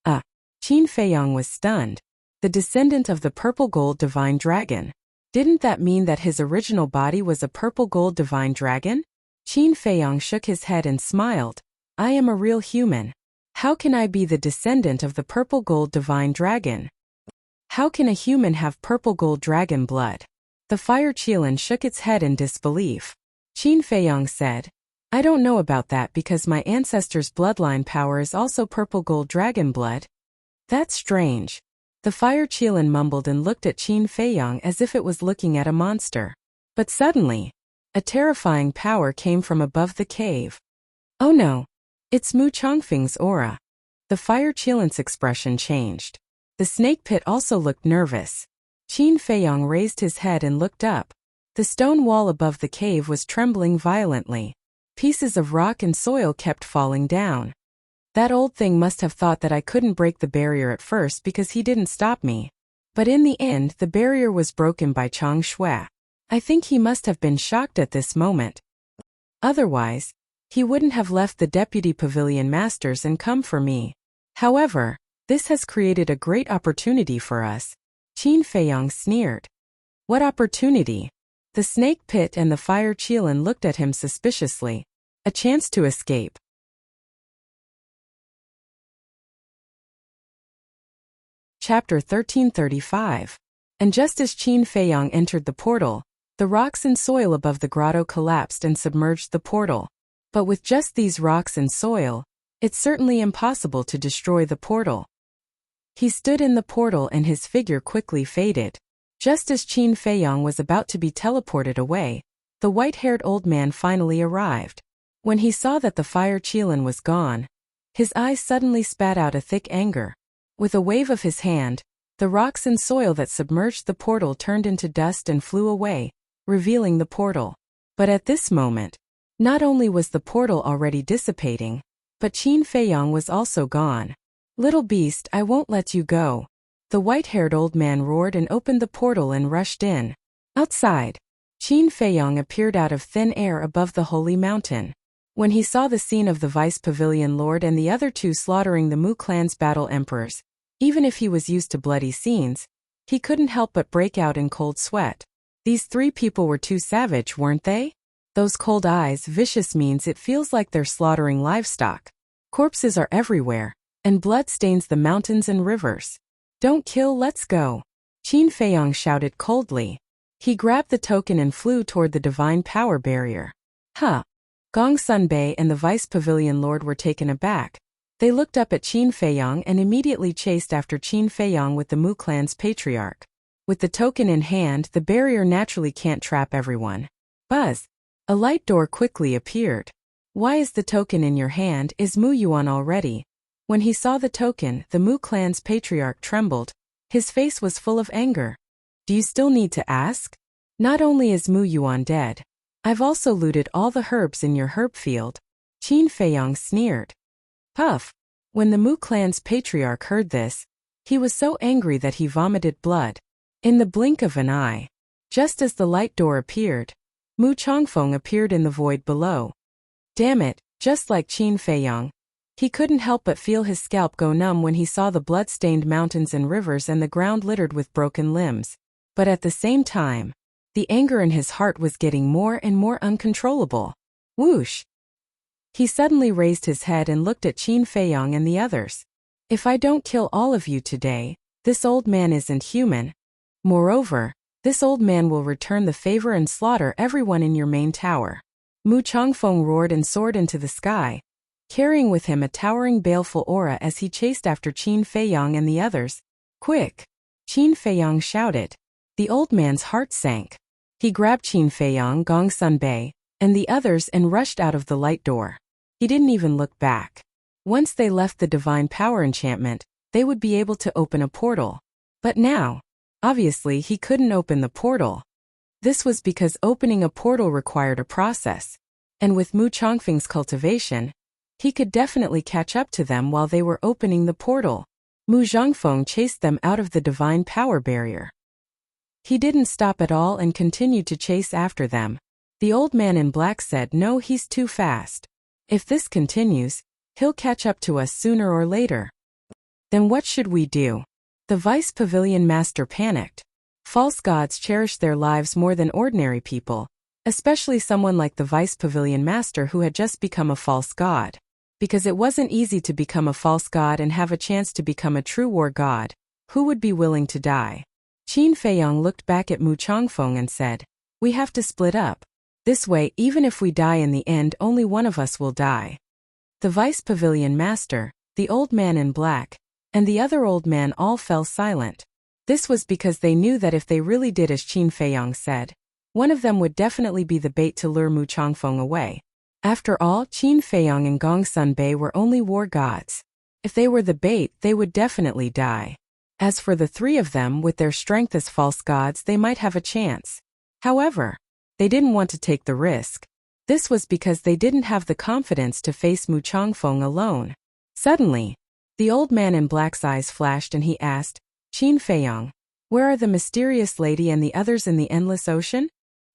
Qin Feiyang was stunned. The descendant of the purple gold divine dragon. Didn't that mean that his original body was a purple gold divine dragon? Qin Feiyang shook his head and smiled. I am a real human. How can I be the descendant of the purple gold divine dragon? How can a human have purple gold dragon blood? The fire Qilin shook its head in disbelief. Qin Feiyang said, I don't know about that because my ancestor's bloodline power is also purple gold dragon blood. That's strange. The fire Qilin mumbled and looked at Qin Feiyang as if it was looking at a monster. But suddenly, a terrifying power came from above the cave. Oh no! It's Mu Chongfeng's aura. The fire Qilin's expression changed. The snake pit also looked nervous. Qin Feiyang raised his head and looked up. The stone wall above the cave was trembling violently. Pieces of rock and soil kept falling down. That old thing must have thought that I couldn't break the barrier at first because he didn't stop me. But in the end the barrier was broken by Chang Shui. I think he must have been shocked at this moment. Otherwise, he wouldn't have left the deputy pavilion masters and come for me. However, this has created a great opportunity for us. Qin Feiyang sneered. What opportunity? The snake pit and the fire Qilin looked at him suspiciously. A chance to escape. Chapter 1335. And just as Qin Feiyang entered the portal, the rocks and soil above the grotto collapsed and submerged the portal. But with just these rocks and soil, it's certainly impossible to destroy the portal. He stood in the portal and his figure quickly faded. Just as Qin Feiyang was about to be teleported away, the white-haired old man finally arrived. When he saw that the fire Qilin was gone, his eyes suddenly spat out a thick anger. With a wave of his hand, the rocks and soil that submerged the portal turned into dust and flew away, revealing the portal. But at this moment, not only was the portal already dissipating, but Qin Feiyang was also gone. Little beast, I won't let you go. The white-haired old man roared and opened the portal and rushed in. Outside, Qin Feiyang appeared out of thin air above the holy mountain. When he saw the scene of the vice pavilion lord and the other two slaughtering the Mu clan's battle emperors, even if he was used to bloody scenes, he couldn't help but break out in cold sweat. These three people were too savage, weren't they? Those cold eyes, vicious means it feels like they're slaughtering livestock. Corpses are everywhere, and blood stains the mountains and rivers. Don't kill, let's go. Qin Feiyang shouted coldly. He grabbed the token and flew toward the divine power barrier. Gong Sunbei and the vice pavilion lord were taken aback. They looked up at Qin Feiyang and immediately chased after Qin Feiyang with the Mu clan's patriarch. With the token in hand, the barrier naturally can't trap everyone. Buzz! A light door quickly appeared. Why is the token in your hand? Is Mu Yuan already? When he saw the token, the Mu clan's patriarch trembled. His face was full of anger. Do you still need to ask? Not only is Mu Yuan dead, I've also looted all the herbs in your herb field. Qin Feiyang sneered. Puff! When the Mu clan's patriarch heard this, he was so angry that he vomited blood. In the blink of an eye, just as the light door appeared, Mu Chongfeng appeared in the void below. Damn it, just like Qin Feiyang. He couldn't help but feel his scalp go numb when he saw the blood-stained mountains and rivers and the ground littered with broken limbs. But at the same time, the anger in his heart was getting more and more uncontrollable. Whoosh! He suddenly raised his head and looked at Qin Feiyang and the others. If I don't kill all of you today, this old man isn't human. Moreover, this old man will return the favor and slaughter everyone in your main tower." Mu Changfeng roared and soared into the sky, carrying with him a towering baleful aura as he chased after Qin Feiyang and the others. "Quick!" Qin Feiyang shouted. The old man's heart sank. He grabbed Qin Feiyang, Gong Sunbei, and the others and rushed out of the light door. He didn't even look back. Once they left the divine power enchantment, they would be able to open a portal. But now, obviously he couldn't open the portal. This was because opening a portal required a process, and with Mu Changfeng's cultivation, he could definitely catch up to them while they were opening the portal. Mu Zhangfeng chased them out of the divine power barrier. He didn't stop at all and continued to chase after them. The old man in black said, "No, he's too fast. If this continues, he'll catch up to us sooner or later." "Then what should we do?" The Vice Pavilion Master panicked. False gods cherish their lives more than ordinary people, especially someone like the Vice Pavilion Master who had just become a false god. Because it wasn't easy to become a false god and have a chance to become a true war god, who would be willing to die? Qin Feiyang looked back at Mu Changfeng and said, "We have to split up. This way, even if we die in the end, only one of us will die." The Vice Pavilion Master, the old man in black, and the other old man all fell silent. This was because they knew that if they really did as Qin Feiyang said, one of them would definitely be the bait to lure Mu Changfeng away. After all, Qin Feiyang and Gong Sunbei were only war gods. If they were the bait, they would definitely die. As for the three of them, with their strength as false gods, they might have a chance. However, they didn't want to take the risk. This was because they didn't have the confidence to face Mu Changfeng alone. Suddenly, the old man in black's eyes flashed and he asked, "Qin Feiyang, where are the mysterious lady and the others in the endless ocean?"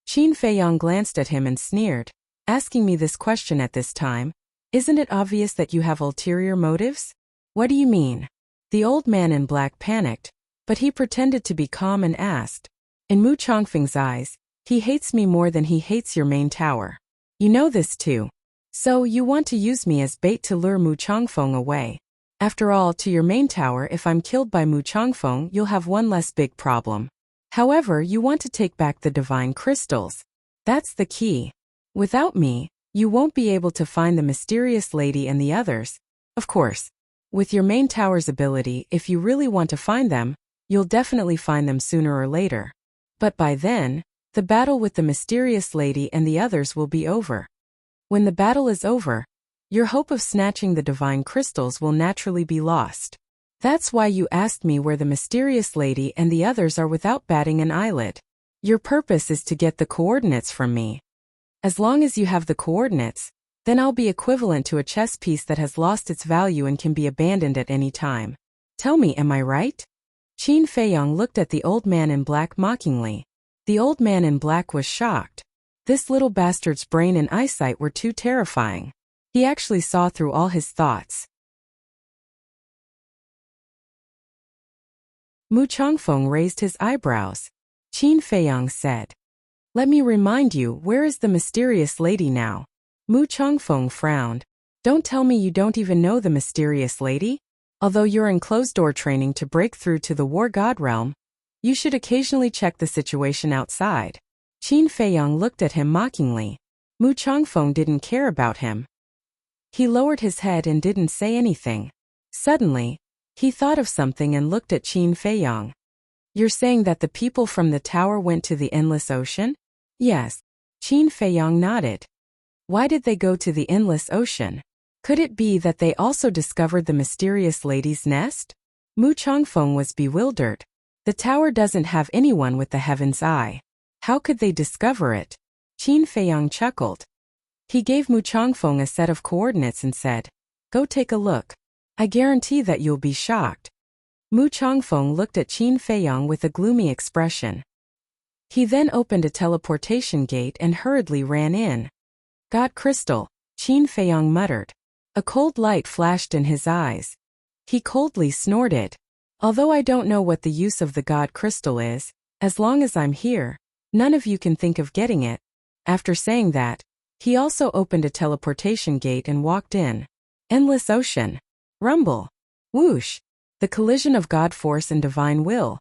Qin Feiyang glanced at him and sneered, "Asking me this question at this time? Isn't it obvious that you have ulterior motives?" "What do you mean?" The old man in black panicked, but he pretended to be calm and asked, "In Mu Changfeng's eyes, he hates me more than he hates your main tower. You know this too. So you want to use me as bait to lure Mu Changfeng away. After all, to your main tower, if I'm killed by Mu Changfeng, you'll have one less big problem. However, you want to take back the divine crystals. That's the key. Without me, you won't be able to find the mysterious lady and the others. Of course, with your main tower's ability, if you really want to find them, you'll definitely find them sooner or later. But by then, the battle with the mysterious lady and the others will be over. When the battle is over, your hope of snatching the divine crystals will naturally be lost. That's why you asked me where the mysterious lady and the others are without batting an eyelid. Your purpose is to get the coordinates from me. As long as you have the coordinates, then I'll be equivalent to a chess piece that has lost its value and can be abandoned at any time. Tell me, am I right?" Qin Feiyang looked at the old man in black mockingly. The old man in black was shocked. This little bastard's brain and eyesight were too terrifying. He actually saw through all his thoughts. Mu Changfeng raised his eyebrows. Qin Feiyang said, "Let me remind you, where is the mysterious lady now?" Mu Changfeng frowned. "Don't tell me you don't even know the mysterious lady? Although you're in closed-door training to break through to the war god realm, you should occasionally check the situation outside." Qin Feiyang looked at him mockingly. Mu Changfeng didn't care about him. He lowered his head and didn't say anything. Suddenly, he thought of something and looked at Qin Feiyang. "You're saying that the people from the tower went to the endless ocean?" "Yes." Qin Feiyang nodded. "Why did they go to the endless ocean? Could it be that they also discovered the mysterious lady's nest?" Mu Changfeng was bewildered. The tower doesn't have anyone with the heaven's eye. How could they discover it? Qin Feiyang chuckled. He gave Mu Changfeng a set of coordinates and said, "Go take a look. I guarantee that you'll be shocked." Mu Changfeng looked at Qin Feiyang with a gloomy expression. He then opened a teleportation gate and hurriedly ran in. "God crystal," Qin Feiyang muttered. A cold light flashed in his eyes. He coldly snorted. "Although I don't know what the use of the God crystal is, as long as I'm here, none of you can think of getting it." After saying that, he also opened a teleportation gate and walked in. Endless ocean. Rumble. Whoosh! The collision of God force and divine will.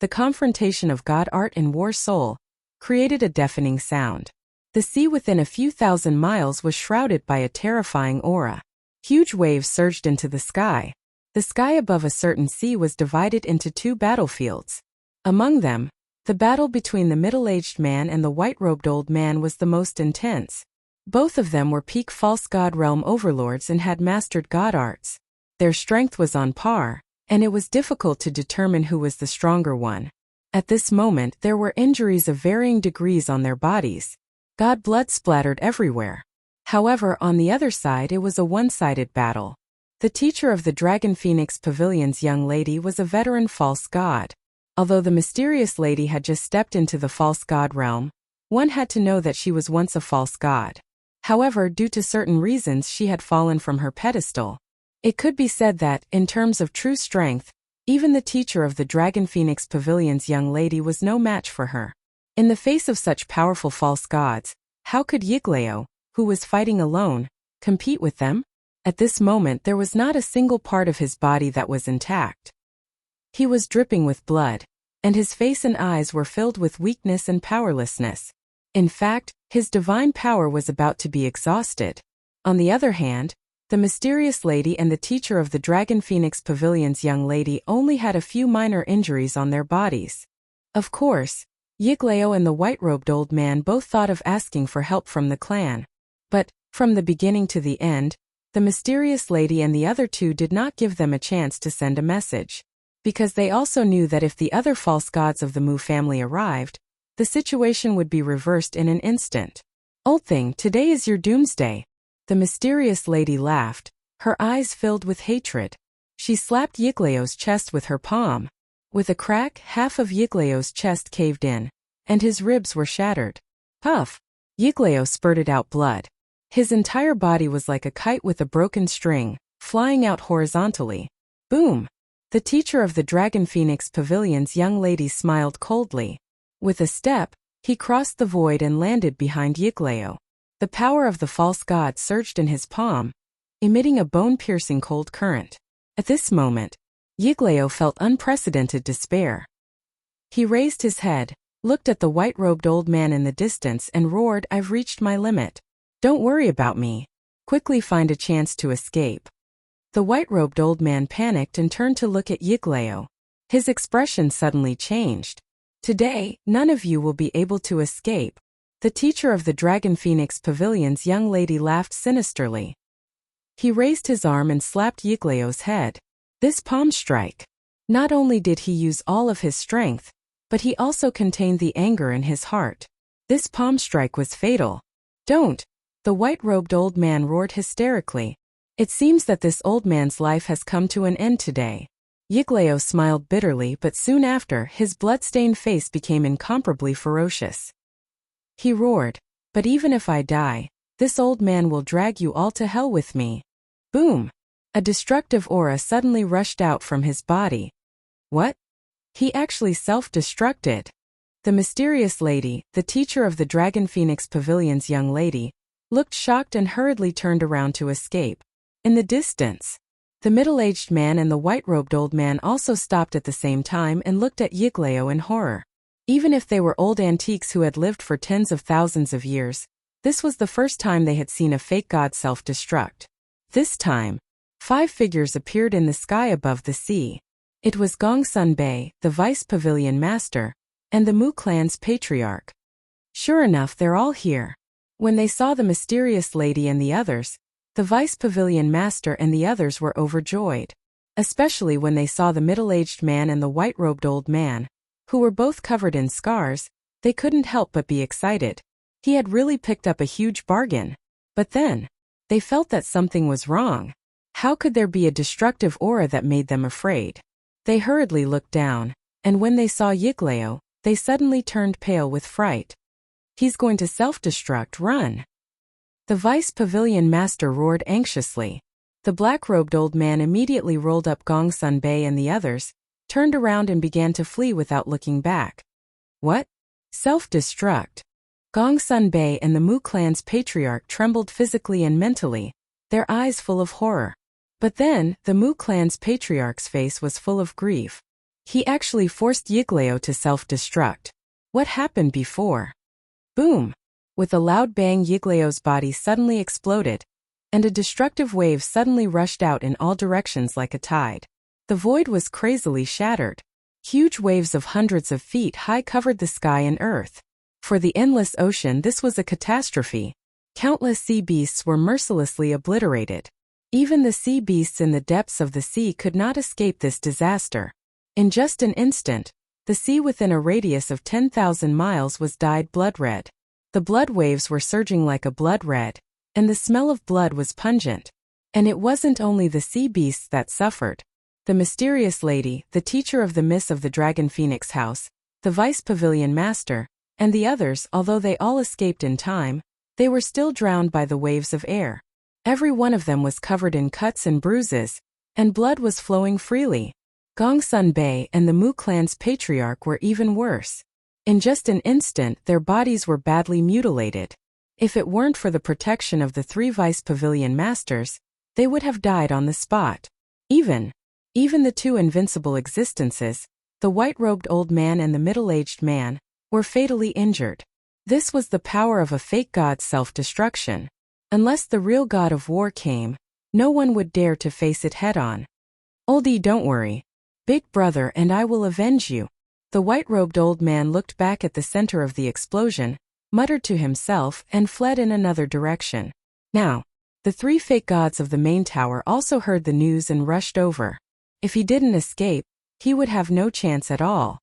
The confrontation of God art and war soul created a deafening sound. The sea within a few thousand miles was shrouded by a terrifying aura. Huge waves surged into the sky. The sky above a certain sea was divided into two battlefields. Among them, the battle between the middle-aged man and the white-robed old man was the most intense. Both of them were peak false god realm overlords and had mastered god arts. Their strength was on par, and it was difficult to determine who was the stronger one. At this moment there were injuries of varying degrees on their bodies. God blood splattered everywhere. However, on the other side it was a one-sided battle. The teacher of the Dragon Phoenix Pavilion's young lady was a veteran false god. Although the mysterious lady had just stepped into the false god realm, one had to know that she was once a false god. However, due to certain reasons she had fallen from her pedestal. It could be said that, in terms of true strength, even the teacher of the Dragon Phoenix Pavilion's young lady was no match for her. In the face of such powerful false gods, how could Yigleo, who was fighting alone, compete with them? At this moment there was not a single part of his body that was intact. He was dripping with blood, and his face and eyes were filled with weakness and powerlessness. In fact, his divine power was about to be exhausted. On the other hand, the mysterious lady and the teacher of the Dragon Phoenix Pavilion's young lady only had a few minor injuries on their bodies. Of course, Yigleo and the white-robed old man both thought of asking for help from the clan. But, from the beginning to the end, the mysterious lady and the other two did not give them a chance to send a message. Because they also knew that if the other false gods of the Mu family arrived, the situation would be reversed in an instant. Old thing, today is your doomsday. The mysterious lady laughed, her eyes filled with hatred. She slapped Yigleo's chest with her palm. With a crack, half of Yigleo's chest caved in, and his ribs were shattered. Puff! Yigleo spurted out blood. His entire body was like a kite with a broken string, flying out horizontally. Boom! The teacher of the Dragon Phoenix Pavilion's young lady smiled coldly. With a step, he crossed the void and landed behind Yigleo. The power of the false god surged in his palm, emitting a bone-piercing cold current. At this moment, Yigleo felt unprecedented despair. He raised his head, looked at the white-robed old man in the distance and roared, "I've reached my limit. Don't worry about me. Quickly find a chance to escape." The white-robed old man panicked and turned to look at Yigleo. His expression suddenly changed. "Today, none of you will be able to escape." The teacher of the Dragon Phoenix Pavilion's young lady laughed sinisterly. He raised his arm and slapped Yigleo's head. This palm strike. Not only did he use all of his strength, but he also contained the anger in his heart. This palm strike was fatal. "Don't!" The white-robed old man roared hysterically. "It seems that this old man's life has come to an end today." Yigleo smiled bitterly, but soon after, his blood-stained face became incomparably ferocious. He roared, "But even if I die, this old man will drag you all to hell with me." Boom! A destructive aura suddenly rushed out from his body. What? He actually self-destructed. The mysterious lady, the teacher of the Dragon Phoenix Pavilion's young lady, looked shocked and hurriedly turned around to escape. In the distance, the middle-aged man and the white-robed old man also stopped at the same time and looked at Yigleo in horror. Even if they were old antiques who had lived for tens of thousands of years, this was the first time they had seen a fake god self-destruct. This time, 5 figures appeared in the sky above the sea. It was Gongsun Bei, the vice pavilion master, and the Mu clan's patriarch. Sure enough, they're all here. When they saw the mysterious lady and the others, the vice pavilion master and the others were overjoyed. Especially when they saw the middle-aged man and the white-robed old man, who were both covered in scars. They couldn't help but be excited. He had really picked up a huge bargain. But then, they felt that something was wrong. How could there be a destructive aura that made them afraid? They hurriedly looked down, and when they saw Yigleo, they suddenly turned pale with fright. "He's going to self-destruct, run!" The vice pavilion master roared anxiously. The black-robed old man immediately rolled up Gongsun Bei and the others, turned around and began to flee without looking back. What? Self-destruct? Gongsun Bei and the Mu clan's patriarch trembled physically and mentally, their eyes full of horror. But then, the Mu clan's patriarch's face was full of grief. He actually forced Yiglao to self-destruct. What happened before? Boom! With a loud bang, Yiglao's body suddenly exploded, and a destructive wave suddenly rushed out in all directions like a tide. The void was crazily shattered. Huge waves of hundreds of feet high covered the sky and earth. For the endless ocean, this was a catastrophe. Countless sea beasts were mercilessly obliterated. Even the sea beasts in the depths of the sea could not escape this disaster. In just an instant, the sea within a radius of 10,000 miles was dyed blood red. The blood waves were surging like a blood red, and the smell of blood was pungent. And it wasn't only the sea beasts that suffered. The mysterious lady, the teacher of the myths of the Dragon Phoenix House, the Vice Pavilion Master, and the others, although they all escaped in time, they were still drowned by the waves of air. Every one of them was covered in cuts and bruises, and blood was flowing freely. Gongsun Bei and the Mu clan's patriarch were even worse. In just an instant, their bodies were badly mutilated. If it weren't for the protection of the 3 Vice Pavilion Masters, they would have died on the spot. Even the 2 invincible existences, the white-robed old man and the middle-aged man, were fatally injured. This was the power of a fake god's self-destruction. Unless the real god of war came, no one would dare to face it head-on. Oldie, don't worry. Big brother and I will avenge you. The white-robed old man looked back at the center of the explosion, muttered to himself, and fled in another direction. Now, the 3 fake gods of the main tower also heard the news and rushed over. If he didn't escape, he would have no chance at all.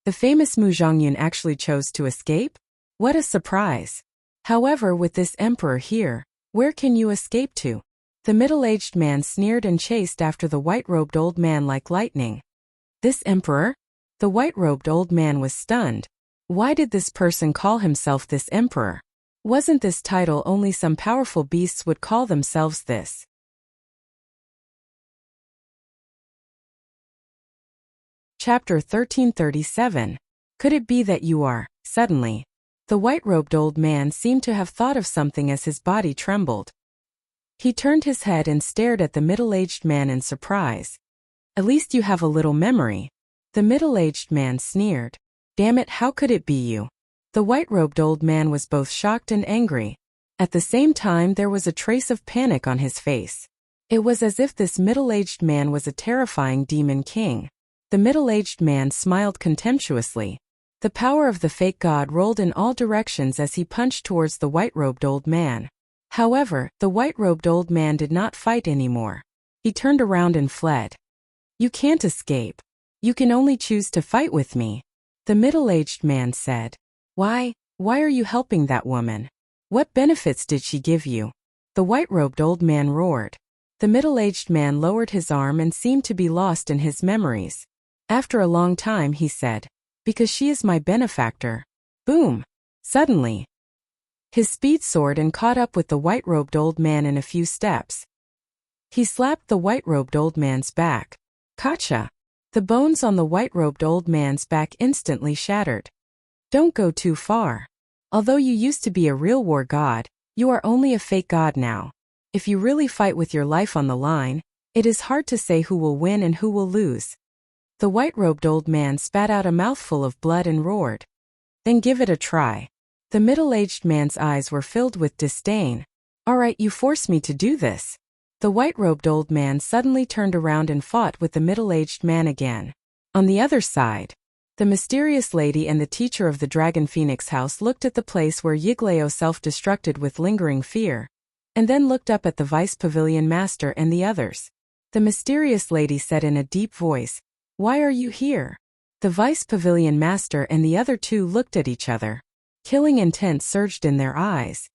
The famous Mu Zhongyun actually chose to escape? What a surprise! However, with this emperor here, where can you escape to? The middle-aged man sneered and chased after the white-robed old man like lightning. This emperor? The white-robed old man was stunned. Why did this person call himself this emperor? Wasn't this title only some powerful beasts would call themselves this? Chapter 1337. Could it be that you are, suddenly? The white-robed old man seemed to have thought of something as his body trembled. He turned his head and stared at the middle-aged man in surprise. At least you have a little memory. The middle-aged man sneered. Damn it, how could it be you? The white-robed old man was both shocked and angry. At the same time, there was a trace of panic on his face. It was as if this middle-aged man was a terrifying demon king. The middle-aged man smiled contemptuously. The power of the fake god rolled in all directions as he punched towards the white-robed old man. However, the white-robed old man did not fight anymore. He turned around and fled. You can't escape. You can only choose to fight with me, the middle-aged man said. Why are you helping that woman? What benefits did she give you? The white-robed old man roared. The middle-aged man lowered his arm and seemed to be lost in his memories. After a long time he said, because she is my benefactor. Boom! Suddenly, his speed soared and caught up with the white-robed old man in a few steps. He slapped the white-robed old man's back. Gotcha! The bones on the white-robed old man's back instantly shattered. Don't go too far. Although you used to be a real war god, you are only a fake god now. If you really fight with your life on the line, it is hard to say who will win and who will lose. The white-robed old man spat out a mouthful of blood and roared. Then give it a try. The middle-aged man's eyes were filled with disdain. All right, you force me to do this. The white-robed old man suddenly turned around and fought with the middle-aged man again. On the other side, the mysterious lady and the teacher of the Dragon Phoenix House looked at the place where Yiglao self-destructed with lingering fear, and then looked up at the Vice Pavilion Master and the others. The mysterious lady said in a deep voice, Why are you here? The Vice Pavilion Master and the other 2 looked at each other. Killing intent surged in their eyes.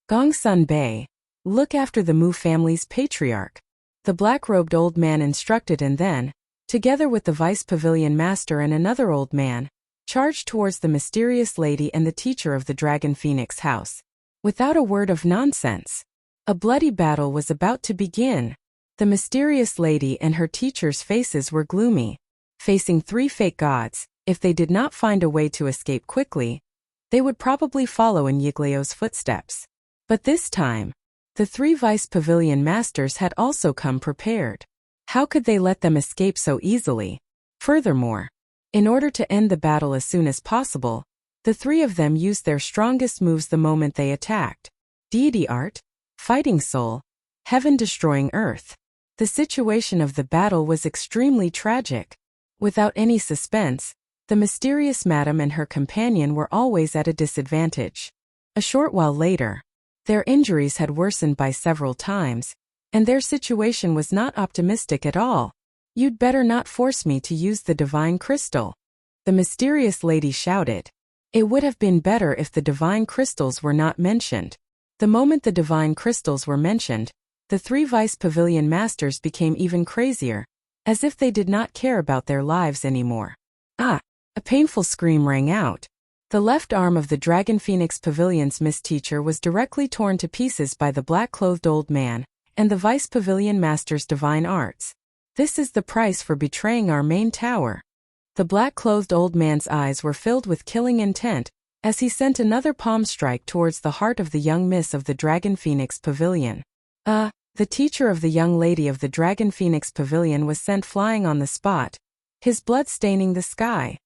Gongsun Bei, look after the Mu family's patriarch. The black-robed old man instructed and then, together with the Vice Pavilion Master and another old man, charged towards the mysterious lady and the teacher of the Dragon Phoenix House. Without a word of nonsense, a bloody battle was about to begin. The mysterious lady and her teacher's faces were gloomy. Facing 3 fake gods, if they did not find a way to escape quickly, they would probably follow in Yiglao's footsteps. But this time, The 3 vice pavilion masters had also come prepared. How could they let them escape so easily? Furthermore, in order to end the battle as soon as possible, the 3 of them used their strongest moves the moment they attacked. Deity art, fighting soul, heaven destroying earth. The situation of the battle was extremely tragic. Without any suspense, the mysterious madam and her companion were always at a disadvantage. A short while later, their injuries had worsened by several times, and their situation was not optimistic at all. "You'd better not force me to use the divine crystal," the mysterious lady shouted. It would have been better if the divine crystals were not mentioned. The moment the divine crystals were mentioned, the 3 vice pavilion masters became even crazier, as if they did not care about their lives anymore. Ah! A painful scream rang out. The left arm of the Dragon Phoenix Pavilion's Miss Teacher was directly torn to pieces by the black-clothed old man, and the Vice Pavilion Master's divine arts. "This is the price for betraying our main tower." The black-clothed old man's eyes were filled with killing intent, as he sent another palm strike towards the heart of the young miss of the Dragon Phoenix Pavilion. The teacher of the young lady of the Dragon Phoenix Pavilion was sent flying on the spot, his blood staining the sky.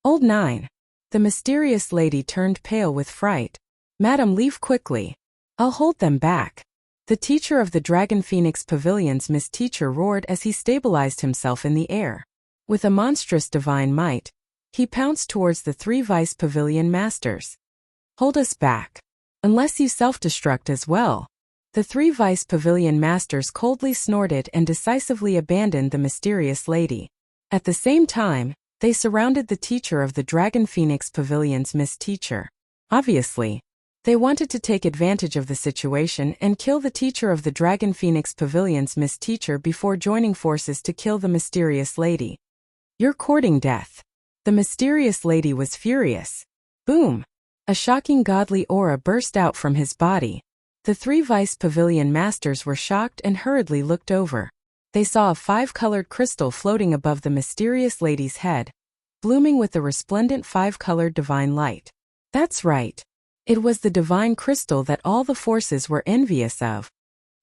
"Old 9. The mysterious lady turned pale with fright. "Madam, leave quickly. I'll hold them back." The teacher of the Dragon Phoenix Pavilion's Miss Teacher roared as he stabilized himself in the air. With a monstrous divine might, he pounced towards the 3 vice pavilion masters. "Hold us back. Unless you self-destruct as well." The 3 vice pavilion masters coldly snorted and decisively abandoned the mysterious lady. At the same time, they surrounded the teacher of the Dragon Phoenix Pavilion's Miss Teacher. Obviously, they wanted to take advantage of the situation and kill the teacher of the Dragon Phoenix Pavilion's Miss Teacher before joining forces to kill the mysterious lady. "You're courting death." The mysterious lady was furious. Boom! A shocking godly aura burst out from his body. The 3 vice pavilion masters were shocked and hurriedly looked over. They saw a 5-colored crystal floating above the mysterious lady's head, blooming with a resplendent 5-colored divine light. That's right. It was the divine crystal that all the forces were envious of.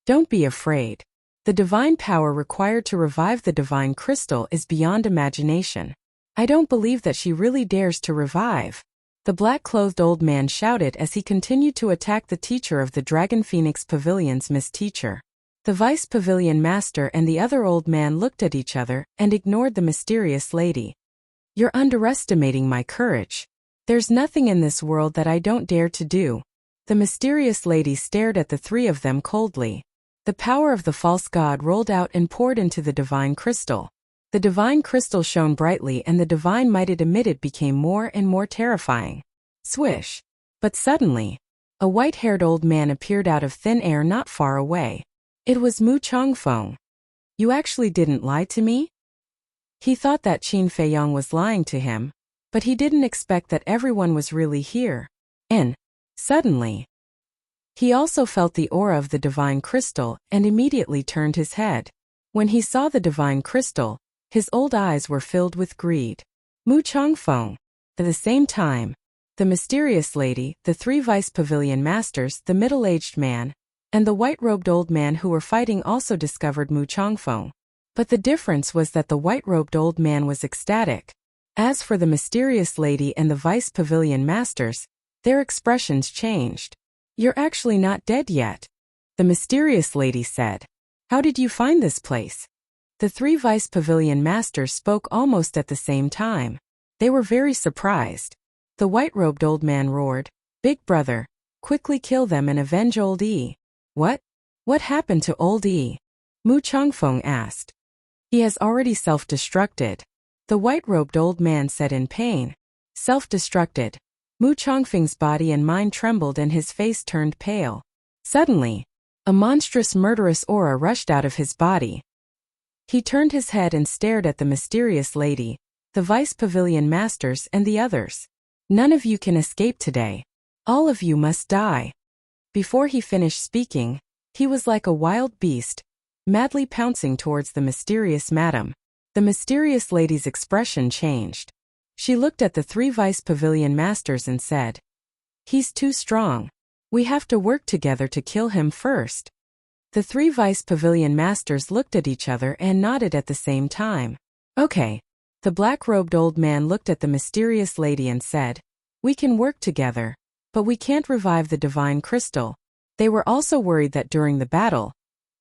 Don't be afraid. The divine power required to revive the divine crystal is beyond imagination. I don't believe that she really dares to revive. The black-clothed old man shouted as he continued to attack the teacher of the Dragon Phoenix Pavilion's Miss Teacher. The vice pavilion master and the other old man looked at each other and ignored the mysterious lady. "You're underestimating my courage. There's nothing in this world that I don't dare to do." The mysterious lady stared at the 3 of them coldly. The power of the false god rolled out and poured into the divine crystal. The divine crystal shone brightly and the divine might it emitted became more and more terrifying. Swish! But suddenly, a white-haired old man appeared out of thin air not far away. It was Mu Chongfeng. "You actually didn't lie to me?" He thought that Qin Feiyong was lying to him, but he didn't expect that everyone was really here. And, suddenly, he also felt the aura of the divine crystal and immediately turned his head. When he saw the divine crystal, his old eyes were filled with greed. Mu Chongfeng. At the same time, the mysterious lady, the 3 vice pavilion masters, the middle-aged man, and the white-robed old man who were fighting also discovered Mu Chongfeng. But the difference was that the white-robed old man was ecstatic. As for the mysterious lady and the vice pavilion masters, their expressions changed. "You're actually not dead yet," the mysterious lady said. "How did you find this place?" The 3 vice pavilion masters spoke almost at the same time. They were very surprised. The white-robed old man roared, "Big brother, quickly kill them and avenge old E." "What? What happened to old E?" Mu Chongfeng asked. "He has already self-destructed," the white-robed old man said in pain. Self-destructed. Mu Chongfeng's body and mind trembled and his face turned pale. Suddenly, a monstrous murderous aura rushed out of his body. He turned his head and stared at the mysterious lady, the vice pavilion masters and the others. "None of you can escape today. All of you must die." Before he finished speaking, he was like a wild beast, madly pouncing towards the mysterious madam. The mysterious lady's expression changed. She looked at the 3 vice pavilion masters and said, "He's too strong. We have to work together to kill him first." The three vice pavilion masters looked at each other and nodded at the same time. Okay. The black-robed old man looked at the mysterious lady and said, "We can work together, but we can't revive the divine crystal." They were also worried that during the battle,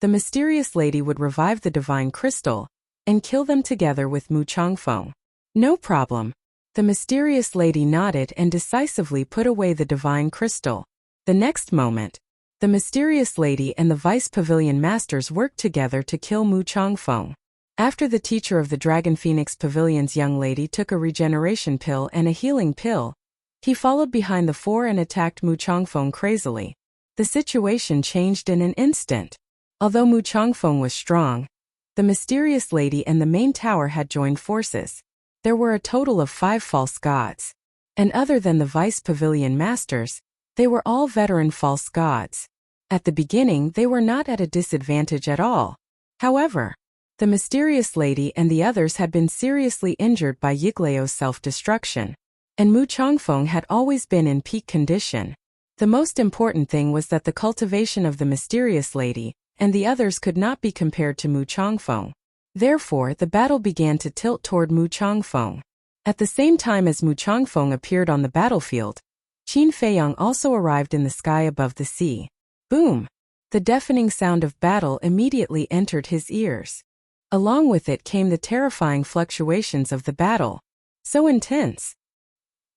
the mysterious lady would revive the divine crystal and kill them together with Mu Changfeng. No problem. The mysterious lady nodded and decisively put away the divine crystal. The next moment, the mysterious lady and the vice pavilion masters worked together to kill Mu Changfeng. After the teacher of the Dragon Phoenix Pavilion's young lady took a regeneration pill and a healing pill, he followed behind the four and attacked Mu Changfeng crazily. The situation changed in an instant. Although Mu Changfeng was strong, the mysterious lady and the main tower had joined forces. There were a total of 5 false gods. And other than the vice pavilion masters, they were all veteran false gods. At the beginning, they were not at a disadvantage at all. However, the mysterious lady and the others had been seriously injured by Yigleo's self-destruction, and Mu Changfeng had always been in peak condition. The most important thing was that the cultivation of the mysterious lady and the others could not be compared to Mu Changfeng. Therefore, the battle began to tilt toward Mu Changfeng. At the same time as Mu Changfeng appeared on the battlefield, Qin Feiyang also arrived in the sky above the sea. Boom! The deafening sound of battle immediately entered his ears. Along with it came the terrifying fluctuations of the battle. So intense.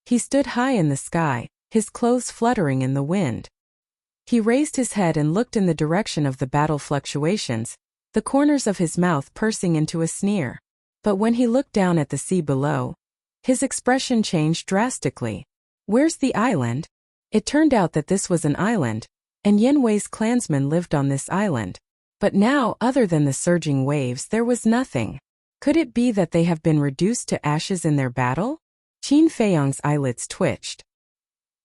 He stood high in the sky, his clothes fluttering in the wind. He raised his head and looked in the direction of the battle fluctuations, the corners of his mouth pursing into a sneer. But when he looked down at the sea below, his expression changed drastically. Where's the island? It turned out that this was an island, and Yan Wei's clansmen lived on this island. But now, other than the surging waves, there was nothing. Could it be that they have been reduced to ashes in their battle? Qin Feiyang's eyelids twitched.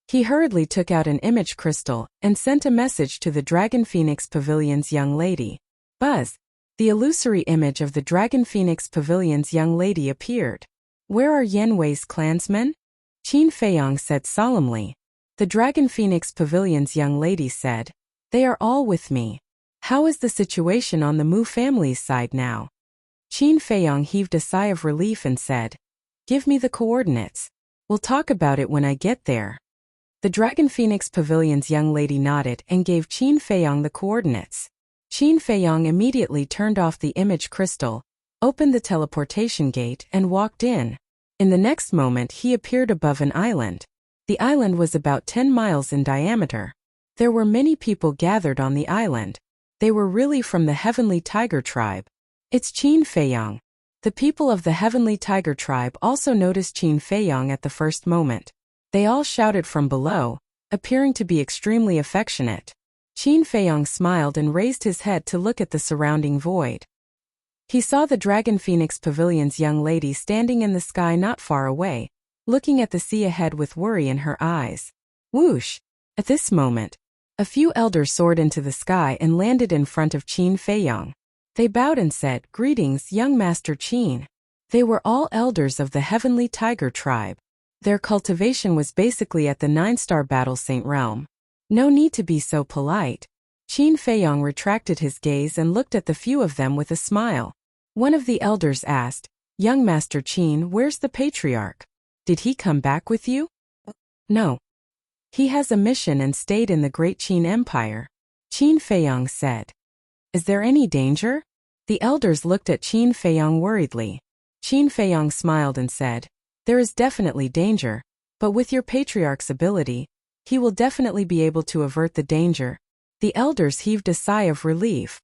He hurriedly took out an image crystal and sent a message to the Dragon Phoenix Pavilion's young lady. Buzz! The illusory image of the Dragon Phoenix Pavilion's young lady appeared. Where are Yan Wei's clansmen? Qin Feiyang said solemnly. The Dragon Phoenix Pavilion's young lady said, "They are all with me." How is the situation on the Mu family's side now? Qin Feiyang heaved a sigh of relief and said, "Give me the coordinates. We'll talk about it when I get there." The Dragon Phoenix Pavilion's young lady nodded and gave Qin Feiyang the coordinates. Qin Feiyang immediately turned off the image crystal, opened the teleportation gate and walked in. In the next moment he appeared above an island. The island was about 10 miles in diameter. There were many people gathered on the island. They were really from the Heavenly Tiger tribe. It's Qin Feiyang. The people of the Heavenly Tiger tribe also noticed Qin Feiyang at the first moment. They all shouted from below, appearing to be extremely affectionate. Qin Feiyang smiled and raised his head to look at the surrounding void. He saw the Dragon Phoenix Pavilion's young lady standing in the sky not far away, looking at the sea ahead with worry in her eyes. Whoosh! At this moment, a few elders soared into the sky and landed in front of Qin Feiyang. They bowed and said, "Greetings, young Master Qin." They were all elders of the Heavenly Tiger tribe. Their cultivation was basically at the 9-star Battle Saint realm. No need to be so polite. Qin Feiyang retracted his gaze and looked at the few of them with a smile. One of the elders asked, "Young Master Qin, where's the patriarch? Did he come back with you?" "No. He has a mission and stayed in the Great Qin Empire," Qin Feiyang said. "Is there any danger?" The elders looked at Qin Feiyang worriedly. Qin Feiyang smiled and said, "There is definitely danger, but with your patriarch's ability, he will definitely be able to avert the danger." The elders heaved a sigh of relief.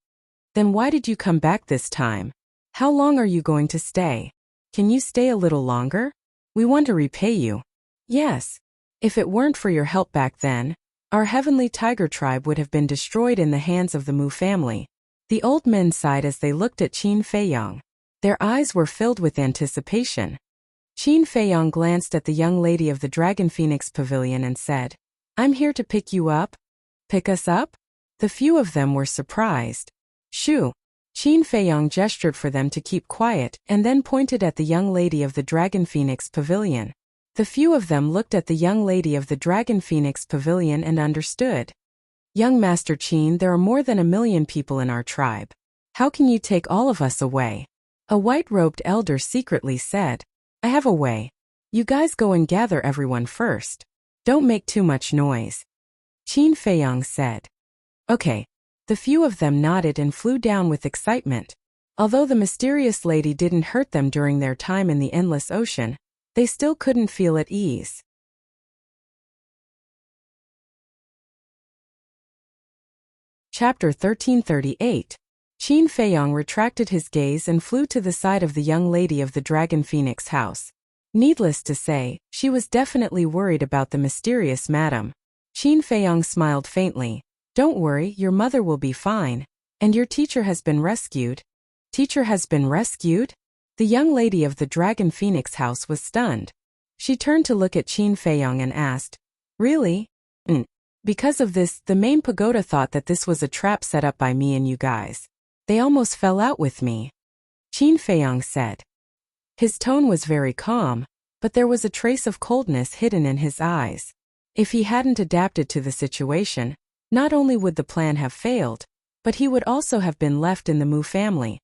"Then why did you come back this time? How long are you going to stay? Can you stay a little longer? We want to repay you." "Yes. If it weren't for your help back then, our Heavenly Tiger tribe would have been destroyed in the hands of the Mu family." The old men sighed as they looked at Qin Feiyang. Their eyes were filled with anticipation. Qin Feiyang glanced at the young lady of the Dragon Phoenix Pavilion and said, "I'm here to pick you up." "Pick us up?" The few of them were surprised. "Shoo!" Qin Feiyang gestured for them to keep quiet and then pointed at the young lady of the Dragon Phoenix Pavilion. The few of them looked at the young lady of the Dragon Phoenix Pavilion and understood. Young Master Qin, there are more than 1,000,000 people in our tribe. How can you take all of us away? A white-robed elder secretly said. I have a way. You guys go and gather everyone first. Don't make too much noise. Qin Feiyang said. Okay. The few of them nodded and flew down with excitement. Although the mysterious lady didn't hurt them during their time in the endless ocean, they still couldn't feel at ease. Chapter 1338. Qin Feiyang retracted his gaze and flew to the side of the young lady of the Dragon Phoenix house. Needless to say, she was definitely worried about the mysterious madam. Qin Feiyang smiled faintly. Don't worry, your mother will be fine. And your teacher has been rescued. Teacher has been rescued? The young lady of the Dragon Phoenix house was stunned. She turned to look at Qin Feiyang and asked, Really? Because of this, the main pagoda thought that this was a trap set up by me and you guys. They almost fell out with me. Qin Feiyang said. His tone was very calm, but there was a trace of coldness hidden in his eyes. If he hadn't adapted to the situation, not only would the plan have failed, but he would also have been left in the Mu family.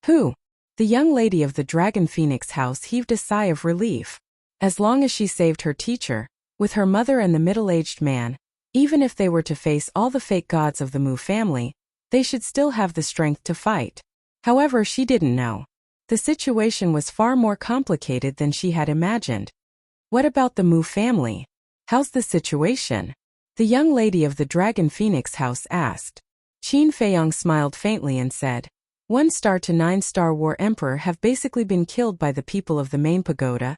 Who? The young lady of the Dragon Phoenix house heaved a sigh of relief. As long as she saved her teacher, with her mother and the middle-aged man, even if they were to face all the fake gods of the Mu family, they should still have the strength to fight. However, she didn't know. The situation was far more complicated than she had imagined. What about the Mu family? How's the situation? The young lady of the Dragon Phoenix house asked. Qin Feiyang smiled faintly and said, 1-star to 9-star War Emperor have basically been killed by the people of the main pagoda.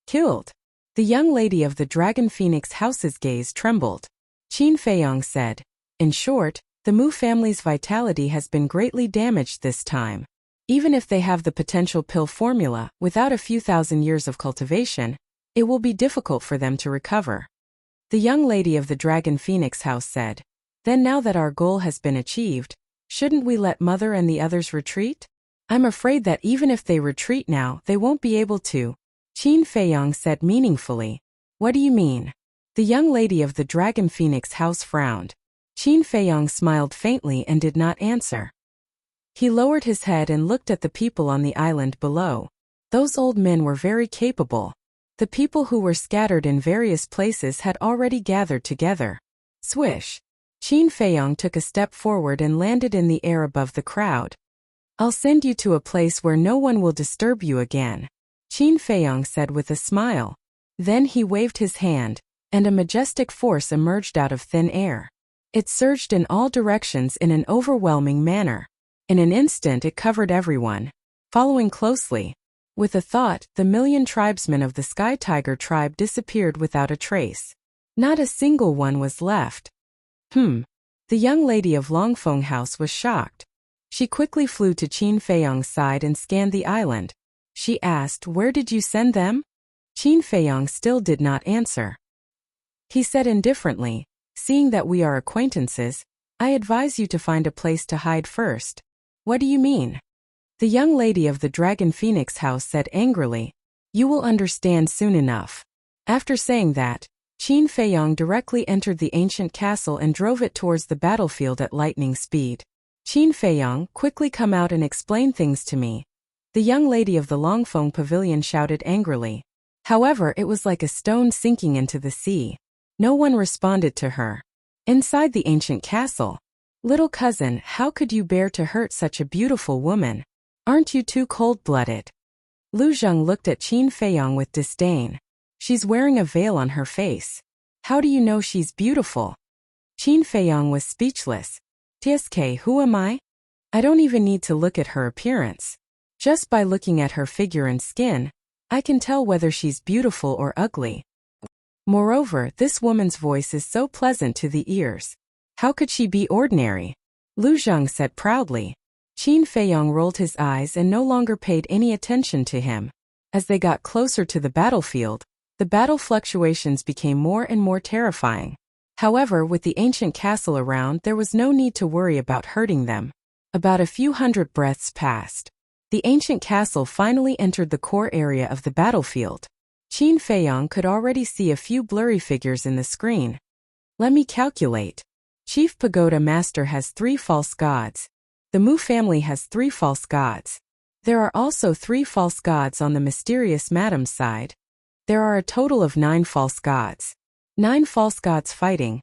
Killed? The young lady of the Dragon Phoenix house's gaze trembled. Qin Feiyang said, in short, the Mu family's vitality has been greatly damaged this time. Even if they have the potential pill formula, without a few thousand years of cultivation, it will be difficult for them to recover. The young lady of the Dragon Phoenix house said, Then now that our goal has been achieved, shouldn't we let Mother and the others retreat? I'm afraid that even if they retreat now, they won't be able to. Qin Feiyang said meaningfully. What do you mean? The young lady of the Dragon Phoenix house frowned. Qin Feiyang smiled faintly and did not answer. He lowered his head and looked at the people on the island below. Those old men were very capable. The people who were scattered in various places had already gathered together. Swish! Qin Feiyang took a step forward and landed in the air above the crowd. I'll send you to a place where no one will disturb you again, Qin Feiyang said with a smile. Then he waved his hand, and a majestic force emerged out of thin air. It surged in all directions in an overwhelming manner. In an instant it covered everyone. Following closely, with a thought, the 1,000,000 tribesmen of the Sky Tiger tribe disappeared without a trace. Not a single one was left. The young lady of Longfeng House was shocked. She quickly flew to Qin Feiyang's side and scanned the island. She asked, Where did you send them? Qin Feiyang still did not answer. He said indifferently, Seeing that we are acquaintances, I advise you to find a place to hide first. What do you mean? The young lady of the Dragon Phoenix house said angrily, You will understand soon enough. After saying that, Qin Feiyang directly entered the ancient castle and drove it towards the battlefield at lightning speed. Qin Feiyang, quickly come out and explain things to me. The young lady of the Longfeng pavilion shouted angrily. However, it was like a stone sinking into the sea. No one responded to her. Inside the ancient castle. Little cousin, how could you bear to hurt such a beautiful woman? Aren't you too cold-blooded? Lu Zheng looked at Qin Feiyang with disdain. She's wearing a veil on her face. How do you know she's beautiful? Qin Feiyang was speechless. TSK, who am I? I don't even need to look at her appearance. Just by looking at her figure and skin, I can tell whether she's beautiful or ugly. Moreover, this woman's voice is so pleasant to the ears. How could she be ordinary? Lu Zheng said proudly. Qin Feiyang rolled his eyes and no longer paid any attention to him. As they got closer to the battlefield, the battle fluctuations became more and more terrifying. However, with the ancient castle around, there was no need to worry about hurting them. About a few hundred breaths passed. The ancient castle finally entered the core area of the battlefield. Qin Feiyang could already see a few blurry figures in the screen. Let me calculate. Chief Pagoda Master has 3 false gods. The Mu family has 3 false gods. There are also 3 false gods on the mysterious Madam's side. There are a total of 9 false gods. 9 false gods fighting.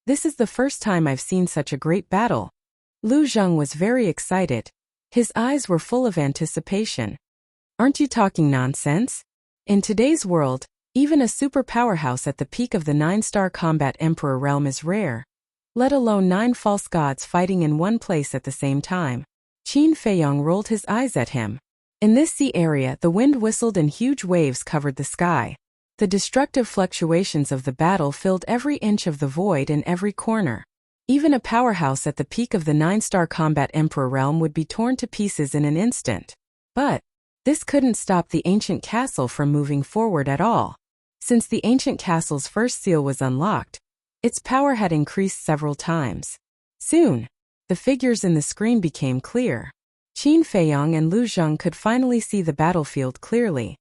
This is the first time I've seen such a great battle. Lu Zheng was very excited. His eyes were full of anticipation. Aren't you talking nonsense? In today's world, even a super powerhouse at the peak of the 9-star combat emperor realm is rare. Let alone 9 false gods fighting in one place at the same time. Qin Feiyong rolled his eyes at him. In this sea area, the wind whistled and huge waves covered the sky. The destructive fluctuations of the battle filled every inch of the void and every corner. Even a powerhouse at the peak of the 9-star combat emperor realm would be torn to pieces in an instant. But this couldn't stop the ancient castle from moving forward at all. Since the ancient castle's first seal was unlocked, its power had increased several times. Soon, the figures in the screen became clear. Qin Feiyong and Lu Zheng could finally see the battlefield clearly.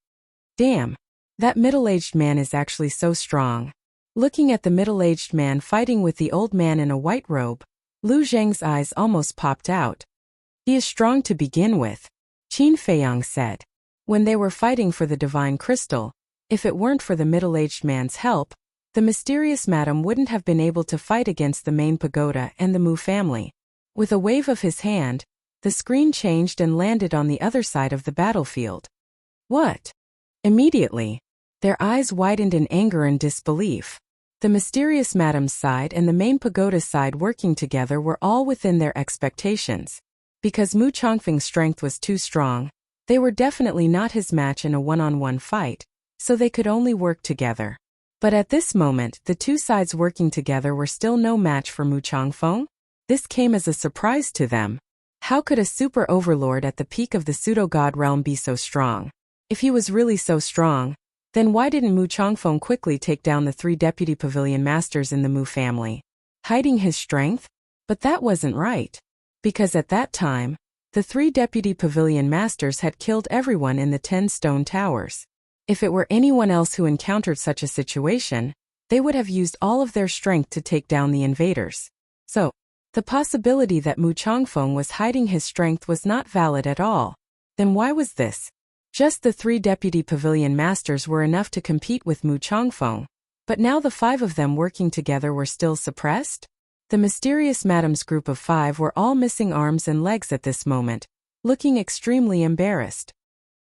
Damn, that middle-aged man is actually so strong. Looking at the middle-aged man fighting with the old man in a white robe, Lu Zheng's eyes almost popped out. He is strong to begin with, Qin Feiyong said. When they were fighting for the divine crystal, if it weren't for the middle-aged man's help, the mysterious madam wouldn't have been able to fight against the main pagoda and the Mu family. With a wave of his hand, the screen changed and landed on the other side of the battlefield. What? Immediately, their eyes widened in anger and disbelief. The mysterious madam's side and the main pagoda's side working together were all within their expectations. Because Mu Chongfeng's strength was too strong, they were definitely not his match in a one-on-one fight, so they could only work together. But at this moment, the two sides working together were still no match for Mu Chongfeng. This came as a surprise to them. How could a super overlord at the peak of the pseudo-god realm be so strong? If he was really so strong, then why didn't Mu Chongfeng quickly take down the 3 deputy pavilion masters in the Mu family? Hiding his strength? But that wasn't right. Because at that time, the 3 deputy pavilion masters had killed everyone in the 10 stone towers. If it were anyone else who encountered such a situation, they would have used all of their strength to take down the invaders. So, the possibility that Mu Chongfeng was hiding his strength was not valid at all. Then why was this? Just the 3 deputy pavilion masters were enough to compete with Mu Chongfeng, but now the 5 of them working together were still suppressed? The mysterious madam's group of 5 were all missing arms and legs at this moment, looking extremely embarrassed.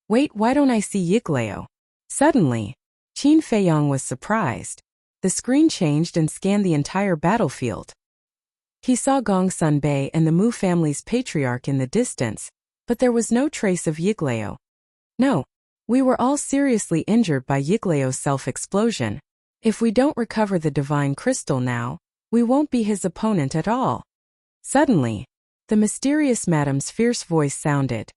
Wait, why don't I see Yiglao? Suddenly, Qin Feiyong was surprised. The screen changed and scanned the entire battlefield. He saw Gong Sunbei and the Mu family's patriarch in the distance, but there was no trace of Yiglao. No, we were all seriously injured by Yiglao's self-explosion. If we don't recover the divine crystal now, we won't be his opponent at all. Suddenly, the mysterious madam's fierce voice sounded.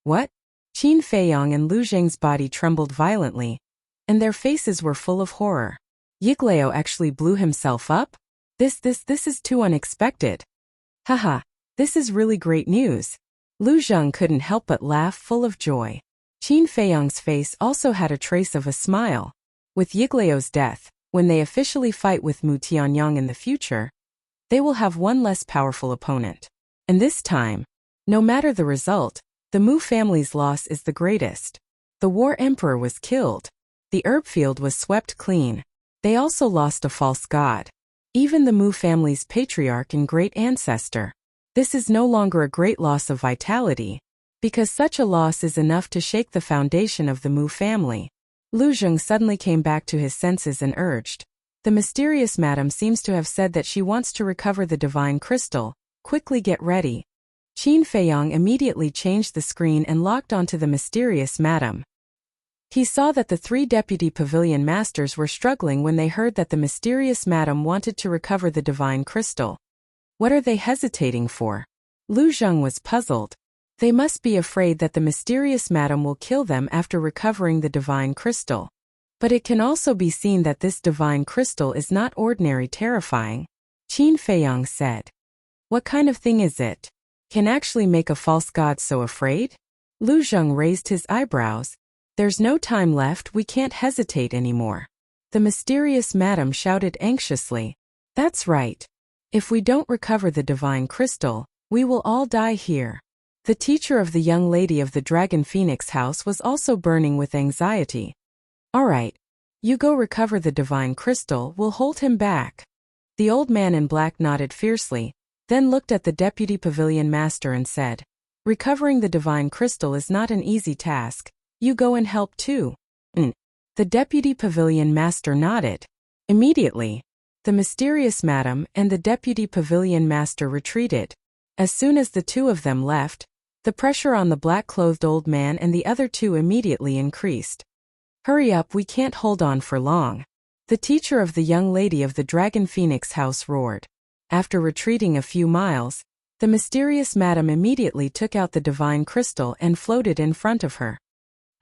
What? Qin Feiyong and Lu Zheng's body trembled violently, and their faces were full of horror. Yiglao actually blew himself up? This is too unexpected. Haha, this is really great news. Lu Zheng couldn't help but laugh, full of joy. Qin Feiyong's face also had a trace of a smile. With Yiglao's death, when they officially fight with Mu Tianyang in the future, they will have one less powerful opponent. And this time, no matter the result, the Mu family's loss is the greatest. The war emperor was killed. The herb field was swept clean. They also lost a false god. Even the Mu family's patriarch and great ancestor. This is no longer a great loss of vitality, because such a loss is enough to shake the foundation of the Mu family. Lu Zheng suddenly came back to his senses and urged. The mysterious madam seems to have said that she wants to recover the divine crystal. Quickly get ready. Qin Feiyong immediately changed the screen and locked onto the mysterious madam. He saw that the 3 deputy pavilion masters were struggling when they heard that the mysterious madam wanted to recover the divine crystal. What are they hesitating for? Lu Zheng was puzzled. They must be afraid that the mysterious madam will kill them after recovering the divine crystal. But it can also be seen that this divine crystal is not ordinary terrifying. Qin Feiyong said. What kind of thing is it? Can actually make a false god so afraid? Lu Zheng raised his eyebrows. There's no time left, we can't hesitate anymore. The mysterious madam shouted anxiously. That's right. If we don't recover the divine crystal, we will all die here. The teacher of the young lady of the Dragon Phoenix house was also burning with anxiety. All right. You go recover the divine crystal, we'll hold him back. The old man in black nodded fiercely, then looked at the deputy pavilion master and said, recovering the divine crystal is not an easy task, you go and help too. The deputy pavilion master nodded. Immediately, the mysterious madam and the deputy pavilion master retreated. As soon as the two of them left, the pressure on the black-clothed old man and the other two immediately increased. Hurry up, we can't hold on for long. The teacher of the young lady of the Dragon Phoenix house roared. After retreating a few miles, the mysterious madam immediately took out the divine crystal and floated in front of her.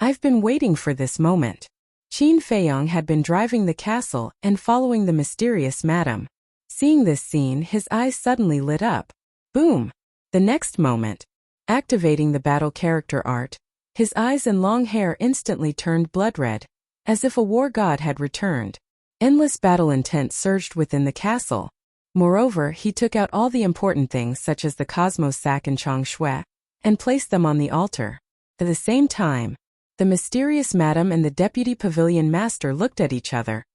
I've been waiting for this moment. Qin Feiyong had been driving the castle and following the mysterious madam. Seeing this scene, his eyes suddenly lit up. Boom! The next moment, activating the battle character art, his eyes and long hair instantly turned blood red, as if a war god had returned. Endless battle intent surged within the castle. Moreover, he took out all the important things such as the Cosmos sack and Chang Shui, and placed them on the altar. At the same time, the mysterious madam and the deputy pavilion master looked at each other,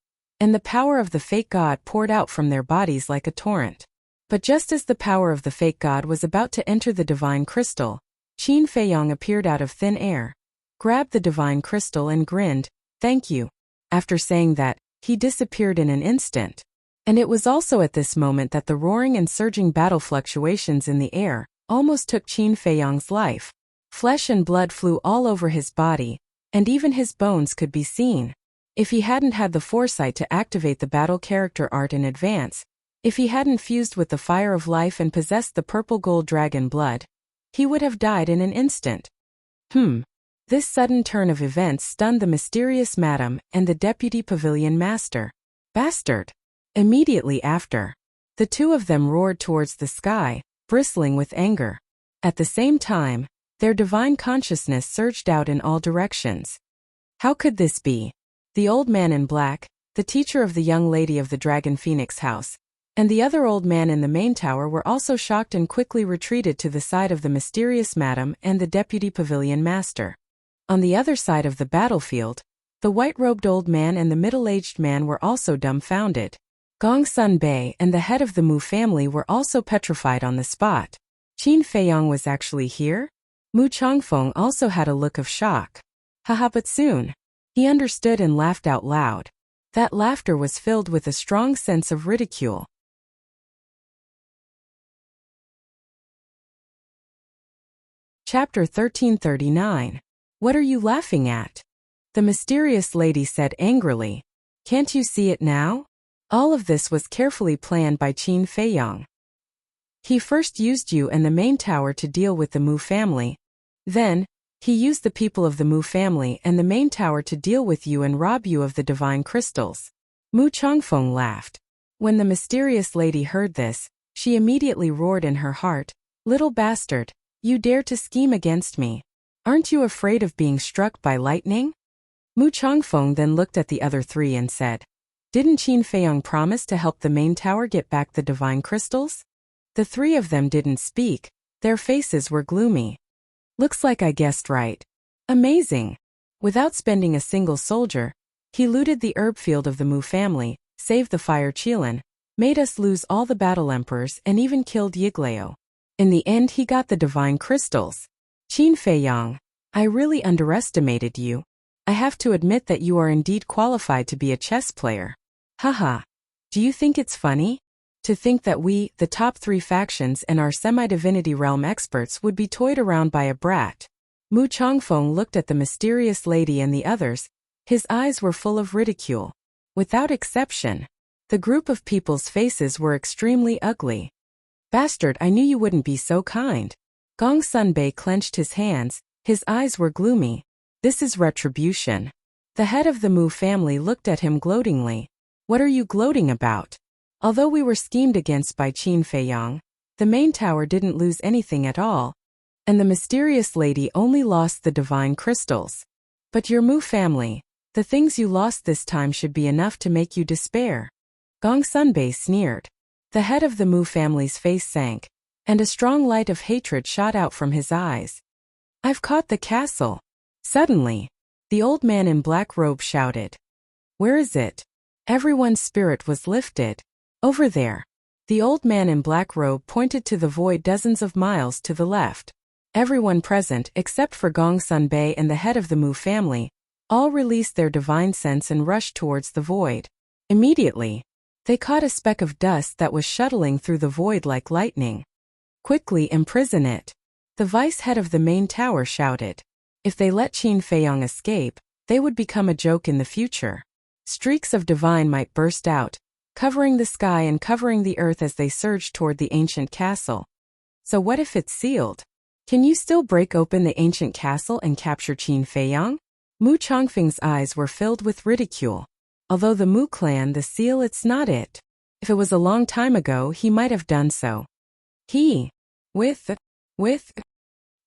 and the power of the fake god poured out from their bodies like a torrent. But just as the power of the fake god was about to enter the divine crystal, Qin Feiyong appeared out of thin air, grabbed the divine crystal and grinned, "Thank you." After saying that, he disappeared in an instant. And it was also at this moment that the roaring and surging battle fluctuations in the air almost took Qin Feiyong's life. Flesh and blood flew all over his body, and even his bones could be seen. If he hadn't had the foresight to activate the battle character art in advance, if he hadn't fused with the fire of life and possessed the purple gold dragon blood, he would have died in an instant. This sudden turn of events stunned the mysterious madam and the deputy pavilion master. Bastard! Immediately after, the two of them roared towards the sky, bristling with anger. At the same time, their divine consciousness surged out in all directions. How could this be? The old man in black, the teacher of the young lady of the Dragon Phoenix house, and the other old man in the main tower were also shocked and quickly retreated to the side of the mysterious madam and the deputy pavilion master. On the other side of the battlefield, the white-robed old man and the middle-aged man were also dumbfounded. Gong Sun Bei and the head of the Mu family were also petrified on the spot. Qin Feiyong was actually here? Mu Changfeng also had a look of shock. Haha, but soon, he understood and laughed out loud. That laughter was filled with a strong sense of ridicule. Chapter 1339. What are you laughing at? The mysterious lady said angrily. Can't you see it now? All of this was carefully planned by Qin Feiyong. He first used you and the main tower to deal with the Mu family. Then, he used the people of the Mu family and the main tower to deal with you and rob you of the divine crystals. Mu Changfeng laughed. When the mysterious lady heard this, she immediately roared in her heart, "Little bastard, you dare to scheme against me. Aren't you afraid of being struck by lightning?" Mu Changfeng then looked at the other three and said, "Didn't Qin Feiyong promise to help the main tower get back the divine crystals?" The three of them didn't speak, their faces were gloomy. Looks like I guessed right. Amazing. Without spending a single soldier, he looted the herb field of the Mu family, saved the fire Qilin, made us lose all the battle emperors and even killed Yiglao. In the end he got the divine crystals. Qin Feiyong, I really underestimated you. I have to admit that you are indeed qualified to be a chess player. Haha. Do you think it's funny? To think that we, the top three factions and our semi-divinity realm experts would be toyed around by a brat. Mu Changfeng looked at the mysterious lady and the others. His eyes were full of ridicule. Without exception, the group of people's faces were extremely ugly. Bastard, I knew you wouldn't be so kind. Gong Sun Bei clenched his hands, his eyes were gloomy. This is retribution. The head of the Mu family looked at him gloatingly. What are you gloating about? Although we were schemed against by Qin Feiyong, the main tower didn't lose anything at all, and the mysterious lady only lost the divine crystals. But your Mu family, the things you lost this time should be enough to make you despair. Gong Sun Bei sneered. The head of the Mu family's face sank, and a strong light of hatred shot out from his eyes. I've caught the castle. Suddenly, the old man in black robe shouted. Where is it? Everyone's spirit was lifted. Over there. The old man in black robe pointed to the void dozens of miles to the left. Everyone present, except for Gong Sun Bei and the head of the Mu family, all released their divine sense and rushed towards the void. Immediately, they caught a speck of dust that was shuttling through the void like lightning. Quickly imprison it. The vice head of the main tower shouted. If they let Qin Feiyong escape, they would become a joke in the future. Streaks of divine might burst out, covering the sky and covering the earth as they surged toward the ancient castle. So what if it's sealed? Can you still break open the ancient castle and capture Qin Feiyong? Mu Chongfeng's eyes were filled with ridicule. Although the Mu clan the seal, it's not it. If it was a long time ago, he might have done so. With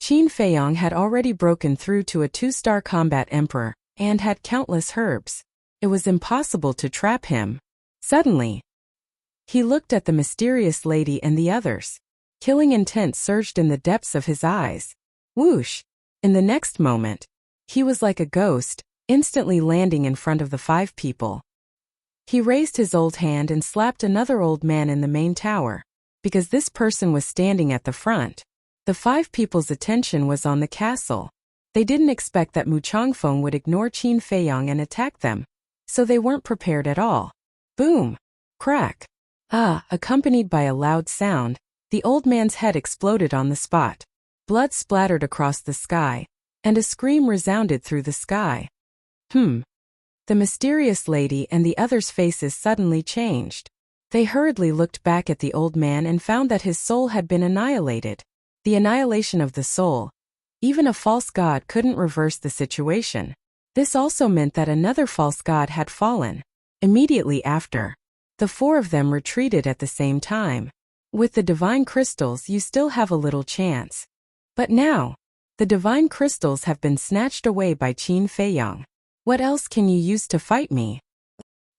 Qin Feiyong had already broken through to a 2-star combat emperor, and had countless herbs. It was impossible to trap him. Suddenly, he looked at the mysterious lady and the others. Killing intent surged in the depths of his eyes. Whoosh! In the next moment, he was like a ghost, instantly landing in front of the 5 people. He raised his old hand and slapped another old man in the main tower. Because this person was standing at the front, the 5 people's attention was on the castle. They didn't expect that Mu Chongfeng would ignore Qin Feiyong and attack them, so they weren't prepared at all. Boom! Crack! Accompanied by a loud sound, the old man's head exploded on the spot. Blood splattered across the sky, and a scream resounded through the sky. The mysterious lady and the others' faces suddenly changed. They hurriedly looked back at the old man and found that his soul had been annihilated. The annihilation of the soul. Even a false god couldn't reverse the situation. This also meant that another false god had fallen. Immediately after, the 4 of them retreated at the same time. With the divine crystals, you still have a little chance. But now, the divine crystals have been snatched away by Qin Feiyong. What else can you use to fight me?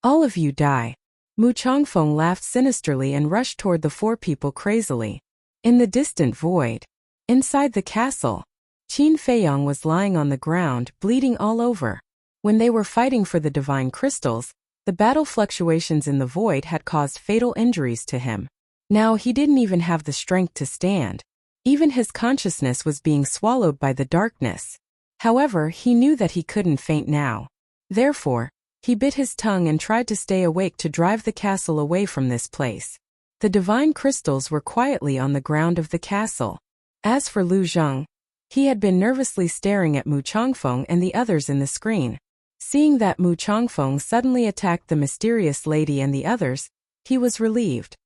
All of you die. Mu Chongfeng laughed sinisterly and rushed toward the 4 people crazily. In the distant void, inside the castle, Qin Feiyong was lying on the ground, bleeding all over. When they were fighting for the divine crystals, the battle fluctuations in the void had caused fatal injuries to him. Now he didn't even have the strength to stand. Even his consciousness was being swallowed by the darkness. However, he knew that he couldn't faint now. Therefore, he bit his tongue and tried to stay awake to drive the castle away from this place. The divine crystals were quietly on the ground of the castle. As for Lu Zheng, he had been nervously staring at Mu Chongfeng and the others in the screen. Seeing that Mu Chongfeng suddenly attacked the mysterious lady and the others, he was relieved.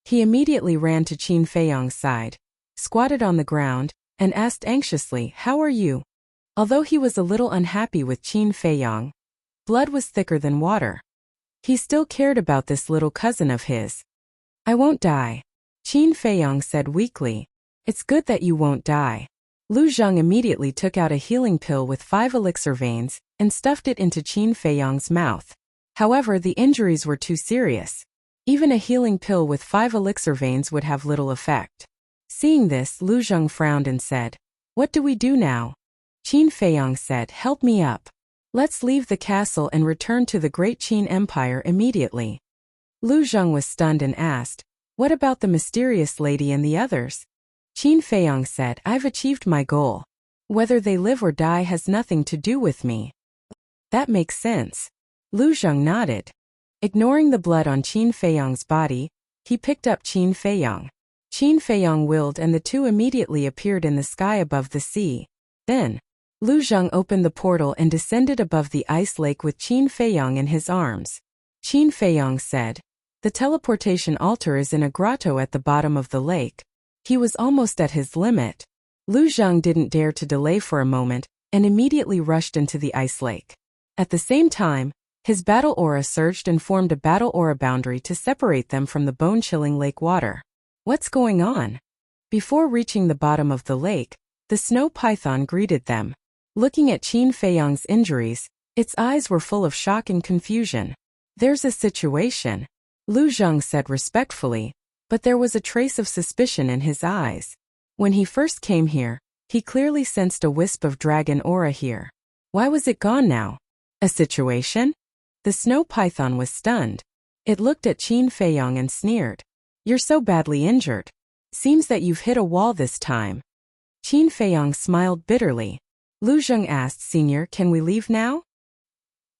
He immediately ran to Qin Feiyong's side, squatted on the ground, and asked anxiously, "How are you?" Although he was a little unhappy with Qin Feiyong, blood was thicker than water. He still cared about this little cousin of his. "I won't die," Qin Feiyong said weakly. "It's good that you won't die." Lu Zheng immediately took out a healing pill with 5 elixir veins and stuffed it into Qin Feiyong's mouth. However, the injuries were too serious. Even a healing pill with 5 elixir veins would have little effect. Seeing this, Lu Zheng frowned and said, "What do we do now?" Qin Feiyong said, "Help me up. Let's leave the castle and return to the great Qin Empire immediately." Lu Zheng was stunned and asked, "What about the mysterious lady and the others?" Qin Feiyong said, "I've achieved my goal. Whether they live or die has nothing to do with me." "That makes sense." Lu Zheng nodded. Ignoring the blood on Qin Feiyong's body, he picked up Qin Feiyong. Qin Feiyong willed and the 2 immediately appeared in the sky above the sea. Then, Lu Zheng opened the portal and descended above the ice lake with Qin Feiyong in his arms. Qin Feiyong said, "The teleportation altar is in a grotto at the bottom of the lake." He was almost at his limit. Lu Zheng didn't dare to delay for a moment, and immediately rushed into the ice lake. At the same time, his battle aura surged and formed a battle aura boundary to separate them from the bone-chilling lake water. What's going on? Before reaching the bottom of the lake, the snow python greeted them. Looking at Qin Feiyong's injuries, its eyes were full of shock and confusion. "There's a situation." Lu Zheng said respectfully, but there was a trace of suspicion in his eyes. When he first came here, he clearly sensed a wisp of dragon aura here. Why was it gone now? A situation? The snow python was stunned. It looked at Qin Feiyong and sneered. You're so badly injured. Seems that you've hit a wall this time. Qin Feiyong smiled bitterly. Lu Zheng asked, Senior, can we leave now?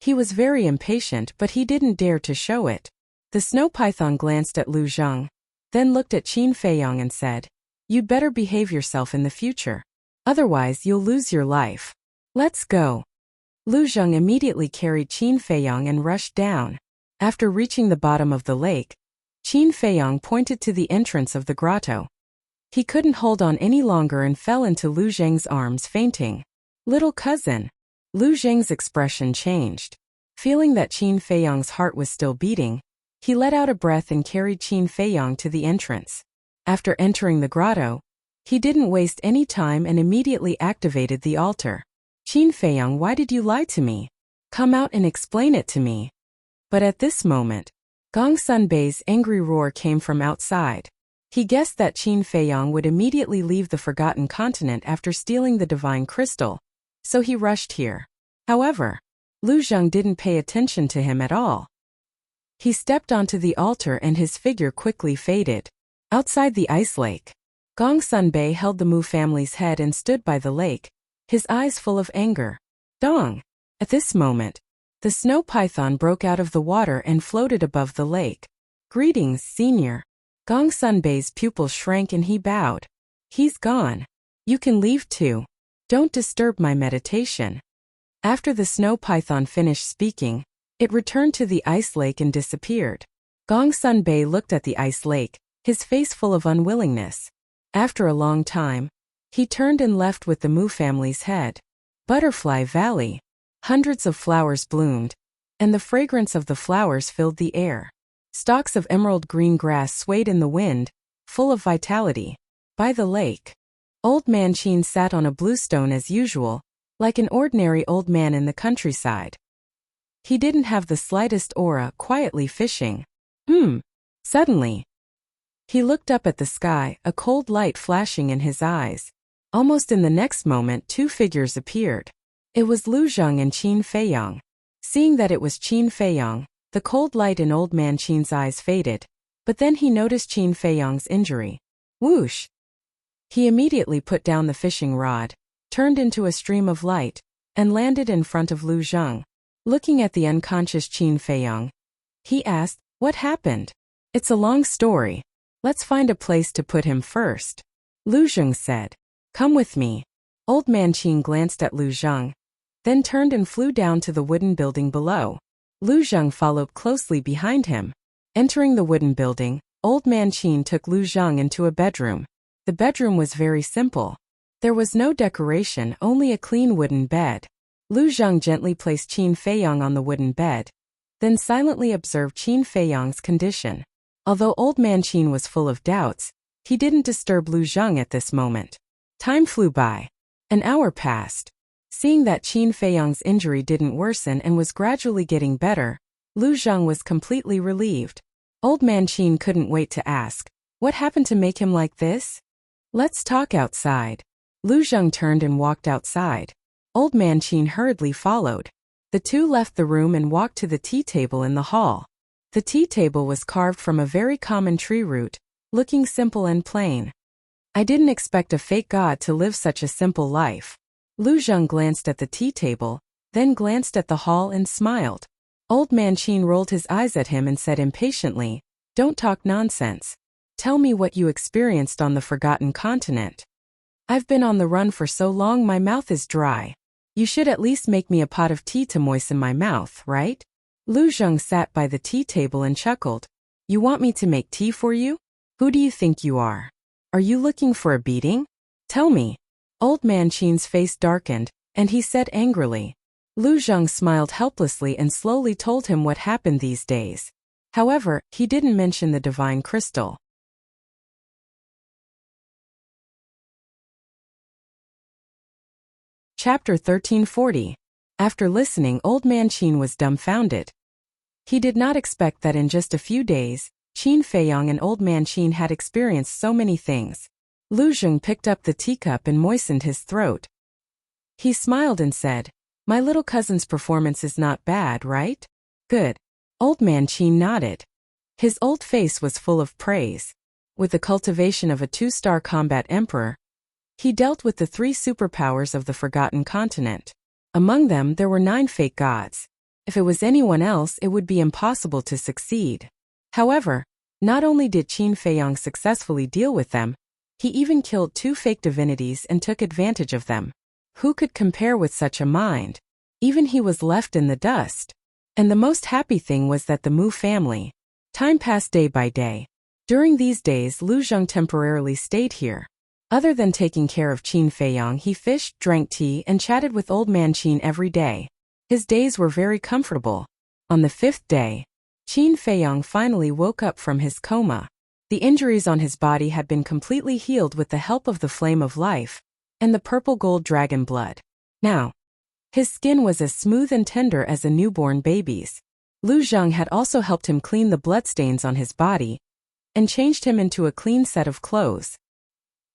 He was very impatient, but he didn't dare to show it. The snow python glanced at Lu Zheng, then looked at Qin Feiyong and said, You'd better behave yourself in the future. Otherwise you'll lose your life. Let's go. Lu Zheng immediately carried Qin Feiyong and rushed down. After reaching the bottom of the lake, Qin Feiyong pointed to the entrance of the grotto. He couldn't hold on any longer and fell into Lu Zheng's arms, fainting. Little cousin. Lu Zheng's expression changed. Feeling that Qin Feiyong's heart was still beating, he let out a breath and carried Qin Feiyong to the entrance. After entering the grotto, he didn't waste any time and immediately activated the altar. Qin Feiyong, why did you lie to me? Come out and explain it to me. But at this moment, Gong Sunbei's angry roar came from outside. He guessed that Qin Feiyong would immediately leave the Forgotten Continent after stealing the divine crystal, so he rushed here. However, Lu Zheng didn't pay attention to him at all. He stepped onto the altar and his figure quickly faded. Outside the ice lake, Gong Sunbei held the Mu family's head and stood by the lake, his eyes full of anger. Dong! At this moment, the snow python broke out of the water and floated above the lake. Greetings, Senior. Gong Sunbei's pupils shrank and he bowed. He's gone. You can leave too. Don't disturb my meditation. After the snow python finished speaking, it returned to the ice lake and disappeared. Gong Sunbei looked at the ice lake, his face full of unwillingness. After a long time, he turned and left with the Mu family's head. Butterfly Valley. Hundreds of flowers bloomed, and the fragrance of the flowers filled the air. Stalks of emerald green grass swayed in the wind, full of vitality. By the lake, Old Man Qin sat on a blue stone as usual, like an ordinary old man in the countryside. He didn't have the slightest aura, quietly fishing. Suddenly, he looked up at the sky, a cold light flashing in his eyes. Almost in the next moment, two figures appeared. It was Lu Zheng and Qin Feiyong. Seeing that it was Qin Feiyong, the cold light in Old Man Qin's eyes faded, but then he noticed Qin Feiyong's injury. Whoosh! He immediately put down the fishing rod, turned into a stream of light, and landed in front of Lu Zheng. Looking at the unconscious Qin Feiyong, he asked, What happened? It's a long story. Let's find a place to put him first. Lu Zheng said. Come with me. Old Man Qin glanced at Lu Zheng, then turned and flew down to the wooden building below. Lu Zheng followed closely behind him. Entering the wooden building, Old Man Qin took Lu Zheng into a bedroom. The bedroom was very simple. There was no decoration, only a clean wooden bed. Lu Zheng gently placed Qin Feiyong on the wooden bed, then silently observed Qin Feiyong's condition. Although Old Man Qin was full of doubts, he didn't disturb Lu Zheng at this moment. Time flew by. An hour passed. Seeing that Qin Feiyong's injury didn't worsen and was gradually getting better, Lu Zheng was completely relieved. Old Man Qin couldn't wait to ask, What happened to make him like this? Let's talk outside. Lu Zheng turned and walked outside. Old Man Qin hurriedly followed. The two left the room and walked to the tea table in the hall. The tea table was carved from a very common tree root, looking simple and plain. I didn't expect a fake god to live such a simple life. Lu Zheng glanced at the tea table, then glanced at the hall and smiled. Old Man Qin rolled his eyes at him and said impatiently, Don't talk nonsense. Tell me what you experienced on the Forgotten Continent. I've been on the run for so long my mouth is dry. You should at least make me a pot of tea to moisten my mouth, right? Lu Zheng sat by the tea table and chuckled. You want me to make tea for you? Who do you think you are? Are you looking for a beating? Tell me. Old Man Qin's face darkened, and he said angrily. Lu Zheng smiled helplessly and slowly told him what happened these days. However, he didn't mention the divine crystal. Chapter 1340. After listening, Old Man Qin was dumbfounded. He did not expect that in just a few days, Qin Feiyang and Old Man Qin had experienced so many things. Lu Zheng picked up the teacup and moistened his throat. He smiled and said, "My little cousin's performance is not bad, right?" "Good." Old Man Qin nodded. His old face was full of praise. With the cultivation of a 2-star combat emperor, he dealt with the 3 superpowers of the Forgotten Continent. Among them there were 9 fake gods. If it was anyone else, it would be impossible to succeed. However, not only did Qin Feiyang successfully deal with them, he even killed 2 fake divinities and took advantage of them. Who could compare with such a mind? Even he was left in the dust. And the most happy thing was that the Mu family. Time passed day by day. During these days, Lu Zheng temporarily stayed here. Other than taking care of Qin Feiyang, he fished, drank tea, and chatted with Old Man Qin every day. His days were very comfortable. On the 5th day, Qin Feiyang finally woke up from his coma. The injuries on his body had been completely healed with the help of the flame of life and the purple gold dragon blood. Now, his skin was as smooth and tender as a newborn baby's. Lu Zheng had also helped him clean the bloodstains on his body and changed him into a clean set of clothes.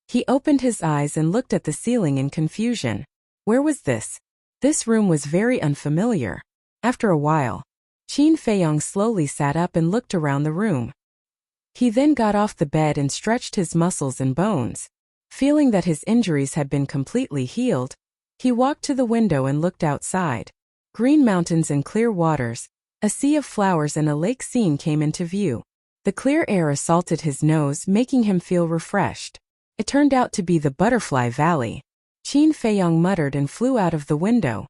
He opened his eyes and looked at the ceiling in confusion. Where was this? This room was very unfamiliar. After a while, Qin Feiyang slowly sat up and looked around the room. He then got off the bed and stretched his muscles and bones. Feeling that his injuries had been completely healed, he walked to the window and looked outside. Green mountains and clear waters, a sea of flowers and a lake scene came into view. The clear air assaulted his nose, making him feel refreshed. It turned out to be the Butterfly Valley. Qin Feiyang muttered and flew out of the window.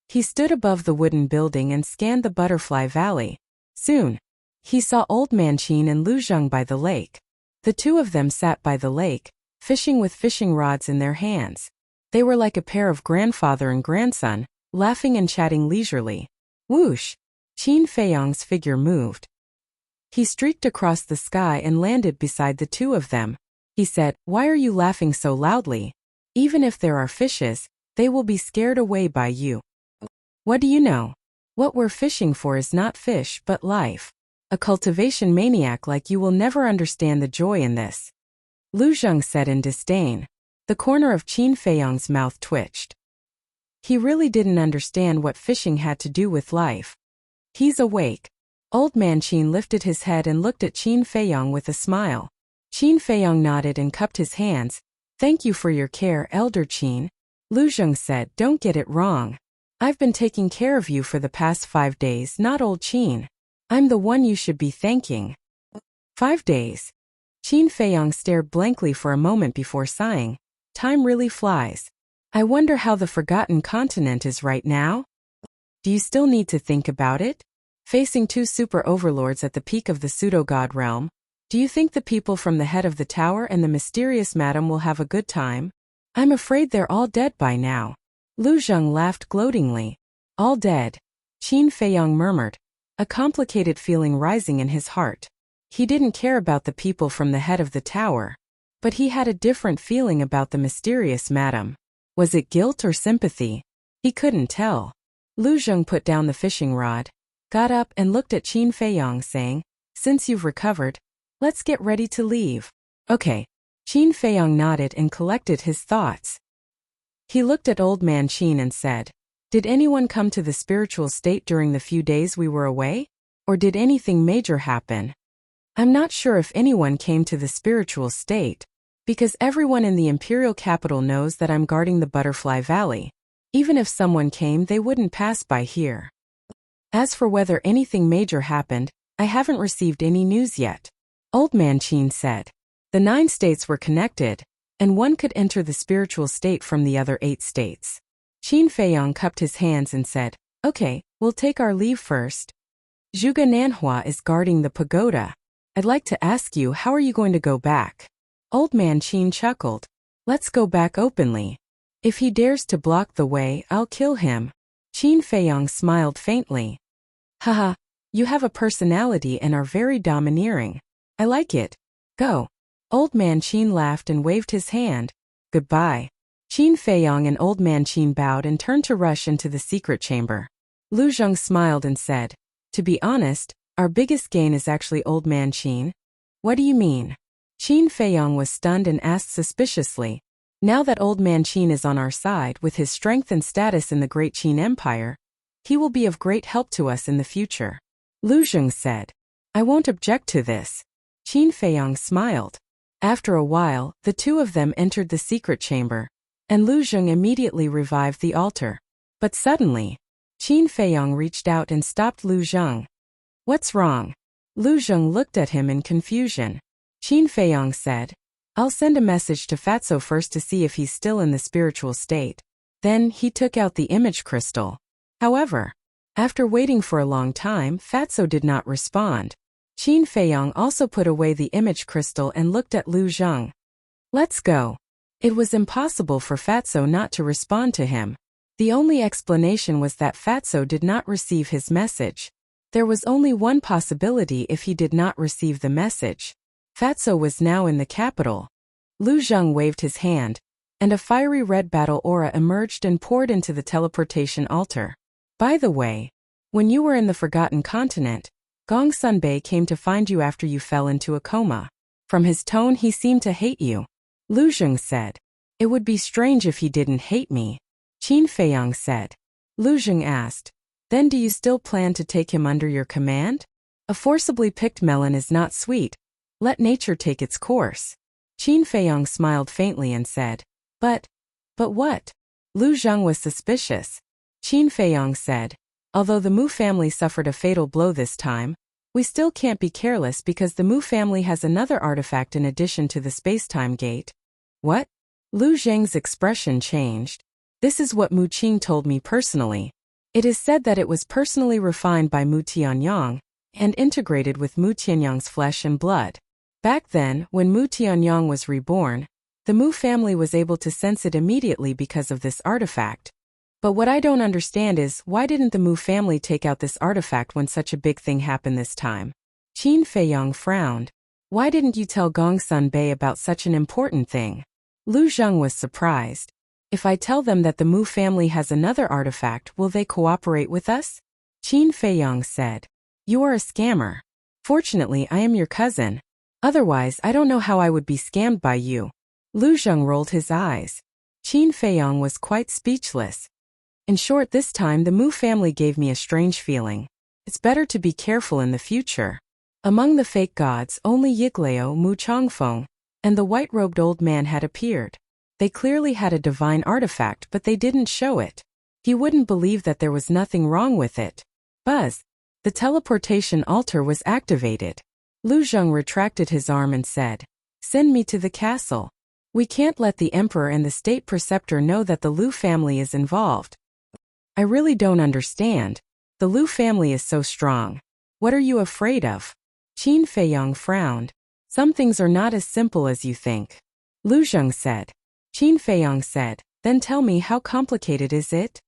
He stood above the wooden building and scanned the Butterfly Valley. Soon, he saw Old Man Qin and Lu Zheng by the lake. The 2 of them sat by the lake, fishing with fishing rods in their hands. They were like a pair of grandfather and grandson, laughing and chatting leisurely. Whoosh! Qin Feiyang's figure moved. He streaked across the sky and landed beside the 2 of them. He said, "Why are you laughing so loudly? Even if there are fishes, they will be scared away by you." "What do you know? What we're fishing for is not fish but life. A cultivation maniac like you will never understand the joy in this," Lu Zheng said in disdain. The corner of Qin Feiyang's mouth twitched. He really didn't understand what fishing had to do with life. "He's awake." Old Man Qin lifted his head and looked at Qin Feiyang with a smile. Qin Feiyang nodded and cupped his hands. "Thank you for your care, Elder Qin." Lu Zheng said, "Don't get it wrong. I've been taking care of you for the past 5 days, not old Qin. I'm the one you should be thanking." 5 days. Qin Feiyang stared blankly for a moment before sighing. Time really flies. I wonder how the Forgotten Continent is right now? Do you still need to think about it? Facing 2 super overlords at the peak of the pseudo-god realm, do you think the people from the head of the tower and the mysterious madam will have a good time? I'm afraid they're all dead by now. Lu Zheng laughed gloatingly. All dead? Qin Feiyang murmured, a complicated feeling rising in his heart. He didn't care about the people from the head of the tower, but he had a different feeling about the mysterious madam. Was it guilt or sympathy? He couldn't tell. Lu Zheng put down the fishing rod, got up and looked at Qin Feiyang saying, "Since you've recovered, let's get ready to leave." "Okay." Qin Feiyang nodded and collected his thoughts. He looked at Old Man Qin and said, "Did anyone come to the spiritual state during the few days we were away? Or did anything major happen?" "I'm not sure if anyone came to the spiritual state, because everyone in the imperial capital knows that I'm guarding the Butterfly Valley. Even if someone came, they wouldn't pass by here. As for whether anything major happened, I haven't received any news yet." Old Man Qin said. The 9 states were connected, and one could enter the spiritual state from the other 8 states. Qin Feiyang cupped his hands and said, "Okay, we'll take our leave first. Zhuge Nanhua is guarding the pagoda. I'd like to ask you, how are you going to go back?" Old Man Qin chuckled. "Let's go back openly. If he dares to block the way, I'll kill him." Qin Feiyang smiled faintly. "Haha, you have a personality and are very domineering. I like it. Go." Old Man Qin laughed and waved his hand. "Goodbye." Qin Feiyang and Old Man Qin bowed and turned to rush into the secret chamber. Lu Zheng smiled and said, To be honest, our biggest gain is actually old man Qin. What do you mean? Qin Feiyong was stunned and asked suspiciously. Now that old man Qin is on our side with his strength and status in the great Qin Empire, he will be of great help to us in the future. Lu Zheng said. I won't object to this. Qin Feiyong smiled. After a while, the two of them entered the secret chamber, and Lu Zheng immediately revived the altar. But suddenly, Qin Feiyong reached out and stopped Lu Zheng. What's wrong? Lu Zheng looked at him in confusion. Qin Feiyong said, I'll send a message to Fatso first to see if he's still in the spiritual state. Then he took out the image crystal. However, after waiting for a long time, Fatso did not respond. Qin Feiyong also put away the image crystal and looked at Lu Zheng. Let's go. It was impossible for Fatso not to respond to him. The only explanation was that Fatso did not receive his message. There was only one possibility if he did not receive the message. Fatso was now in the capital. Lu Zheng waved his hand, and a fiery red battle aura emerged and poured into the teleportation altar. By the way, when you were in the Forgotten Continent, Gong Sunbei came to find you after you fell into a coma. From his tone he seemed to hate you. Lu Zheng said. It would be strange if he didn't hate me. Qin Feiyong said. Lu Zheng asked. Then do you still plan to take him under your command? A forcibly picked melon is not sweet. Let nature take its course. Qin Feiyong smiled faintly and said. But what? Lu Zheng was suspicious. Qin Feiyong said. Although the Mu family suffered a fatal blow this time, we still can't be careless because the Mu family has another artifact in addition to the space-time gate. What? Lu Zheng's expression changed. This is what Mu Qing told me personally. It is said that it was personally refined by Mu Tianyang and integrated with Mu Tianyang's flesh and blood. Back then, when Mu Tianyang was reborn, the Mu family was able to sense it immediately because of this artifact. But what I don't understand is, why didn't the Mu family take out this artifact when such a big thing happened this time? Qin Feiyong frowned. Why didn't you tell Gong Sunbei about such an important thing? Lu Zheng was surprised. If I tell them that the Mu family has another artifact, will they cooperate with us? Qin Feiyong said. You are a scammer. Fortunately, I am your cousin. Otherwise, I don't know how I would be scammed by you. Lu Zheng rolled his eyes. Qin Feiyong was quite speechless. In short, this time the Mu family gave me a strange feeling. It's better to be careful in the future. Among the fake gods, only Yiglao, Mu Chongfeng, and the white-robed old man had appeared. They clearly had a divine artifact, but they didn't show it. He wouldn't believe that there was nothing wrong with it. Buzz! The teleportation altar was activated. Lu Zheng retracted his arm and said, Send me to the castle. We can't let the emperor and the state preceptor know that the Lu family is involved. I really don't understand. The Lu family is so strong. What are you afraid of? Qin Feiyong frowned. Some things are not as simple as you think. Lu Zheng said. Qin Feiyong said, Then tell me, how complicated is it?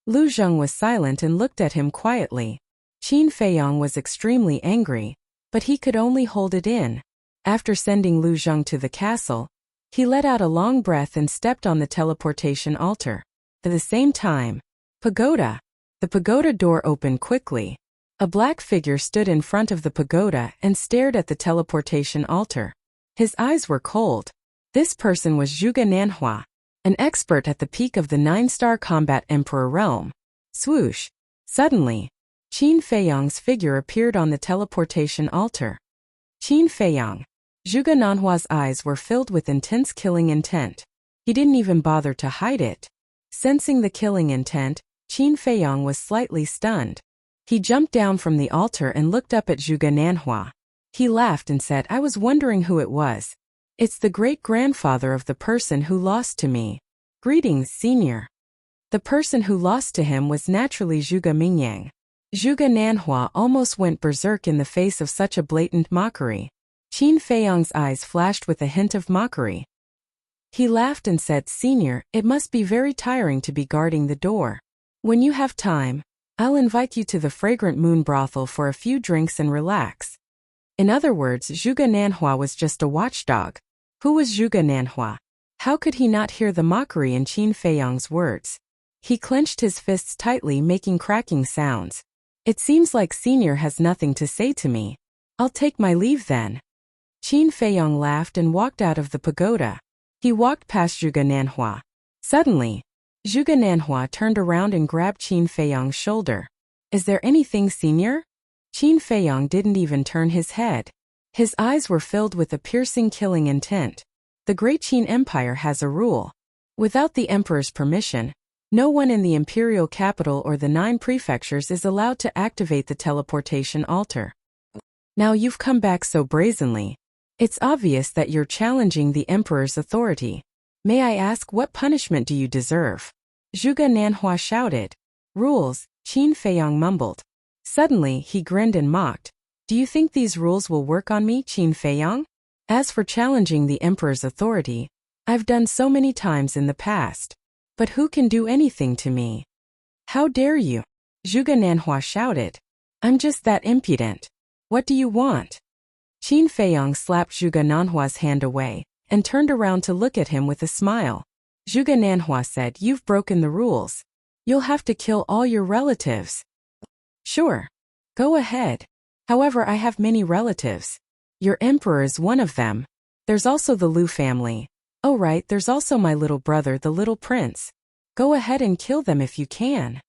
Lu Zheng was silent and looked at him quietly. Qin Feiyong was extremely angry, but he could only hold it in. After sending Lu Zheng to the castle, he let out a long breath and stepped on the teleportation altar. At the same time, pagoda. The pagoda door opened quickly. A black figure stood in front of the pagoda and stared at the teleportation altar. His eyes were cold. This person was Zhuge Nanhua, an expert at the peak of the 9-star combat emperor realm. Swoosh! Suddenly, Qin Feiyong's figure appeared on the teleportation altar. Qin Feiyong. Zhuge Nanhua's eyes were filled with intense killing intent. He didn't even bother to hide it. Sensing the killing intent, Qin Feiyong was slightly stunned. He jumped down from the altar and looked up at Zhuge Nanhua. He laughed and said, I was wondering who it was. It's the great-grandfather of the person who lost to me. Greetings, senior. The person who lost to him was naturally Zhuge Mingyang. Zhuge Nanhua almost went berserk in the face of such a blatant mockery. Qin Feiyong's eyes flashed with a hint of mockery. He laughed and said, Senior, it must be very tiring to be guarding the door. When you have time, I'll invite you to the fragrant moon brothel for a few drinks and relax. In other words, Zhuge Nanhua was just a watchdog. Who was Zhuge Nanhua? How could he not hear the mockery in Qin Feiyong's words? He clenched his fists tightly, making cracking sounds. It seems like Senior has nothing to say to me. I'll take my leave then. Qin Feiyong laughed and walked out of the pagoda. He walked past Zhuge Nanhua. Suddenly, Zhuge Nanhua turned around and grabbed Qin Feiyong's shoulder. Is there anything, Senior? Qin Feiyong didn't even turn his head. His eyes were filled with a piercing killing intent. The Great Qin Empire has a rule. Without the emperor's permission, no one in the imperial capital or the 9 prefectures is allowed to activate the teleportation altar. Now you've come back so brazenly. It's obvious that you're challenging the emperor's authority. May I ask, what punishment do you deserve? Zhuge Nanhua shouted. Rules, Qin Feiyong mumbled. Suddenly, he grinned and mocked. Do you think these rules will work on me, Qin Feiyong? As for challenging the emperor's authority, I've done so many times in the past. But who can do anything to me? How dare you? Zhuge Nanhua shouted. I'm just that impudent. What do you want? Qin Feiyong slapped Zhuge Nanhua's hand away and turned around to look at him with a smile. Zhuge Nanhua said, You've broken the rules. You'll have to kill all your relatives. Sure. Go ahead. However, I have many relatives. Your emperor is one of them. There's also the Liu family. Oh right, there's also my little brother, the little prince. Go ahead and kill them if you can.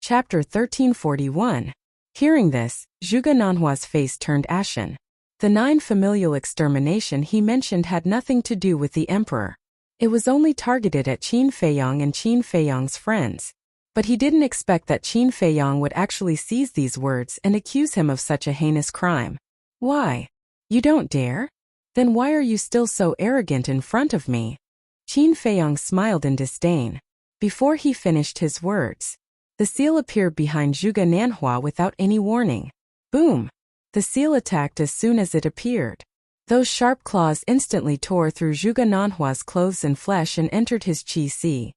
Chapter 1341. Hearing this, Zhuge Nanhua's face turned ashen. The 9 familial extermination he mentioned had nothing to do with the emperor. It was only targeted at Qin Feiyong and Qin Feiyong's friends. But he didn't expect that Qin Feiyong would actually seize these words and accuse him of such a heinous crime. Why? You don't dare? Then why are you still so arrogant in front of me? Qin Feiyong smiled in disdain. Before he finished his words, the seal appeared behind Zhuge Nanhua without any warning. Boom! The seal attacked as soon as it appeared. Those sharp claws instantly tore through Zhuge Nanhua's clothes and flesh and entered his qi.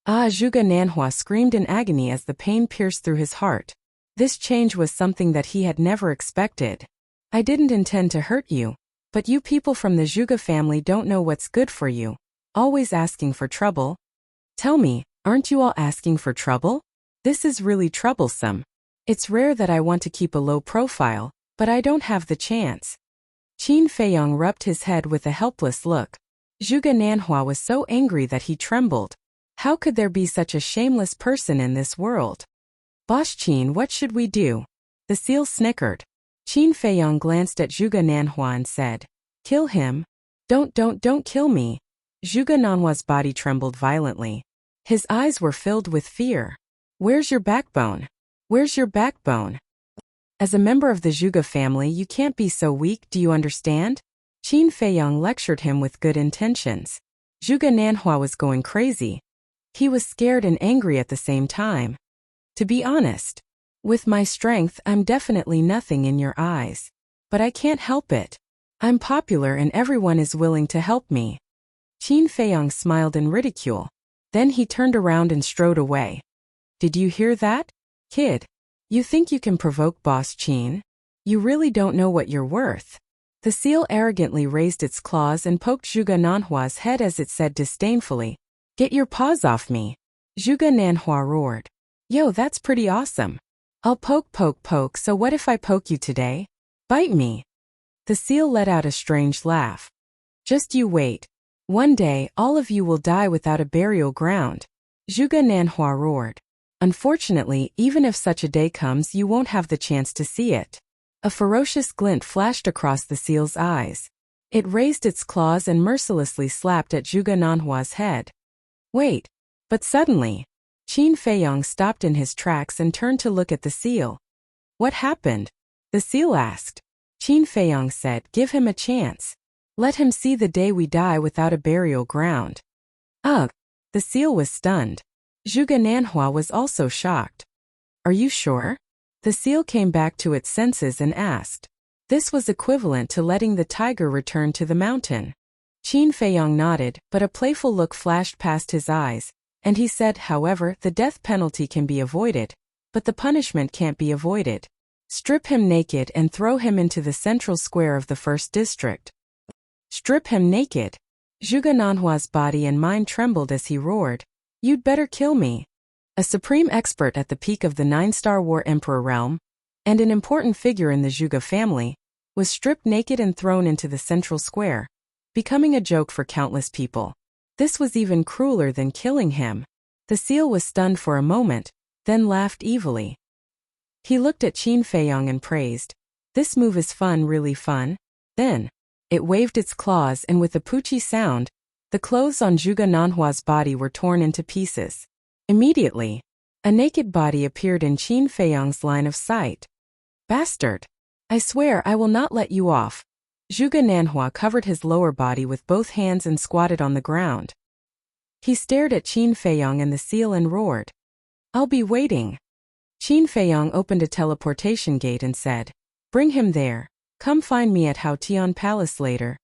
Ah! Zhuge Nanhua screamed in agony as the pain pierced through his heart. This change was something that he had never expected. I didn't intend to hurt you, but you people from the Zhuge family don't know what's good for you. Always asking for trouble. Tell me, aren't you all asking for trouble? This is really troublesome. It's rare that I want to keep a low profile, but I don't have the chance. Qin Feiyong rubbed his head with a helpless look. Zhuge Nanhua was so angry that he trembled. How could there be such a shameless person in this world? Boss Qin, what should we do? The seal snickered. Qin Feiyong glanced at Zhuge Nanhua and said, Kill him. Don't kill me. Zhuge Nanhua's body trembled violently. His eyes were filled with fear. Where's your backbone? Where's your backbone? As a member of the Zhuge family, you can't be so weak, do you understand? Qin Feiyong lectured him with good intentions. Zhuge Nanhua was going crazy. He was scared and angry at the same time. To be honest, with my strength, I'm definitely nothing in your eyes. But I can't help it. I'm popular and everyone is willing to help me. Qin Feiyong smiled in ridicule. Then he turned around and strode away. Did you hear that, kid? You think you can provoke Boss Qin? You really don't know what you're worth. The seal arrogantly raised its claws and poked Zhuge Nanhua's head as it said disdainfully, Get your paws off me. Zhuge Nanhua roared. Yo, that's pretty awesome. I'll poke, so what if I poke you today? Bite me. The seal let out a strange laugh. Just you wait. One day, all of you will die without a burial ground. Zhuge Nanhua roared. Unfortunately, even if such a day comes, you won't have the chance to see it. A ferocious glint flashed across the seal's eyes. It raised its claws and mercilessly slapped at Zhuge Nanhua's head. Wait. But suddenly, Qin Feiyong stopped in his tracks and turned to look at the seal. What happened? The seal asked. Qin Feiyong said, Give him a chance. Let him see the day we die without a burial ground. Ugh. The seal was stunned. Zhuge Nanhua was also shocked. Are you sure? The seal came back to its senses and asked. This was equivalent to letting the tiger return to the mountain. Qin Feiyong nodded, but a playful look flashed past his eyes, and he said, however, the death penalty can be avoided, but the punishment can't be avoided. Strip him naked and throw him into the central square of the first district. Strip him naked. Zhuge Nanhua's body and mind trembled as he roared, "You'd better kill me." A supreme expert at the peak of the 9-star war emperor realm, and an important figure in the Zhuge family, was stripped naked and thrown into the central square, becoming a joke for countless people. This was even crueler than killing him. The seal was stunned for a moment, then laughed evilly. He looked at Qin Feiyong and praised, "This move is fun, really fun." Then, it waved its claws and with a poochie sound, the clothes on Zhuge Nanhua's body were torn into pieces. Immediately, a naked body appeared in Qin Feiyong's line of sight. "Bastard! I swear I will not let you off." Zhuge Nanhua covered his lower body with both hands and squatted on the ground. He stared at Qin Feiyong and the seal and roared, "I'll be waiting." Qin Feiyong opened a teleportation gate and said, "Bring him there. Come find me at Hao Tian Palace later."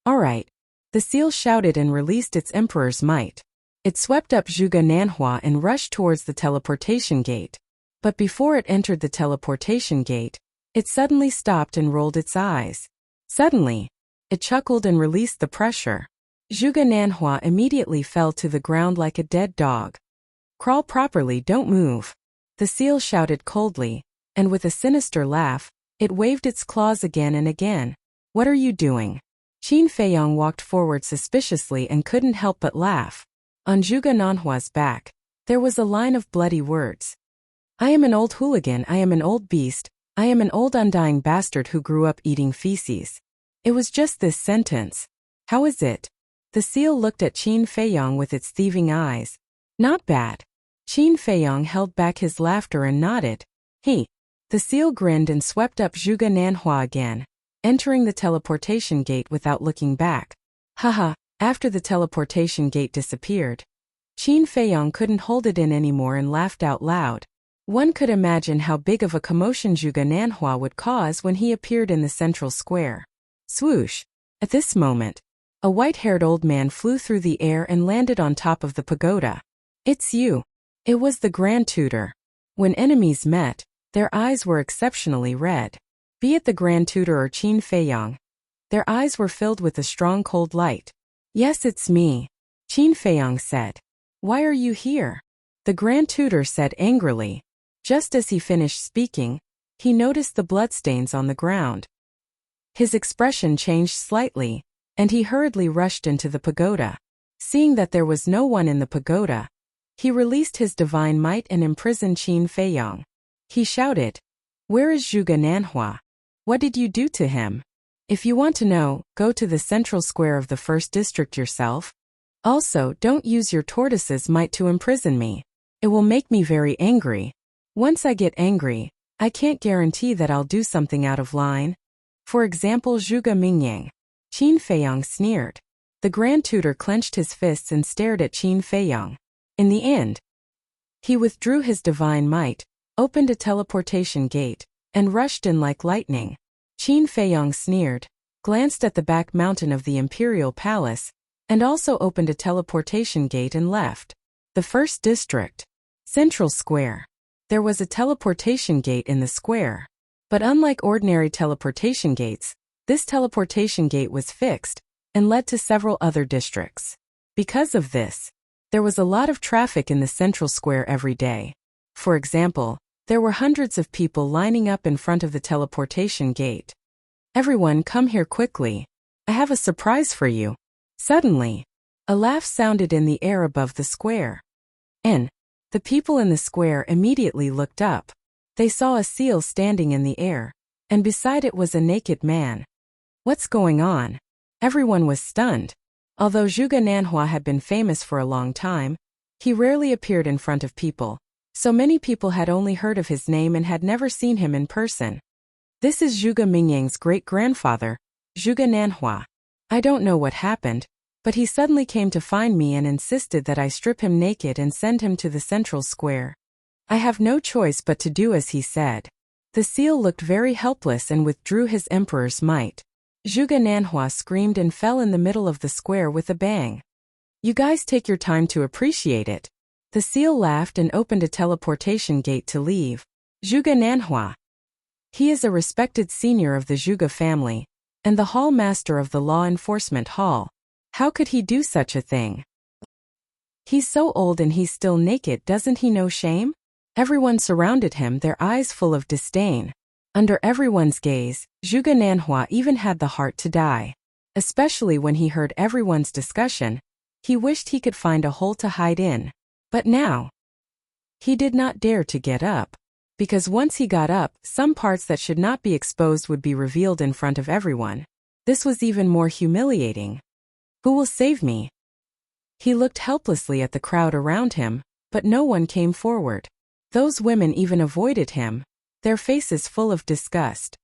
"All right." The seal shouted and released its emperor's might. It swept up Zhuge Nanhua and rushed towards the teleportation gate. But before it entered the teleportation gate, it suddenly stopped and rolled its eyes. Suddenly, it chuckled and released the pressure. Zhuge Nanhua immediately fell to the ground like a dead dog. "Crawl properly, don't move." The seal shouted coldly, and with a sinister laugh, it waved its claws again and again. "What are you doing?" Qin Feiyong walked forward suspiciously and couldn't help but laugh. On Zhuge Nanhua's back, there was a line of bloody words. "I am an old hooligan, I am an old beast, I am an old undying bastard who grew up eating feces." It was just this sentence. "How is it?" The seal looked at Qin Feiyong with its thieving eyes. "Not bad." Qin Feiyong held back his laughter and nodded. "He." The seal grinned and swept up Zhuge Nanhua again, entering the teleportation gate without looking back. Haha, after the teleportation gate disappeared, Qin Feiyong couldn't hold it in anymore and laughed out loud. One could imagine how big of a commotion Zhuge Nanhua would cause when he appeared in the central square. Swoosh! At this moment, a white-haired old man flew through the air and landed on top of the pagoda. "It's you." It was the Grand Tutor. When enemies met, their eyes were exceptionally red. Be it the Grand Tutor or Qin Feiyong, their eyes were filled with a strong cold light. "Yes, it's me," Qin Feiyong said. "Why are you here?" The Grand Tutor said angrily. Just as he finished speaking, he noticed the bloodstains on the ground. His expression changed slightly, and he hurriedly rushed into the pagoda. Seeing that there was no one in the pagoda, he released his divine might and imprisoned Qin Feiyong. He shouted, "Where is Zhuge Nanhua? What did you do to him? If you want to know, go to the central square of the first district yourself. Also, don't use your tortoise's might to imprison me. It will make me very angry. Once I get angry, I can't guarantee that I'll do something out of line. For example, Zhuge Mingyang." Qin Feiyong sneered. The Grand Tutor clenched his fists and stared at Qin Feiyong. In the end, he withdrew his divine might, opened a teleportation gate, and rushed in like lightning. Qin Feiyong sneered, glanced at the back mountain of the Imperial Palace, and also opened a teleportation gate and left. The first district. Central Square. There was a teleportation gate in the square. But unlike ordinary teleportation gates, this teleportation gate was fixed, and led to several other districts. Because of this, there was a lot of traffic in the central square every day. For example, there were hundreds of people lining up in front of the teleportation gate. "Everyone, come here quickly. I have a surprise for you." Suddenly, a laugh sounded in the air above the square. And the people in the square immediately looked up. They saw a seal standing in the air, and beside it was a naked man. What's going on? Everyone was stunned. Although Zhuge Nanhua had been famous for a long time, he rarely appeared in front of people, so many people had only heard of his name and had never seen him in person. "This is Zhuge Mingyang's great-grandfather, Zhuge Nanhua. I don't know what happened, but he suddenly came to find me and insisted that I strip him naked and send him to the central square. I have no choice but to do as he said." The seal looked very helpless and withdrew his emperor's might. Zhuge Nanhua screamed and fell in the middle of the square with a bang. "You guys take your time to appreciate it." The seal laughed and opened a teleportation gate to leave. Zhuge Nanhua. He is a respected senior of the Zhuge family, and the hall master of the law enforcement hall. How could he do such a thing? He's so old and he's still naked, doesn't he know shame? Everyone surrounded him, their eyes full of disdain. Under everyone's gaze, Zhuge Nanhua even had the heart to die. Especially when he heard everyone's discussion, he wished he could find a hole to hide in. But now, he did not dare to get up. Because once he got up, some parts that should not be exposed would be revealed in front of everyone. This was even more humiliating. Who will save me? He looked helplessly at the crowd around him, but no one came forward. Those women even avoided him, their faces full of disgust.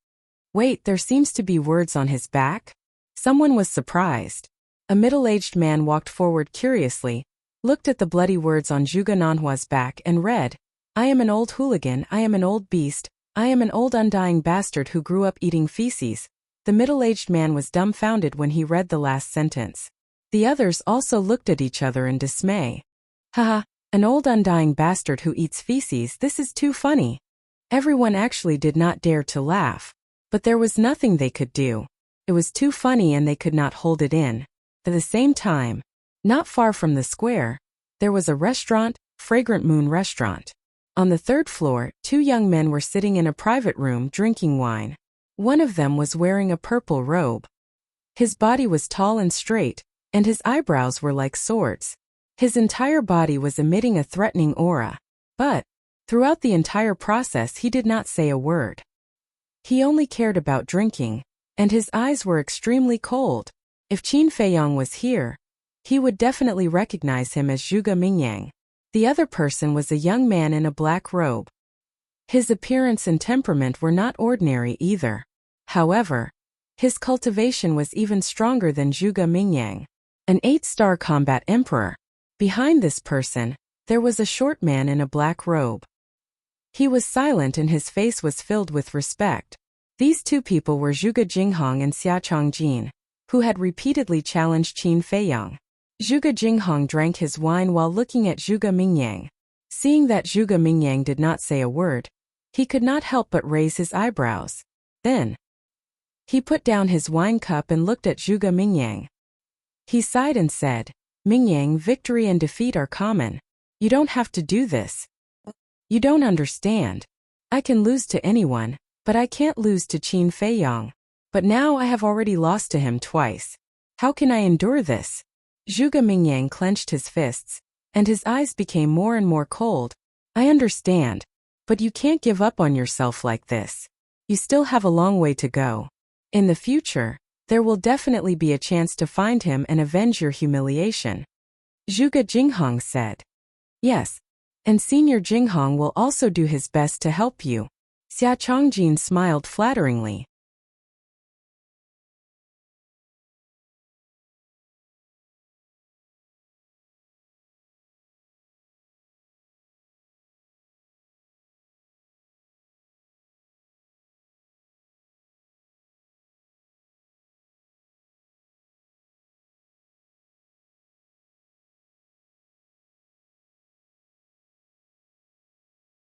Wait, there seems to be words on his back? Someone was surprised. A middle-aged man walked forward curiously, looked at the bloody words on Zhuge Nanhua's back and read, "I am an old hooligan, I am an old beast, I am an old undying bastard who grew up eating feces." The middle-aged man was dumbfounded when he read the last sentence. The others also looked at each other in dismay. Haha, an old undying bastard who eats feces, this is too funny. Everyone actually did not dare to laugh. But there was nothing they could do. It was too funny and they could not hold it in. At the same time, not far from the square, there was a restaurant, Fragrant Moon Restaurant. On the third floor, two young men were sitting in a private room drinking wine. One of them was wearing a purple robe. His body was tall and straight, and his eyebrows were like swords. His entire body was emitting a threatening aura. But, throughout the entire process he did not say a word. He only cared about drinking, and his eyes were extremely cold. If Qin Feiyong was here, he would definitely recognize him as Zhuge Mingyang. The other person was a young man in a black robe. His appearance and temperament were not ordinary either. However, his cultivation was even stronger than Zhuge Mingyang, an 8-star combat emperor. Behind this person, there was a short man in a black robe. He was silent and his face was filled with respect. These two people were Zhuge Jinghong and Xia Chongjin, who had repeatedly challenged Qin Feiyong. Zhuge Jinghong drank his wine while looking at Zhuge Mingyang. Seeing that Zhuge Mingyang did not say a word, he could not help but raise his eyebrows. Then, he put down his wine cup and looked at Zhuge Mingyang. He sighed and said, "Mingyang, victory and defeat are common. You don't have to do this. You don't understand. I can lose to anyone, but I can't lose to Qin Feiyong. But now I have already lost to him twice. How can I endure this?" Zhuge Mingyang clenched his fists, and his eyes became more and more cold. "I understand, but you can't give up on yourself like this. You still have a long way to go. In the future, there will definitely be a chance to find him and avenge your humiliation." Zhuge Jinghong said. "Yes, and Senior Jinghong will also do his best to help you." Xia Chongjin smiled flatteringly.